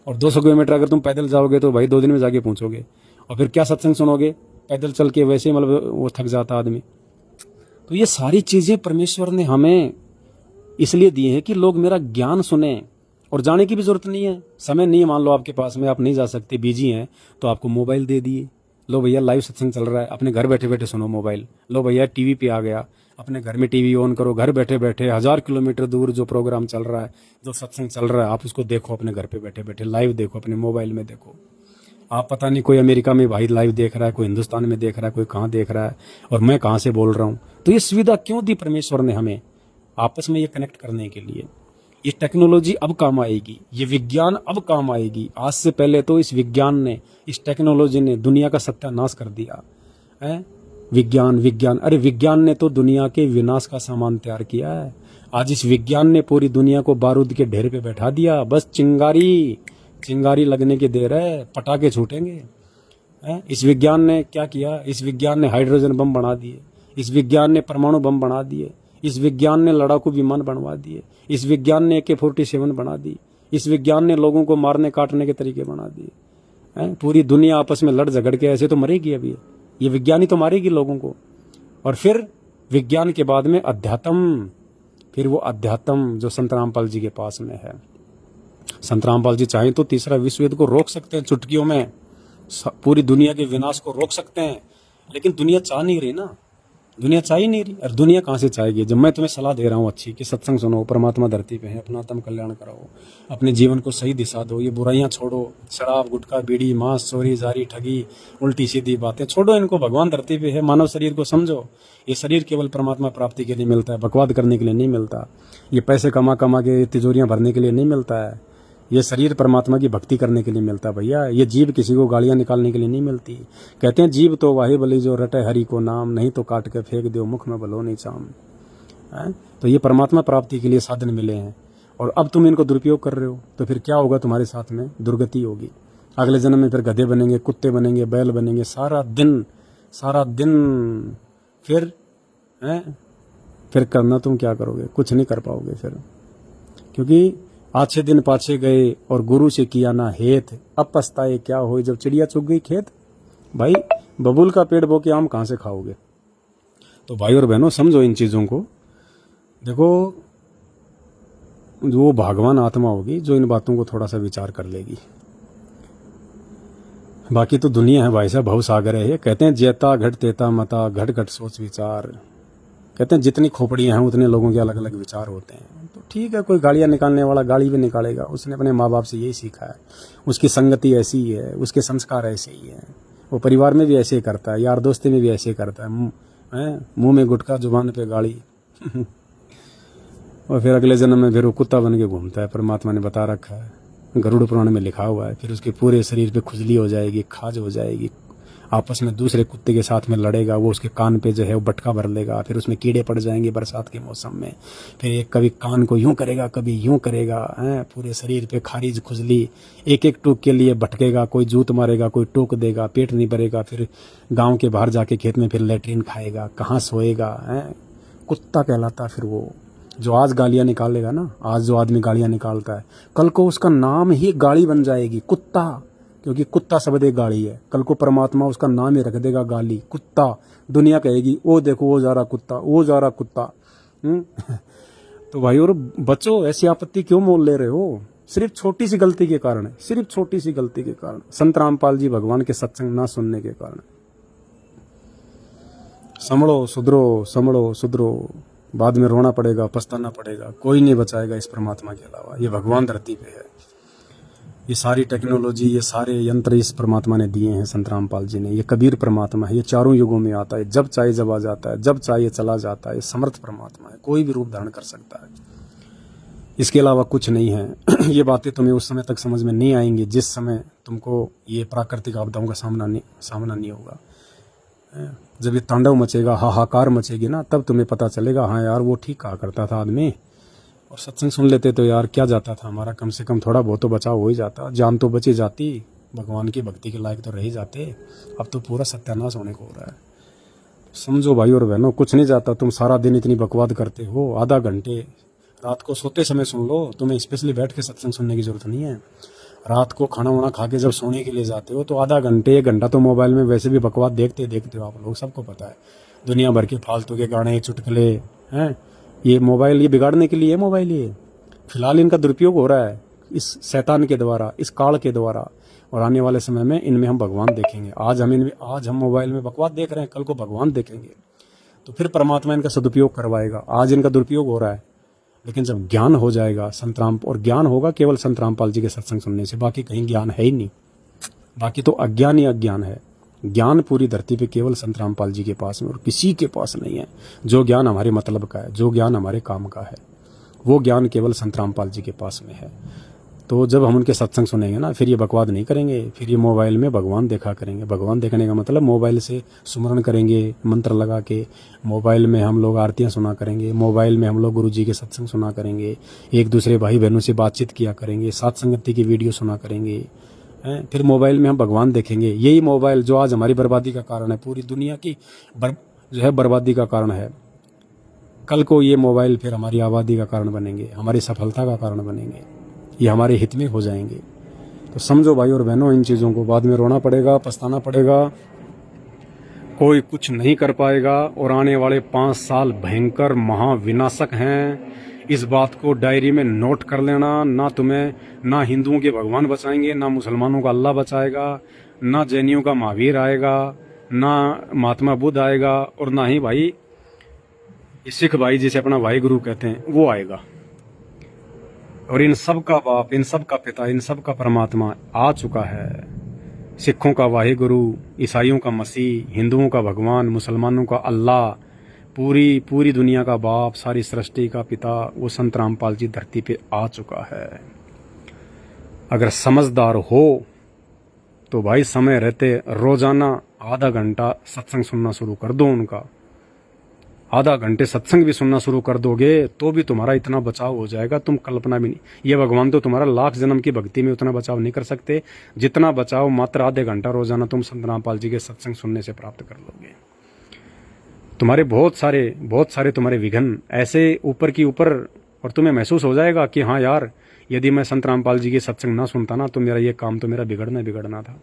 और 200 किलोमीटर अगर तुम पैदल जाओगे तो भाई 2 दिन में जाके पहुंचोगे, और फिर क्या सत्संग सुनोगे? पैदल चल के वैसे ही मतलब वो थक जाता आदमी। तो ये सारी चीज़ें परमेश्वर ने हमें इसलिए दी हैं कि लोग मेरा ज्ञान सुने, और जाने की भी जरूरत नहीं है। समय नहीं है मान लो आपके पास में, आप नहीं जा सकते, बिजी हैं, तो आपको मोबाइल दे दिए। लो भैया लाइव सत्संग चल रहा है, अपने घर बैठे बैठे सुनो मोबाइल। लो भैया टीवी पे आ गया, अपने घर में टीवी ऑन करो, घर बैठे बैठे 1000 किलोमीटर दूर जो प्रोग्राम चल रहा है, जो सत्संग चल रहा है, आप उसको देखो अपने घर पे बैठे बैठे, लाइव देखो, अपने मोबाइल में देखो। आप पता नहीं कोई अमेरिका में भाई लाइव देख रहा है, कोई हिंदुस्तान में देख रहा है, कोई कहाँ देख रहा है, और मैं कहाँ से बोल रहा हूँ। तो ये सुविधा क्यों दी परमेश्वर ने हमें? आपस में ये कनेक्ट करने के लिए। ये टेक्नोलॉजी अब काम आएगी, ये विज्ञान अब काम आएगी। आज से पहले तो इस विज्ञान ने, इस टेक्नोलॉजी ने दुनिया का सत्यानाश कर दिया है। विज्ञान, अरे विज्ञान ने तो दुनिया के विनाश का सामान तैयार किया है। आज इस विज्ञान ने पूरी दुनिया को बारूद के ढेर पे बैठा दिया। बस चिंगारी लगने की देर है, पटाखे छूटेंगे। इस विज्ञान ने क्या किया? इस विज्ञान ने हाइड्रोजन बम बना दिए, इस विज्ञान ने परमाणु बम बना दिए, इस विज्ञान ने लड़ाकू विमान बनवा दिए, इस विज्ञान ने AK-47 बना दी, इस विज्ञान ने लोगों को मारने काटने के तरीके बना दिए। पूरी दुनिया आपस में लड़ झगड़ के ऐसे तो मरेगी अभी, ये विज्ञानी तो मारेगी लोगों को। और फिर विज्ञान के बाद में अध्यात्म, फिर वो अध्यात्म जो संत रामपाल जी के पास में है। संत रामपाल जी चाहें तो तीसरा विश्व युद्ध को रोक सकते हैं चुटकियों में, पूरी दुनिया के विनाश को रोक सकते हैं, लेकिन दुनिया चाह नहीं रही ना, दुनिया चाह ही नहीं रही। और दुनिया कहाँ से चाहेगी? जब मैं तुम्हें सलाह दे रहा हूँ अच्छी कि सत्संग सुनो, परमात्मा धरती पे है, अपना आत्म कल्याण कराओ, अपने जीवन को सही दिशा दो, ये बुराइयां छोड़ो, शराब, गुटखा, बीड़ी, मांस, चोरी, जारी, ठगी, उल्टी सीधी बातें छोड़ो, इनको। भगवान धरती पे है, मानव शरीर को समझो। ये शरीर केवल परमात्मा प्राप्ति के लिए मिलता है, बकवाद करने के लिए नहीं मिलता। ये पैसे कमा कमा के तिजोरियां भरने के लिए नहीं मिलता है। ये शरीर परमात्मा की भक्ति करने के लिए मिलता है भैया। ये जीभ किसी को गालियां निकालने के लिए नहीं मिलती। कहते हैं जीभ तो वाहे भली जो रटे हरि को नाम, नहीं तो काट के फेंक दो मुख में भलो नहीं चाम। तो ये परमात्मा प्राप्ति के लिए साधन मिले हैं, और अब तुम इनको दुरुपयोग कर रहे हो, तो फिर क्या होगा? तुम्हारे साथ में दुर्गति होगी। अगले जन्म में फिर गधे बनेंगे, कुत्ते बनेंगे, बैल बनेंगे, सारा दिन फिर करना तुम क्या करोगे? कुछ नहीं कर पाओगे फिर, क्योंकि आछे दिन पाछे गए और गुरु से किया ना हेत, अब पछताए क्या हो जब चिड़िया चुग गई खेत। भाई बबूल का पेड़ बो के आम कहाँ से खाओगे? तो भाई और बहनों समझो इन चीज़ों को। देखो, जो भगवान आत्मा होगी जो इन बातों को थोड़ा सा विचार कर लेगी। बाकी तो दुनिया है भाई साहब, भव सागर है। कहते हैं जेता घट तेता मता, घट घट सोच विचार। कहते हैं जितनी खोपड़ियां हैं उतने लोगों के अलग अलग विचार होते हैं। तो ठीक है, कोई गालियां निकालने वाला गाली भी निकालेगा, उसने अपने माँ बाप से यही सीखा है, उसकी संगति ऐसी ही है, उसके संस्कार ऐसे ही है, वो परिवार में भी ऐसे ही करता है, यार दोस्ती में भी ऐसे ही करता है। मुंह में गुटखा, जुबान पे गाली और फिर अगले जन्म में फिर वो कुत्ता बन के घूमता है। परमात्मा ने बता रखा है, गरुड़ पुराण में लिखा हुआ है। फिर उसके पूरे शरीर पे खुजली हो जाएगी, खाज हो जाएगी, आपस में दूसरे कुत्ते के साथ में लड़ेगा, वो उसके कान पे जो है वो बटका भर लेगा, फिर उसमें कीड़े पड़ जाएंगे बरसात के मौसम में। फिर एक कभी कान को यूं करेगा, कभी यूं करेगा, पूरे शरीर पे खारिज, खुजली, एक एक टूक के लिए भटकेगा, कोई जूत मारेगा, कोई टोक देगा, पेट नहीं भरेगा, फिर गाँव के बाहर जाके खेत में फिर लेटरिन खाएगा, कहाँ सोएगा, कुत्ता कहलाता फिर वो। जो आज गालियां निकालेगा ना, आज जो आदमी गालियां निकालता है, कल को उसका नाम ही गाली बन जाएगी, कुत्ता। क्योंकि कुत्ता शब्द एक गाली है। कल को परमात्मा उसका नाम ही रख देगा गाली, कुत्ता। दुनिया कहेगी ओ देखो वो जा रहा कुत्ता, वो जा रहा कुत्ता। तो भाई और बच्चों, ऐसी आपत्ति क्यों मोल ले रहे हो? सिर्फ छोटी सी गलती के कारण है, सिर्फ छोटी सी गलती के कारण, संत रामपाल जी भगवान के सत्संग ना सुनने के कारण। संभलो सुधरो, संभलो सुधरो, बाद में रोना पड़ेगा, पछताना पड़ेगा। कोई नहीं बचाएगा इस परमात्मा के अलावा। ये भगवान धरती पे है। ये सारी टेक्नोलॉजी, ये सारे यंत्र इस परमात्मा ने दिए हैं, संत रामपाल जी ने। ये कबीर परमात्मा है, ये चारों युगों में आता है, जब चाहे जब आ जाता है, जब चाहे चला जाता है। समर्थ परमात्मा है, कोई भी रूप धारण कर सकता है, इसके अलावा कुछ नहीं है। ये बातें तुम्हें उस समय तक समझ में नहीं आएंगी जिस समय तुमको ये प्राकृतिक आपदाओं का सामना नहीं होगा। जब ये तांडव मचेगा, हाहाकार मचेगी ना, तब तुम्हें पता चलेगा हाँ यार वो ठीक कहा करता था आदमी। और सत्संग सुन लेते तो यार क्या जाता था हमारा, कम से कम थोड़ा बहुत तो बचाव हो ही जाता, जान तो बची जाती, भगवान की भक्ति के लायक तो रह ही जाते। अब तो पूरा सत्यानाश होने को हो रहा है। समझो भाई और बहनों, कुछ नहीं जाता। तुम सारा दिन इतनी बकवाद करते हो, आधा घंटे रात को सोते समय सुन लो। तुम्हें स्पेशली बैठ के सत्संग सुनने की जरूरत नहीं है। रात को खाना वाना खा के जब सोने के लिए जाते हो तो आधा घंटे 1 घंटा तो मोबाइल में वैसे भी बकवाद देखते हो आप लोग, सबको पता है। दुनिया भर के फालतू के गाने, चुटकुले हैं। ये मोबाइल ये बिगाड़ने के लिए है। मोबाइल ये फिलहाल इनका दुरुपयोग हो रहा है इस शैतान के द्वारा, इस काल के द्वारा। और आने वाले समय में इनमें हम भगवान देखेंगे। आज हम मोबाइल में बकवाद देख रहे हैं, कल को भगवान देखेंगे। तो फिर परमात्मा इनका सदुपयोग करवाएगा। आज इनका दुरुपयोग हो रहा है, लेकिन जब ज्ञान हो जाएगा और ज्ञान होगा केवल संत रामपाल जी के सत्संग सुनने से, बाकी कहीं ज्ञान है ही नहीं। बाकी तो अज्ञान ही अज्ञान है। ज्ञान पूरी धरती पे केवल संत रामपाल जी के पास में, और किसी के पास नहीं है। जो ज्ञान हमारे मतलब का है, जो ज्ञान हमारे काम का है, वो ज्ञान केवल संत रामपाल जी के पास में है। तो जब हम उनके सत्संग सुनेंगे ना, फिर ये बकवाद नहीं करेंगे, फिर ये मोबाइल में भगवान देखा करेंगे। भगवान देखने का मतलब मोबाइल से सुमरण करेंगे, मंत्र लगा के। मोबाइल में हम लोग आरतियाँ सुना करेंगे, मोबाइल में हम लोग गुरु जी के सत्संग सुना करेंगे, एक दूसरे भाई बहनों से बातचीत किया करेंगे, साथ संगति की वीडियो सुना करेंगे। फिर मोबाइल में हम भगवान देखेंगे। यही मोबाइल जो आज हमारी बर्बादी का कारण है, पूरी दुनिया की जो है बर्बादी का कारण है, कल को ये मोबाइल फिर हमारी आबादी का कारण बनेंगे, हमारी सफलता का कारण बनेंगे, ये हमारे हित में हो जाएंगे। तो समझो भाई और बहनों, इन चीज़ों को बाद में रोना पड़ेगा, पछताना पड़ेगा, कोई कुछ नहीं कर पाएगा। और आने वाले 5 साल भयंकर महाविनाशक हैं। इस बात को डायरी में नोट कर लेना। ना तुम्हें, ना हिंदुओं के भगवान बचाएंगे, ना मुसलमानों का अल्लाह बचाएगा, ना जैनियों का महावीर आएगा, ना महात्मा बुद्ध आएगा, और ना ही भाई सिख भाई जिसे अपना भाई गुरु कहते हैं वो आएगा। और इन सब का बाप, इन सब का पिता, इन सब का परमात्मा आ चुका है। सिखों का वाहिगुरु, ईसाइयों का मसीह, हिंदुओं का भगवान, मुसलमानों का अल्लाह, पूरी दुनिया का बाप, सारी सृष्टि का पिता, वो संत रामपाल जी धरती पे आ चुका है। अगर समझदार हो तो भाई समय रहते रोजाना आधा घंटा सत्संग सुनना शुरू कर दो उनका। आधा घंटे सत्संग भी सुनना शुरू कर दोगे तो भी तुम्हारा इतना बचाव हो जाएगा, तुम कल्पना भी नहीं। ये भगवान तो तुम्हारा लाख जन्म की भक्ति में उतना बचाव नहीं कर सकते जितना बचाव मात्र आधे घंटा रोजाना तुम संत रामपाल जी के सत्संग सुनने से प्राप्त कर लोगे। तुम्हारे बहुत सारे तुम्हारे विघ्न ऐसे ऊपर की ऊपर, और तुम्हें महसूस हो जाएगा कि हाँ यार, यदि मैं संत रामपाल जी के सत्संग ना सुनता ना तो मेरा ये काम तो मेरा बिगड़ना था।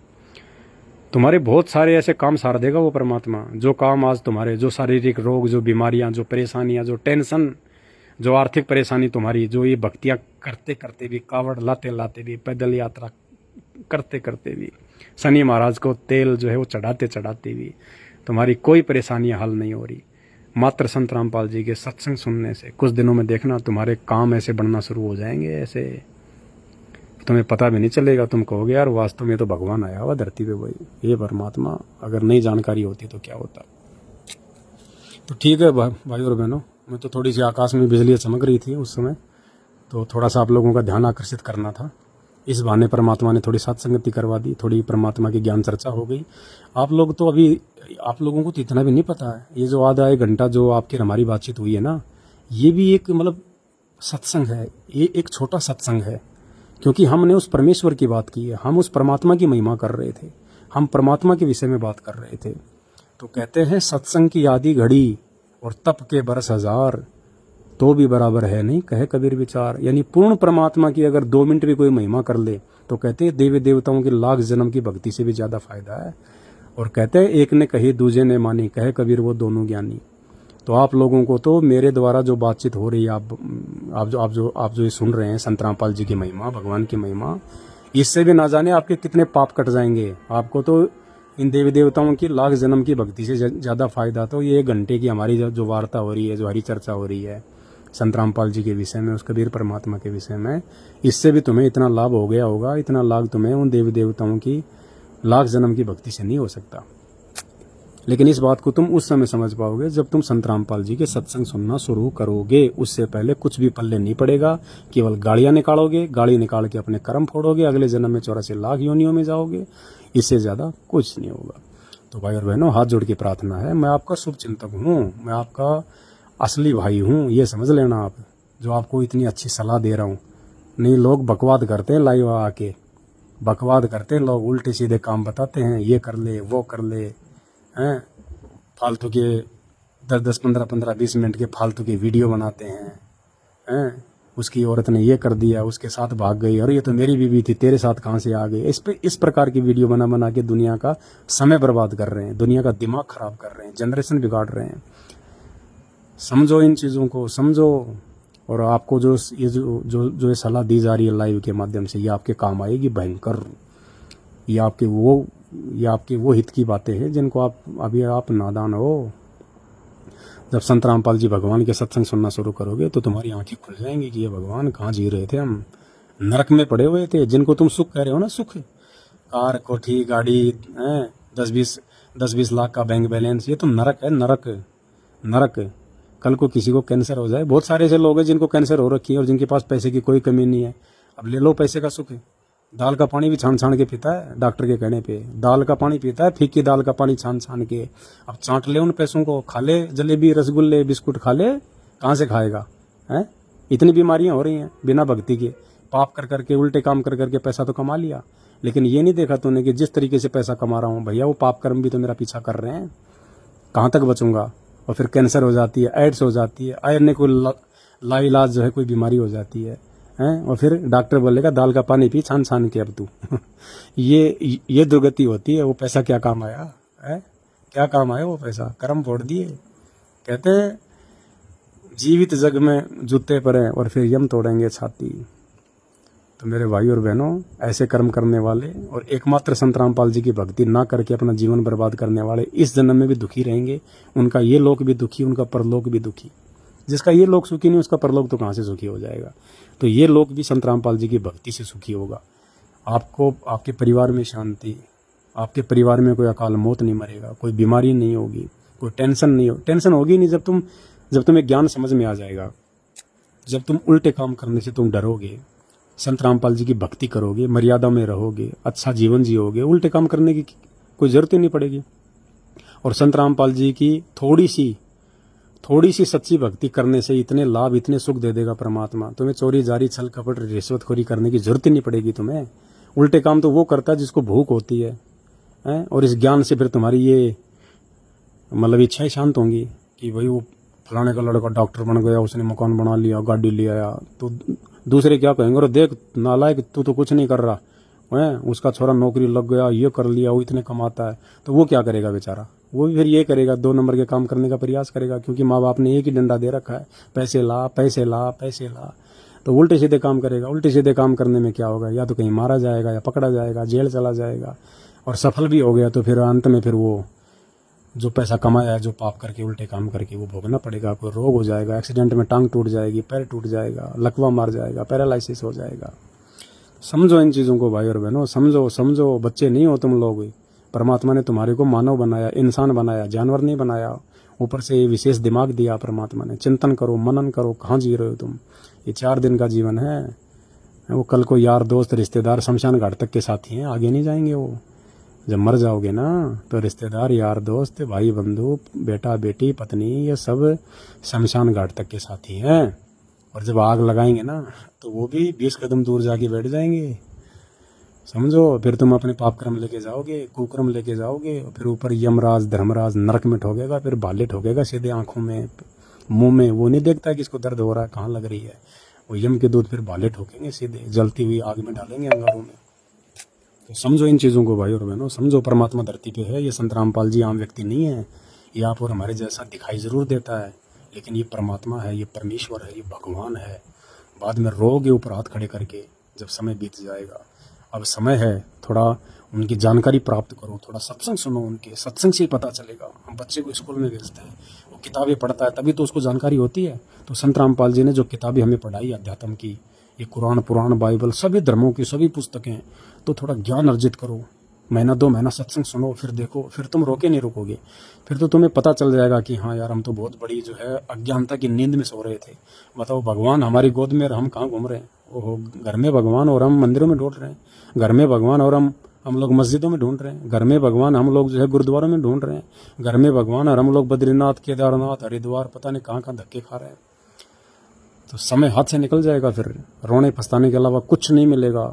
तुम्हारे बहुत सारे ऐसे काम सार देगा वो परमात्मा। जो काम आज तुम्हारे, जो शारीरिक रोग, जो बीमारियां, जो परेशानियां, जो टेंशन, जो आर्थिक परेशानी तुम्हारी, जो ये भक्तियां करते करते भी, कावड़ लाते लाते भी, पैदल यात्रा करते करते भी, शनि महाराज को तेल जो है वो चढ़ाते चढ़ाते भी तुम्हारी कोई परेशानियां हल नहीं हो रही, मात्र संत रामपाल जी के सत्संग सुनने से कुछ दिनों में देखना तुम्हारे काम ऐसे बढ़ना शुरू हो जाएंगे। ऐसे तुम्हें पता भी नहीं चलेगा। तुम कहोगे यार वास्तव में तो भगवान आया हुआ धरती पे, भाई ये परमात्मा। अगर नहीं जानकारी होती तो क्या होता। तो ठीक है भाई और बहनों, मैं तो थोड़ी सी आकाश में बिजली चमक रही थी उस समय, तो थोड़ा सा आप लोगों का ध्यान आकर्षित करना था। इस बहाने परमात्मा ने थोड़ी सत्संगति करवा दी, थोड़ी परमात्मा की ज्ञान चर्चा हो गई। आप लोगों को तो इतना भी नहीं पता है, ये जो आधा 1 घंटा जो आपकी हमारी बातचीत हुई है ना, ये भी एक मतलब सत्संग है। ये एक छोटा सत्संग है, क्योंकि हमने उस परमेश्वर की बात की है, हम उस परमात्मा की महिमा कर रहे थे, हम परमात्मा के विषय में बात कर रहे थे। तो कहते हैं सत्संग की आधी घड़ी और तप के बरस 1000, तो भी बराबर है नहीं, कहे कबीर विचार। यानी पूर्ण परमात्मा की अगर 2 मिनट भी कोई महिमा कर ले तो कहते हैं देवी देवताओं की लाख जन्म की भक्ति से भी ज्यादा फायदा है। और कहते हैं एक ने कही दूजे ने मानी, कहे कबीर वो दोनों ज्ञानी। तो आप लोगों को तो मेरे द्वारा जो बातचीत हो रही है, आप जो ये सुन रहे हैं संत रामपाल जी की महिमा, भगवान की महिमा, इससे भी ना जाने आपके कितने पाप कट जाएंगे। आपको तो इन देवी देवताओं की लाख जन्म की भक्ति से ज़्यादा फायदा तो ये 1 घंटे की हमारी जो वार्ता हो रही है, जो हरी चर्चा हो रही है संत रामपाल जी के विषय में, उस कबीर परमात्मा के विषय में, इससे भी तुम्हें इतना लाभ हो गया होगा। इतना लाभ तुम्हें उन देवी देवताओं की लाख जन्म की भक्ति से नहीं हो सकता। लेकिन इस बात को तुम उस समय समझ पाओगे जब तुम संत रामपाल जी के सत्संग सुनना शुरू करोगे। उससे पहले कुछ भी पल्ले नहीं पड़ेगा। केवल गाड़ियां निकालोगे, गाड़ी निकाल के अपने कर्म फोड़ोगे, अगले जन्म में 84 लाख योनियों में जाओगे। इससे ज्यादा कुछ नहीं होगा। तो भाई और बहनों, हाथ जोड़ के प्रार्थना है, मैं आपका शुभ चिंतक हूँ, मैं आपका असली भाई हूँ, ये समझ लेना आप, जो आपको इतनी अच्छी सलाह दे रहा हूँ। नहीं, लोग बकवाद करते हैं, लाइव आके बकवाद करते हैं लोग, उल्टे सीधे काम बताते हैं, ये कर ले वो कर ले, हैं फालतू के 10-10, 15-15, 20 मिनट के फालतू के वीडियो बनाते हैं। उसकी औरत ने ये कर दिया, उसके साथ भाग गई, और ये तो मेरी बीवी थी, तेरे साथ कहाँ से आ गई। इस प्रकार की वीडियो बना बना के दुनिया का समय बर्बाद कर रहे हैं, दुनिया का दिमाग खराब कर रहे हैं, जनरेशन बिगाड़ रहे हैं। समझो इन चीज़ों को, समझो। और आपको जो ये सलाह दी जा रही है लाइव के माध्यम से, ये आपके काम आएगी भयंकर। ये आपके वो हित की बातें हैं जिनको आप नादान हो। जब संत रामपाल जी भगवान के सत्संग सुनना शुरू करोगे तो तुम्हारी आंखें खुल जाएंगी कि ये भगवान कहाँ जी रहे थे, हम नरक में पड़े हुए थे। जिनको तुम सुख कह रहे हो ना, सुख, कार, कोठी, गाड़ी, 10-20 लाख का बैंक बैलेंस, ये तो नरक है, नरक। कल को किसी को कैंसर हो जाए, बहुत सारे ऐसे लोग हैं जिनको कैंसर हो रखी है और जिनके पास पैसे की कोई कमी नहीं है। अब ले लो पैसे का सुख, दाल का पानी भी छान छान के पीता है, डॉक्टर के कहने पे दाल का पानी पीता है, फीकी दाल का पानी छान छान के। अब चाट ले उन पैसों को, खा ले जलेबी, रसगुल्ले, बिस्कुट खा ले, कहाँ से खाएगा है? इतनी बीमारियां हो रही हैं बिना भक्ति के। पाप कर करके, उल्टे काम कर करके पैसा तो कमा लिया, लेकिन ये नहीं देखा तूने कि जिस तरीके से पैसा कमा रहा हूँ भैया, वो पाप कर्म भी तो मेरा पीछा कर रहे हैं, कहाँ तक बचूंगा। और फिर कैंसर हो जाती है, एड्स हो जाती है, आयरन कोई लाइलाज जो है कोई बीमारी हो जाती है, और फिर डॉक्टर बोलेगा दाल का पानी पी छान छान के अब तू। ये दुर्गति होती है। वो पैसा क्या काम आया है? क्या काम आया वो पैसा? कर्म फोड़ दिए। कहते हैं जीवित जग में जूते परे और फिर यम तोड़ेंगे छाती। तो मेरे भाई और बहनों, ऐसे कर्म करने वाले और एकमात्र संत रामपाल जी की भक्ति ना करके अपना जीवन बर्बाद करने वाले इस जन्म में भी दुखी रहेंगे। उनका ये लोक भी दुखी, उनका परलोक भी दुखी। जिसका ये लोक सुखी नहीं, उसका परलोक तो कहाँ से सुखी हो जाएगा। तो ये लोक भी संत रामपाल जी की भक्ति से सुखी होगा। आपको, आपके परिवार में शांति, आपके परिवार में कोई अकाल मौत नहीं मरेगा, कोई बीमारी नहीं होगी, कोई टेंशन नहीं हो। टेंशन होगी नहीं जब तुम्हें ज्ञान समझ में आ जाएगा, जब तुम उल्टे काम करने से तुम डरोगे, संत रामपाल जी की भक्ति करोगे, मर्यादा में रहोगे, अच्छा जीवन जियोगे, उल्टे काम करने की कोई जरूरत ही नहीं पड़ेगी। और संत रामपाल जी की थोड़ी सी सच्ची भक्ति करने से इतने लाभ, इतने सुख दे देगा परमात्मा। तुम्हें चोरी जारी, छल कपट, रिश्वतखोरी करने की जरूरत ही नहीं पड़ेगी तुम्हें। उल्टे काम तो वो करता है जिसको भूख होती है। और इस ज्ञान से फिर तुम्हारी ये मतलब इच्छाएं शांत होंगी कि भाई वो फलाने का लड़का डॉक्टर बन गया, उसने मकान बना लिया, गाड़ी ले आया, तो दूसरे क्या कहेंगे, और देख नालायक तू तो कुछ नहीं कर रहा है, उसका छोरा नौकरी लग गया, ये कर लिया, वो इतने कमाता है। तो वो क्या करेगा बेचारा? वो भी फिर ये करेगा, 2 नंबर के काम करने का प्रयास करेगा, क्योंकि माँ बाप ने एक ही डंडा दे रखा है, पैसे ला पैसे ला पैसे ला। तो उल्टे सीधे काम करेगा। उल्टे सीधे काम करने में क्या होगा? या तो कहीं मारा जाएगा, या पकड़ा जाएगा, जेल चला जाएगा। और सफल भी हो गया तो फिर अंत में फिर वो जो पैसा कमाया है, जो पाप करके, उल्टे काम करके, वो भोगना पड़ेगा। कोई रोग हो जाएगा, एक्सीडेंट में टांग टूट जाएगी, पैर टूट जाएगा, लकवा मार जाएगा, पैरालिसिस हो जाएगा। समझो इन चीज़ों को भाई और बहनों, समझो। बच्चे नहीं हो तुम लोग। परमात्मा ने तुम्हारे को मानव बनाया, इंसान बनाया, जानवर नहीं बनाया। ऊपर से ये विशेष दिमाग दिया परमात्मा ने। चिंतन करो, मनन करो, कहाँ जी रहे हो तुम। ये 4 दिन का जीवन है। वो कल को यार दोस्त रिश्तेदार शमशान घाट तक के साथी हैं, आगे नहीं जाएंगे वो। जब मर जाओगे ना तो रिश्तेदार, यार दोस्त, भाई बंधु, बेटा बेटी, पत्नी, ये सब शमशान घाट तक के साथी हैं। और जब आग लगाएंगे ना तो वो भी 20 कदम दूर जाके बैठ जाएंगे। समझो, फिर तुम अपने पाप कर्म लेके जाओगे, कुकर्म लेके जाओगे, और फिर ऊपर यमराज, धर्मराज नरक में ठोकेगा, फिर भाले ठोकेगा सीधे आंखों में, मुंह में वो नहीं देखता कि इसको दर्द हो रहा है, कहाँ लग रही है। वो यम के दूध फिर भाले ठोकेंगे, सीधे जलती हुई आग में डालेंगे अंगारों में। तो समझो इन चीज़ों को भाई और बहनों, समझो परमात्मा धरती पे है। ये संत रामपाल जी आम व्यक्ति नहीं है। ये आप और हमारे जैसा दिखाई ज़रूर देता है, लेकिन ये परमात्मा है, ये परमेश्वर है, ये भगवान है। बाद में रोगे ऊपर हाथ खड़े करके जब समय बीत जाएगा। अब समय है, थोड़ा उनकी जानकारी प्राप्त करो, थोड़ा सत्संग सुनो उनके, सत्संग से ही पता चलेगा। हम बच्चे को स्कूल में भेजते हैं, वो किताबें पढ़ता है तभी तो उसको जानकारी होती है। तो संत रामपाल जी ने जो किताबें हमें पढ़ाई अध्यात्म की, ये कुरान, पुराण, बाइबल, सभी धर्मों की सभी पुस्तकें, तो थोड़ा ज्ञान अर्जित करो। महीना 2 महीना सत्संग सुनो, फिर देखो, फिर तुम रोके नहीं रुकोगे। फिर तो तुम्हें पता चल जाएगा कि हाँ यार, हम तो बहुत बड़ी जो है अज्ञानता की नींद में सो रहे थे। बताओ, भगवान हमारी गोद में और हम कहाँ घूम रहे हैं। ओहो, घर में भगवान और हम मंदिरों में ढूंढ रहे हैं। घर में भगवान और हम लोग मस्जिदों में ढूंढ रहे हैं। घर में भगवान हम लोग जो है गुरुद्वारों में ढूंढ रहे हैं। घर में भगवान और हम लोग बद्रीनाथ, केदारनाथ, हरिद्वार, पता नहीं कहाँ कहाँ धक्के खा रहे हैं। तो समय हाथ से निकल जाएगा, फिर रोने पछताने के अलावा कुछ नहीं मिलेगा।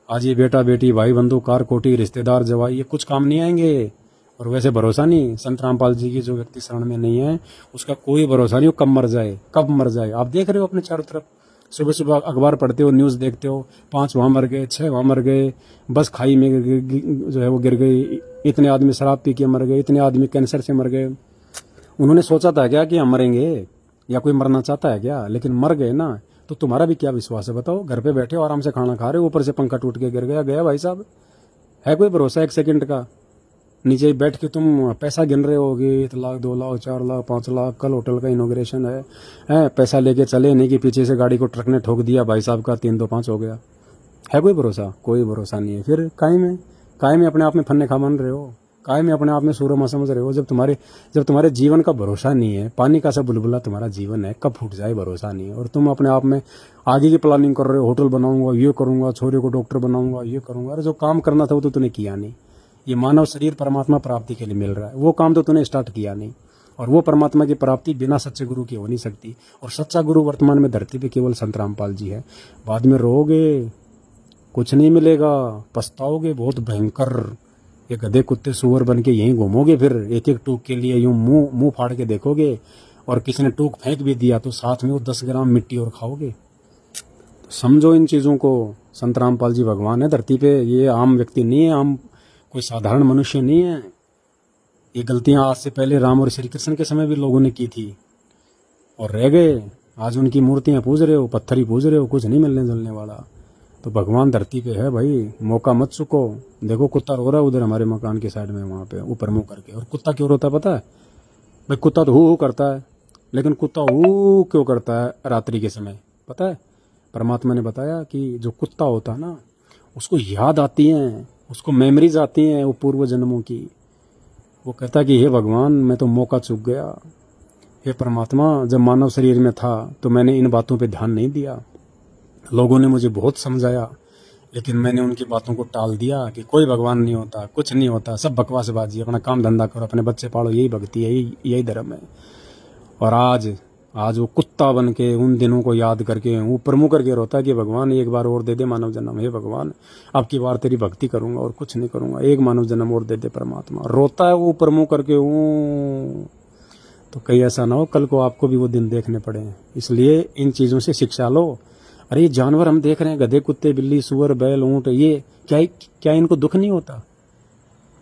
आज ये बेटा बेटी, भाई बंधु, कार कोटी, रिश्तेदार, जवाई, ये कुछ काम नहीं आएंगे। और वैसे भरोसा नहीं, संत रामपाल जी की जो व्यक्ति शरण में नहीं है उसका कोई भरोसा नहीं, वो कब मर जाए, कब मर जाए। आप देख रहे हो अपने चारों तरफ, सुबह सुबह अखबार पढ़ते हो, न्यूज़ देखते हो, 5 वहाँ मर गए, 6 वहाँ मर गए, बस खाई में जो है वो गिर गई, इतने आदमी शराब पी के मर गए, इतने आदमी कैंसर से मर गए। उन्होंने सोचा था क्या कि हम मरेंगे, या कोई मरना चाहता है क्या? लेकिन मर गए ना। तो तुम्हारा भी क्या विश्वास है बताओ? घर पे बैठे हो, आराम से खाना खा रहे हो, ऊपर से पंखा टूट के गिर गया, गया भाई साहब। है कोई भरोसा 1 सेकंड का? नीचे बैठ के तुम पैसा गिन रहे होगे, 1 लाख, 2 लाख, 4 लाख, 5 लाख, कल होटल का इनॉग्रेशन है, पैसा लेके चले नहीं कि पीछे से गाड़ी को ट्रक ने ठोक दिया, भाई साहब का 3 2 5 हो गया। है कोई भरोसा? कोई भरोसा नहीं है। फिर काहे में अपने आप में फन्ने खा मान रहे हो? काहे में अपने आप में सूरमा समझ रहे हो? जब तुम्हारे जीवन का भरोसा नहीं है, पानी का सा बुलबुला तुम्हारा जीवन है, कब फूट जाए भरोसा नहीं है। और तुम अपने आप में आगे की प्लानिंग कर रहे हो, होटल बनाऊंगा, ये करूंगा, छोरे को डॉक्टर बनाऊंगा, ये करूंगा। अरे जो काम करना था वो तो तूने किया नहीं। ये मानव शरीर परमात्मा प्राप्ति के लिए मिल रहा है, वो काम तो तूने स्टार्ट किया नहीं। और वो परमात्मा की प्राप्ति बिना सच्चे गुरु की हो नहीं सकती। और सच्चा गुरु वर्तमान में धरती पे केवल संत रामपाल जी है। बाद में रोगे, कुछ नहीं मिलेगा, पछताओगे बहुत भयंकर। ये गधे कुत्ते सुअर बन के यहीं घूमोगे, फिर एक एक टूक के लिए यूं मुंह फाड़ के देखोगे। और किसी ने टूक फेंक भी दिया तो साथ में वो 10 ग्राम मिट्टी और खाओगे। तो समझो इन चीज़ों को। संत रामपाल जी भगवान है धरती पे, ये आम व्यक्ति नहीं है, आम कोई साधारण मनुष्य नहीं है। ये गलतियां आज से पहले राम और श्री कृष्ण के समय भी लोगों ने की थी और रह गए। आज उनकी मूर्तियां पूज रहे हो, पत्थर ही पूज रहे हो, कुछ नहीं मिलने जुलने वाला। तो भगवान धरती पे है भाई, मौका मत चुको। देखो कुत्ता रो रहा है उधर हमारे मकान के साइड में, वहाँ पे ऊपर मुंह करके। और कुत्ता क्यों रोता पता है भाई? कुत्ता तो हू करता है, लेकिन कुत्ता हू क्यों करता है रात्रि के समय पता है? परमात्मा ने बताया कि जो कुत्ता होता है ना, उसको याद आती हैं, उसको मेमोरीज आती हैं वो पूर्व जन्मों की। वो कहता है कि हे भगवान, मैं तो मौका चूक गया। हे परमात्मा, जब मानव शरीर में था तो मैंने इन बातों पे ध्यान नहीं दिया। लोगों ने मुझे बहुत समझाया, लेकिन मैंने उनकी बातों को टाल दिया कि कोई भगवान नहीं होता, कुछ नहीं होता, सब बकवासबाजी, अपना काम धंधा करो, अपने बच्चे पालो, यही भक्ति है, यही धर्म है। और आज वो कुत्ता बन के उन दिनों को याद करके ऊपर मुँह करके रोता है कि भगवान एक बार और दे दे मानव जन्म। हे भगवान, अब की बार तेरी भक्ति करूंगा और कुछ नहीं करूंगा, एक मानव जन्म और दे दे परमात्मा। रोता है वो ऊपर मुँह करके। तो कहीं ऐसा ना हो कल को आपको भी वो दिन देखने पड़े। इसलिए इन चीज़ों से शिक्षा लो। अरे ये जानवर हम देख रहे हैं, गधे, कुत्ते, बिल्ली, सुअर, बैल, ऊँट, ये क्या इनको दुख नहीं होता?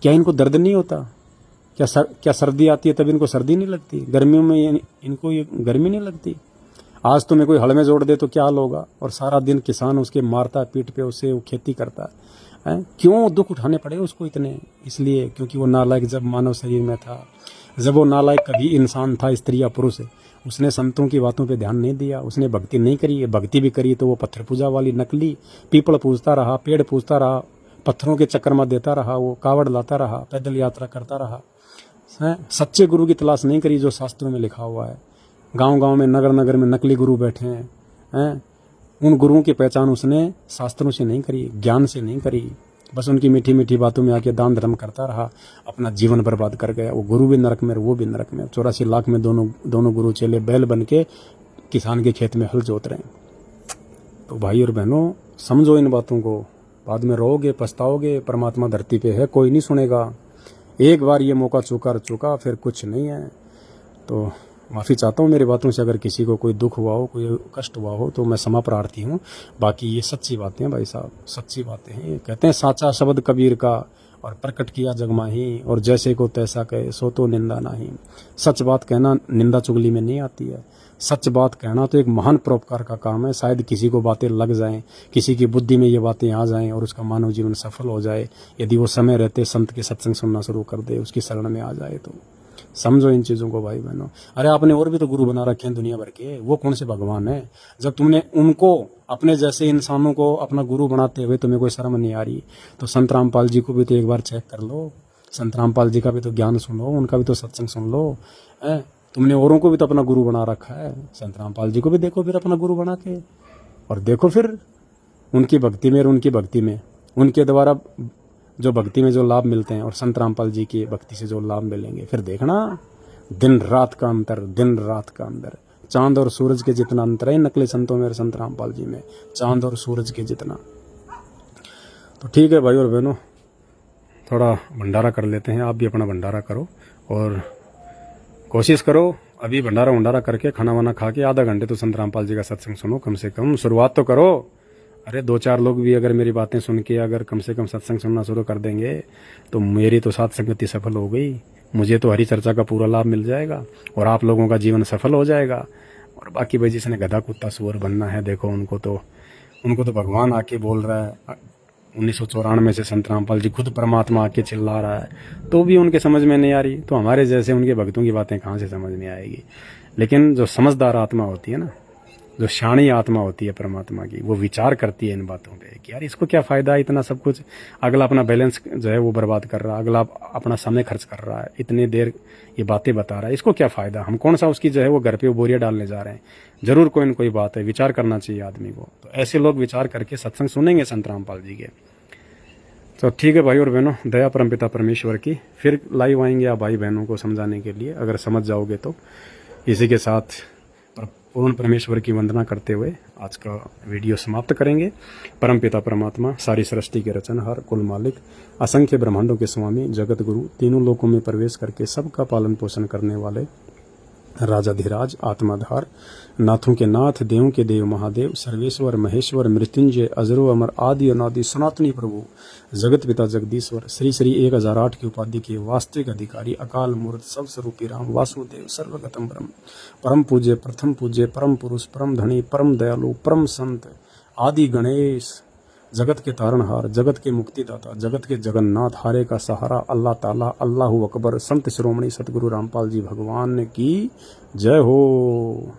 क्या इनको दर्द नहीं होता? क्या सर्दी आती है तब इनको सर्दी नहीं लगती? गर्मियों में इनको ये गर्मी नहीं लगती? आज तुम्हें कोई हल में जोड़ दे तो क्या हाल होगा? और सारा दिन किसान उसके मारता है, पीठ पे उससे वो खेती करता है। क्यों दुख उठाने पड़े उसको इतने? इसलिए क्योंकि वो नालायक जब मानव शरीर में था, जब वो नालायक कभी इंसान था, स्त्री या पुरुष, उसने संतों की बातों पे ध्यान नहीं दिया, उसने भक्ति नहीं करी। भक्ति भी करी तो वो पत्थर पूजा वाली नकली, पीपल पूजता रहा, पेड़ पूजता रहा, पत्थरों के चक्कर में देता रहा, वो कावड़ लाता रहा, पैदल यात्रा करता रहा। सच्चे गुरु की तलाश नहीं करी जो शास्त्रों में लिखा हुआ है। गांव-गांव में, नगर-नगर में नकली गुरु बैठे हैं। उन गुरुओं की पहचान उसने शास्त्रों से नहीं करी, ज्ञान से नहीं करी। बस उनकी मीठी मीठी बातों में आके दान धर्म करता रहा, अपना जीवन बर्बाद कर गया। वो गुरु भी नरक में, वो भी नरक में। 84 लाख में दोनों गुरु चेले बैल बन के किसान के खेत में हल जोत रहे हैं। तो भाई और बहनों, समझो इन बातों को। बाद में रोगे, पछताओगे। परमात्मा धरती पे है, कोई नहीं सुनेगा। एक बार ये मौका चुका फिर कुछ नहीं है। तो माफ़ी चाहता हूँ मेरी बातों से अगर किसी को कोई दुख हुआ हो, कोई कष्ट हुआ हो, तो मैं क्षमा प्रार्थी हूँ। बाकी ये सच्ची बातें हैं भाई साहब, सच्ची बातें हैं। ये कहते हैं साचा शब्द कबीर का और प्रकट किया जग माही, और जैसे को तैसा कहे सो तो निंदा नहीं। सच बात कहना निंदा चुगली में नहीं आती है। सच बात कहना तो एक महान परोपकार का काम है। शायद किसी को बातें लग जाएं, किसी की बुद्धि में ये बातें आ जाएं और उसका मानव जीवन सफल हो जाए, यदि वो समय रहते संत के सत्संग सुनना शुरू कर दे, उसकी शरण में आ जाए। तो समझो इन चीज़ों को भाई बहनों। अरे आपने और भी तो गुरु बना रखे हैं दुनिया भर के, वो कौन से भगवान है? जब तुमने उनको, अपने जैसे इंसानों को अपना गुरु बनाते हुए तुम्हें कोई शर्म नहीं आ रही, तो संत रामपाल जी को भी तो एक बार चेक कर लो। संत रामपाल जी का भी तो ज्ञान सुनो, उनका भी तो सत्संग सुन लो। तुमने औरों को भी तो अपना गुरु बना रखा है, संत रामपाल जी को भी देखो फिर अपना गुरु बना के, और देखो फिर उनकी भक्ति में और उनकी भक्ति में, उनके द्वारा जो भक्ति में जो लाभ मिलते हैं और संत रामपाल जी की भक्ति से जो लाभ मिलेंगे, फिर देखना दिन रात का अंतर, दिन रात का अंतर। चांद और सूरज के जितना अंतर है नकली संतों में और संत रामपाल जी में, चांद और सूरज के जितना। तो ठीक है भाई और बहनों, थोड़ा भंडारा कर लेते हैं। आप भी अपना भंडारा करो और कोशिश करो अभी भंडारा करके खाना वाना खा के आधा घंटे तो संत रामपाल जी का सत्संग सुनो, कम से कम शुरुआत तो करो। अरे 2-4 लोग भी अगर मेरी बातें सुन के अगर कम से कम सत्संग सुनना शुरू कर देंगे तो मेरी तो साथ संगति सफल हो गई। मुझे तो हरी चर्चा का पूरा लाभ मिल जाएगा और आप लोगों का जीवन सफल हो जाएगा। और बाकी भाई जिसने गधा कुत्ता सुअर बनना है, देखो उनको तो भगवान आके बोल रहा है। 1994 से संत रामपाल जी खुद परमात्मा आके चिल्ला रहा है, तो भी उनके समझ में नहीं आ रही। तो हमारे जैसे उनके भक्तों की बातें कहाँ से समझ में आएगी? लेकिन जो समझदार आत्मा होती है ना, जो शाणी आत्मा होती है परमात्मा की, वो विचार करती है इन बातों पे कि यार इसको क्या फ़ायदा है इतना सब कुछ, अगला अपना बैलेंस जो है वो बर्बाद कर रहा है, अगला अपना समय खर्च कर रहा है, इतनी देर ये बातें बता रहा है, इसको क्या फ़ायदा? हम कौन सा उसकी जो है वो घर पे वो बोरियां डालने जा रहे हैं? जरूर कोई न कोई बात है, विचार करना चाहिए आदमी को। तो ऐसे लोग विचार करके सत्संग सुनेंगे संत रामपाल जी के। तो ठीक है भाई और बहनों, दया परमपिता परमेश्वर की। फिर लाइव आएंगे आप भाई बहनों को समझाने के लिए, अगर समझ जाओगे तो। इसी के साथ पूर्ण परमेश्वर की वंदना करते हुए आज का वीडियो समाप्त करेंगे। परमपिता परमात्मा, सारी सृष्टि के रचनहार, कुल मालिक, असंख्य ब्रह्मांडों के स्वामी, जगत गुरु, तीनों लोकों में प्रवेश करके सबका पालन पोषण करने वाले राजाधिराज, आत्माधार, नाथों के नाथ, देवों के देव महादेव, सर्वेश्वर महेश्वर, मृत्युंजय, अजरो अमर, आदि अनादि सनातनी प्रभु, जगत पिता जगदीश्वर, श्री श्री 1008 की उपाधि के वास्तविक अधिकारी, अकाल मूर्त, सब स्वरूपी राम, वासुदेव, सर्वगतम ब्रह्म, परम पूज्य, प्रथम पूज्य, परम पुरुष, परम धनी, परम दयालु, परम संत, आदि गणेश, जगत के तारणहार, जगत के मुक्तिदाता, जगत के जगन्नाथ, हारे का सहारा, अल्लाह ताला, अल्लाहु अकबर, संत शिरोमणि सतगुरु रामपाल जी भगवान की जय हो।